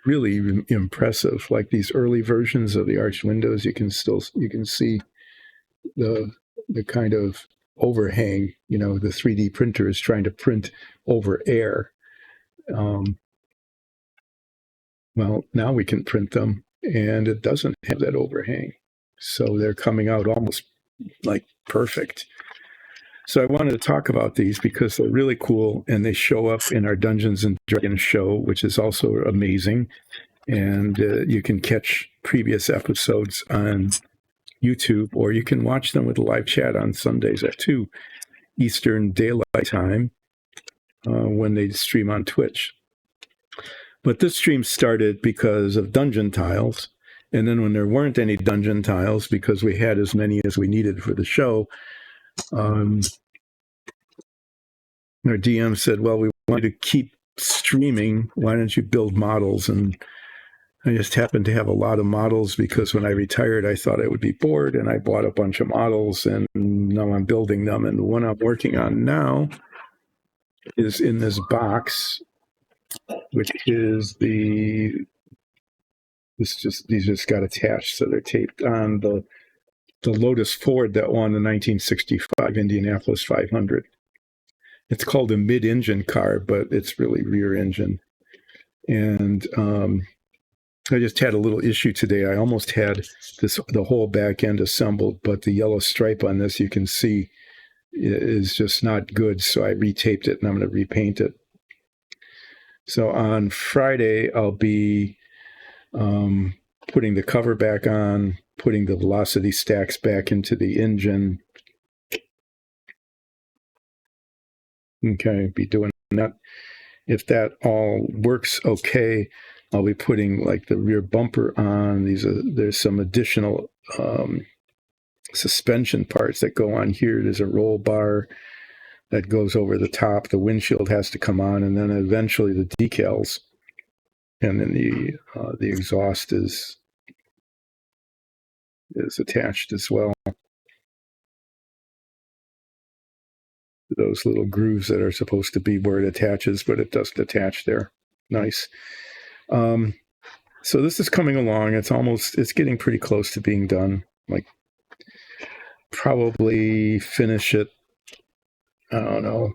really impressive. Like these early versions of the arched windows, you can see the kind of overhang. The 3D printer is trying to print over air. Well, now we can print them, and it doesn't have that overhang. So they're coming out almost like perfect. So I wanted to talk about these because they're really cool, and they show up in our Dungeons and Dragons show, which is also amazing. And you can catch previous episodes on YouTube, or you can watch them with a live chat on Sundays at 2 Eastern Daylight Time when they stream on Twitch. But this stream started because of dungeon tiles. And then when there weren't any dungeon tiles, because we had as many as we needed for the show, our DM said, well, we want you to keep streaming. Why don't you build models? And I just happened to have a lot of models, because when I retired, I thought I would be bored, and I bought a bunch of models, and now I'm building them. And the one I'm working on now is in this box, which is these just got attached, so they're taped on the Lotus-Ford that won the 1965 Indianapolis 500. It's called a mid-engine car, but it's really rear engine. And I just had a little issue today. I almost had the whole back end assembled, but the yellow stripe on this, you can see, is just not good. So I retaped it, and I'm going to repaint it. So on Friday, I'll be putting the cover back on, putting the velocity stacks back into the engine. Okay, be doing that. If that all works okay, I'll be putting like the rear bumper on. There's some additional suspension parts that go on here. There's a roll bar that goes over the top. The windshield has to come on, and then eventually the decals, and then the exhaust is attached as well. Those little grooves that are supposed to be where it attaches, but it doesn't attach there. Nice. So this is coming along. It's getting pretty close to being done. Like, probably finish it. I don't know.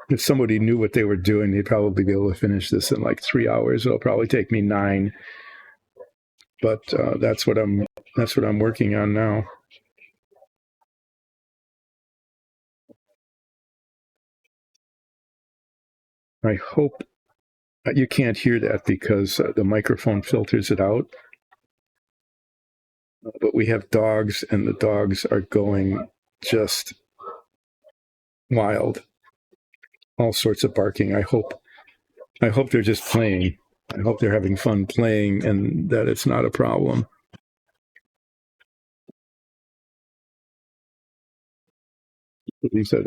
If somebody knew what they were doing, they'd probably be able to finish this in like 3 hours. It'll probably take me 9. but that's what I'm working on now. I hope you can't hear that because the microphone filters it out. But we have dogs, and the dogs are going just wild. All sorts of barking. I hope they're just playing. I hope they're having fun playing, and that it's not a problem. These are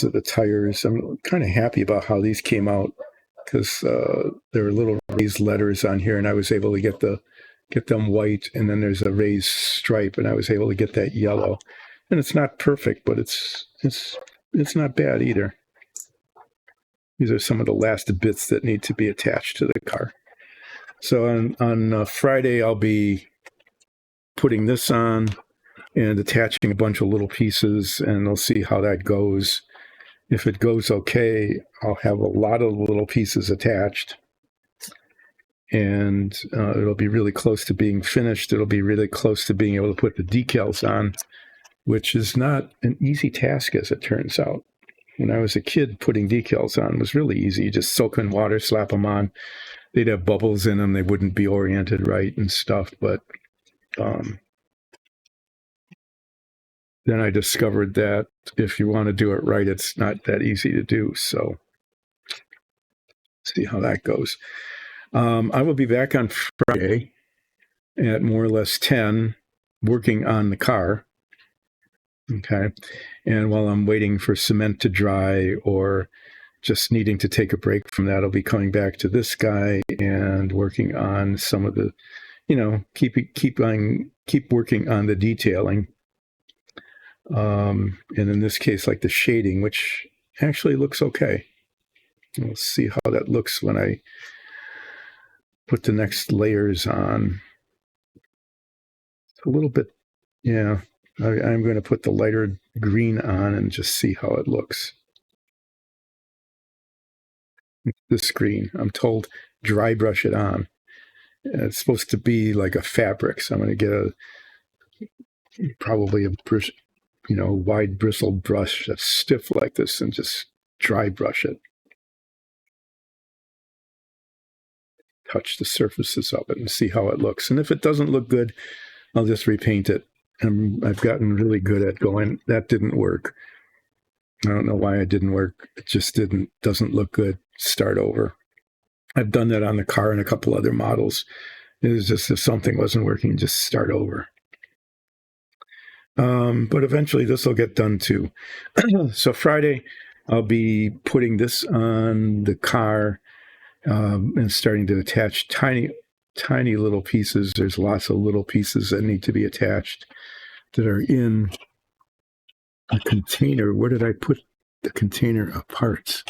the tires. I'm kind of happy about how these came out because there are little raised letters on here, and I was able to get them white, and then there's a raised stripe, and I was able to get that yellow. And it's not perfect, but it's not bad either. These are some of the last bits that need to be attached to the car. So on Friday, I'll be putting this on and attaching a bunch of little pieces, and we'll see how that goes. If it goes okay, I'll have a lot of little pieces attached, and it'll be really close to being finished. It'll be really close to being able to put the decals on, which is not an easy task, as it turns out. When I was a kid, putting decals on was really easy. You just soak in water, slap them on. They'd have bubbles in them. They wouldn't be oriented right and stuff. But then I discovered that if you want to do it right, it's not that easy to do. So see how that goes. I will be back on Friday at more or less 10, working on the car. Okay. And while I'm waiting for cement to dry or just needing to take a break from that, I'll be coming back to this guy and working on some of the, keep working on the detailing. And in this case, like the shading, which actually looks okay. We'll see how that looks when I put the next layers on. It's a little bit, yeah. I'm going to put the lighter green on and just see how it looks. This green, I'm told, dry brush it on. It's supposed to be like a fabric, so I'm going to get probably a brush, wide bristled brush that's stiff like this, and just dry brush it. Touch the surfaces of it and see how it looks. And if it doesn't look good, I'll just repaint it. And I've gotten really good at going, that didn't work. I don't know why it didn't work. It just doesn't look good. Start over. I've done that on the car and a couple other models. It was just, if something wasn't working, just start over. But eventually this will get done too. So Friday, I'll be putting this on the car and starting to attach tiny little pieces. There's lots of little pieces that need to be attached that are in a container. Where did I put the container of parts?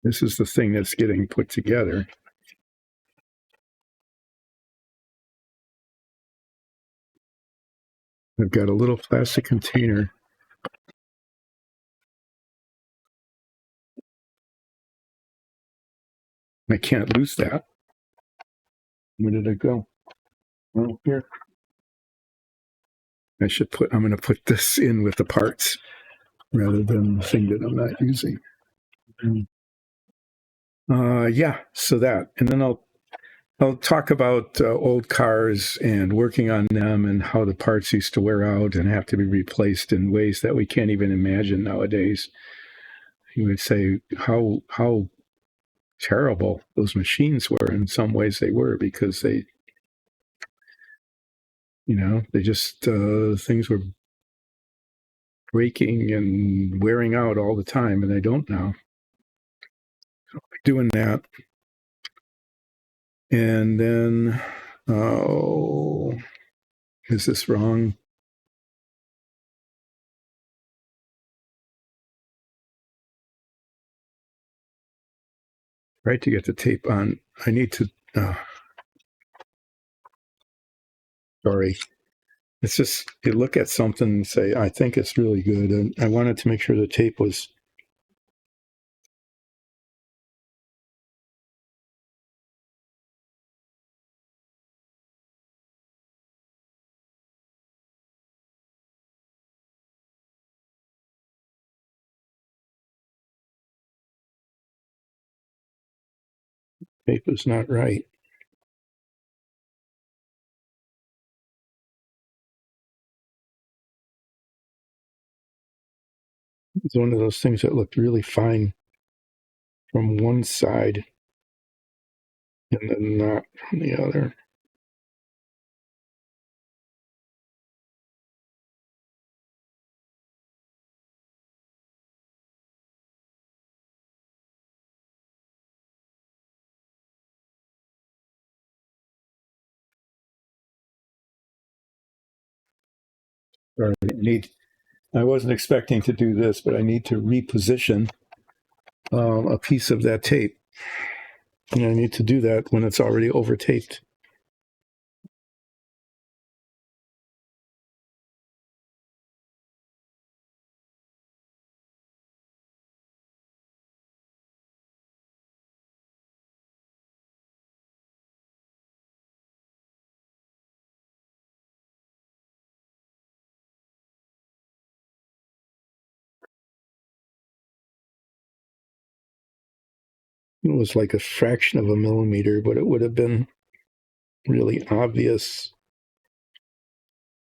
This is the thing that's getting put together. I've got a little plastic container. I can't lose that. Where did it go? Oh, here. I'm going to put this in with the parts rather than the thing that I'm not using. Yeah, so that. And then I'll talk about old cars and working on them and how the parts used to wear out and have to be replaced in ways that we can't even imagine nowadays. You would say how terrible those machines were. In some ways they were, because they just, things were breaking and wearing out all the time, and they don't now. So doing that. And then, is this wrong? Right, to get the tape on, I need to, sorry. It's just, you look at something and say, I think it's really good. And I wanted to make sure the tape was Tape is not right. It's one of those things that looked really fine from one side and then not from the other. Sorry, I wasn't expecting to do this, but I need to reposition a piece of that tape. And I need to do that when it's already over taped. It was like a fraction of a millimeter, but it would have been really obvious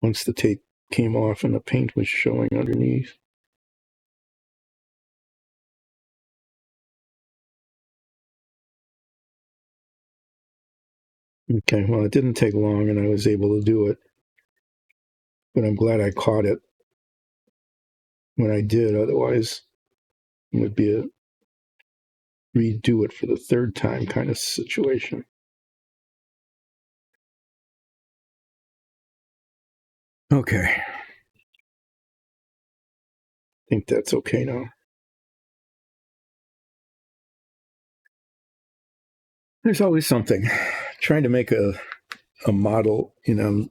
once the tape came off and the paint was showing underneath. Okay, well, it didn't take long and I was able to do it, but I'm glad I caught it when I did. Otherwise, it would be a redo it for the third time kind of situation. Okay. I think that's okay now. There's always something. Trying to make a model, an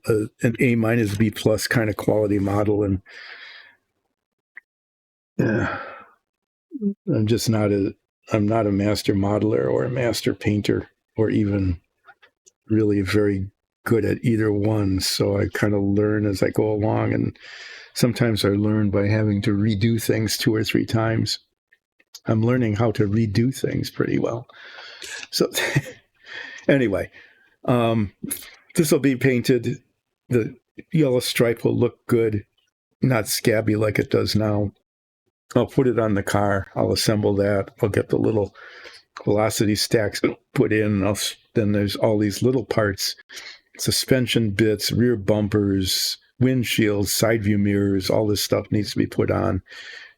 A minus B plus kind of quality model, and I'm just I'm not a master modeler or a master painter or even really very good at either one. So I kind of learn as I go along, and sometimes I learn by having to redo things 2 or 3 times. I'm learning how to redo things pretty well. So anyway, this will be painted. The yellow stripe will look good, not scabby like it does now. I'll put it on the car. I'll assemble that. I'll get the little velocity stacks put in. Then there's all these little parts, suspension bits, rear bumpers, windshields, side view mirrors, all this stuff needs to be put on.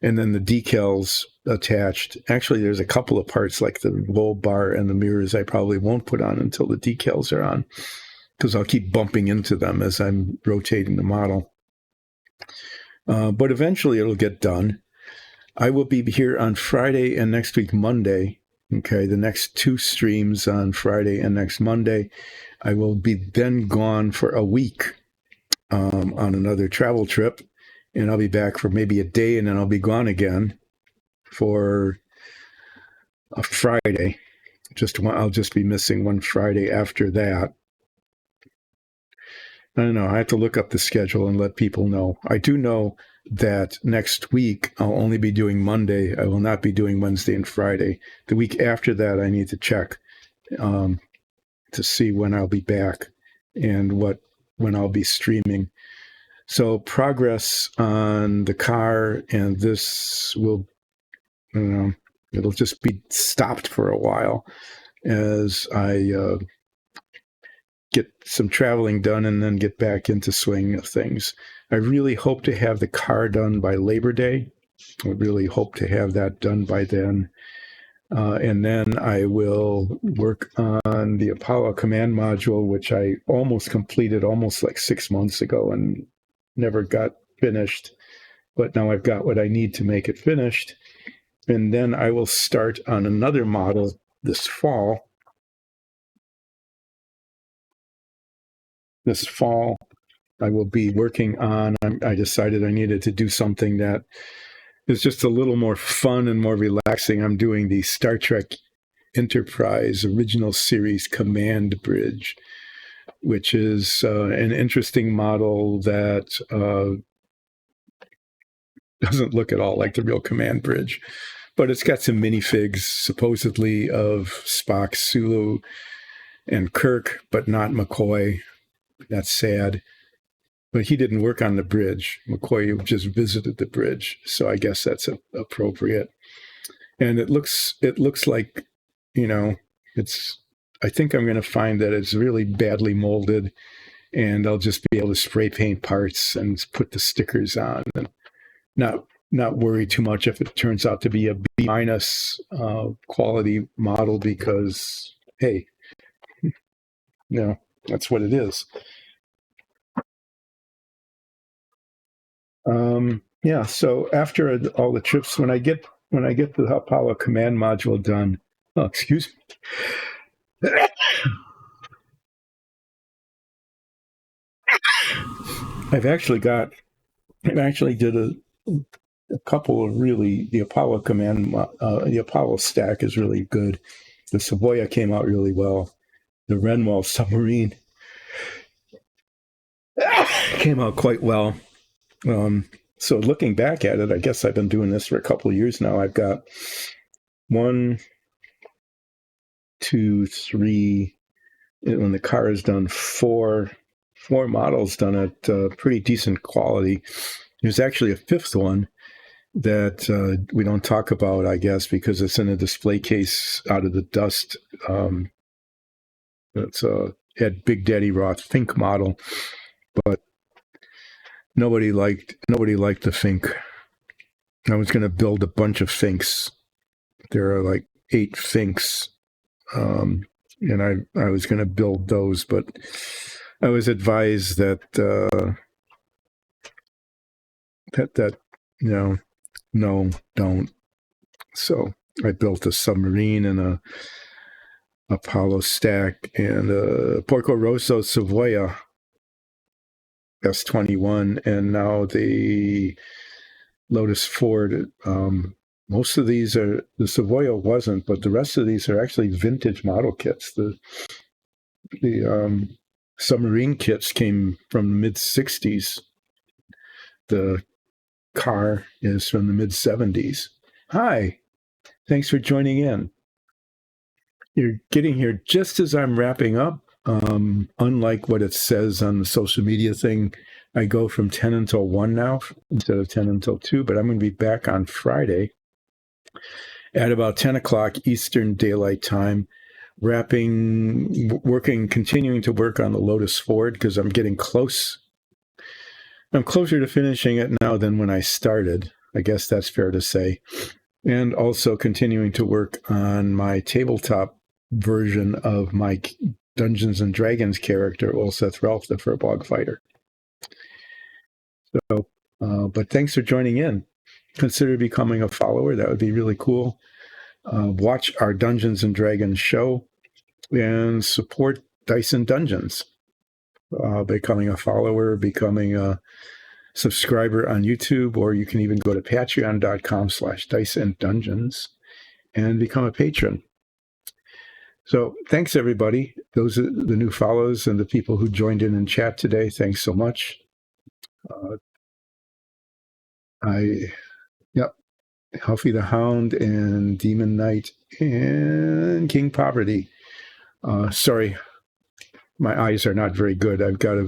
And then the decals attached. Actually, there's a couple of parts like the roll bar and the mirrors I probably won't put on until the decals are on, because I'll keep bumping into them as I'm rotating the model. But eventually it'll get done. I will be here on Friday and next week, Monday. Okay, the next 2 streams on Friday and next Monday. I will be then gone for a week on another travel trip, and I'll be back for maybe a day, and then I'll be gone again for a Friday. I'll just be missing one Friday after that. I don't know. I have to look up the schedule and let people know. I do know that next week I'll only be doing Monday. I will not be doing Wednesday and Friday. The week after that, I need to check to see when I'll be back and when I'll be streaming. So progress on the car and this will, it'll just be stopped for a while as I get some traveling done and then get back into swing of things. I really hope to have the car done by Labor Day. I really hope to have that done by then. And then I will work on the Apollo command module, which I almost completed almost like 6 months ago and never got finished. But now I've got what I need to make it finished. And then I will start on another model this fall. This fall, I will be working on, I decided I needed to do something that is just a little more fun and more relaxing. I'm doing the Star Trek Enterprise original series command bridge, which is an interesting model that doesn't look at all like the real command bridge. But it's got some minifigs, supposedly, of Spock, Sulu, and Kirk, but not McCoy. That's sad. But he didn't work on the bridge. McCoy just visited the bridge, so I guess that's appropriate. And it looks like, it's. I think I'm going to find that it's really badly molded, and I'll just be able to spray paint parts and put the stickers on, and not worry too much if it turns out to be a B- quality model, because hey, that's what it is. Yeah. So after all the trips, when I get the Apollo command module done, excuse me. I actually did a couple of really, the Apollo the Apollo stack is really good. The Savoia came out really well. The Renwell submarine came out quite well. So looking back at it, I guess I've been doing this for a couple of years now. I've got 1, 2, 3. When the car is done, four models done at pretty decent quality. There's actually a fifth one that we don't talk about, I guess, because it's in a display case out of the dust. It's had Big Daddy Roth Fink model, but nobody liked the Fink. I was going to build a bunch of Finks. There are like 8 Finks, and I was going to build those, but I was advised that no, don't. So I built a submarine and a Apollo stack and a Porco Rosso Savoia S21, and now the Lotus-Ford. Most of these are, the Savoia wasn't, but the rest of these are actually vintage model kits. The submarine kits came from the mid-60s. The car is from the mid-70s. Hi, thanks for joining in. You're getting here just as I'm wrapping up. Unlike what it says on the social media thing, I go from 10 until 1 now instead of 10 until 2, but I'm going to be back on Friday at about 10 o'clock Eastern Daylight Time, continuing to work on the Lotus-Ford, because I'm getting close. I'm closer to finishing it now than when I started. I guess that's fair to say. And also continuing to work on my tabletop version of my Dungeons and Dragons character, Ulseth Ralph, the Furbog Fighter. So, but thanks for joining in. Consider becoming a follower. That would be really cool. Watch our Dungeons and Dragons show and support Dice and Dungeons. Becoming a follower, becoming a subscriber on YouTube, or you can even go to patreon.com/Dice and Dungeons and become a patron. So thanks, everybody. Those are the new follows and the people who joined in chat today. Thanks so much. Huffy the Hound and Demon Knight and King Poverty. Sorry, my eyes are not very good. I've got a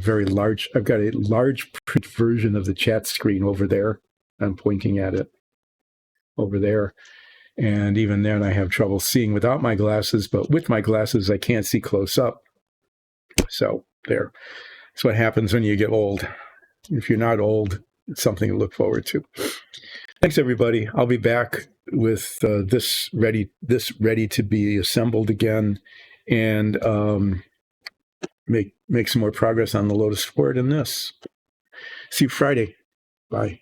large print version of the chat screen over there. I'm pointing at it over there. And even then I have trouble seeing without my glasses, but with my glasses, I can't see close up. So there. That's what happens when you get old. If you're not old, it's something to look forward to. Thanks, everybody. I'll be back with this ready to be assembled again, and make some more progress on the Lotus-Ford in this. See you Friday. Bye.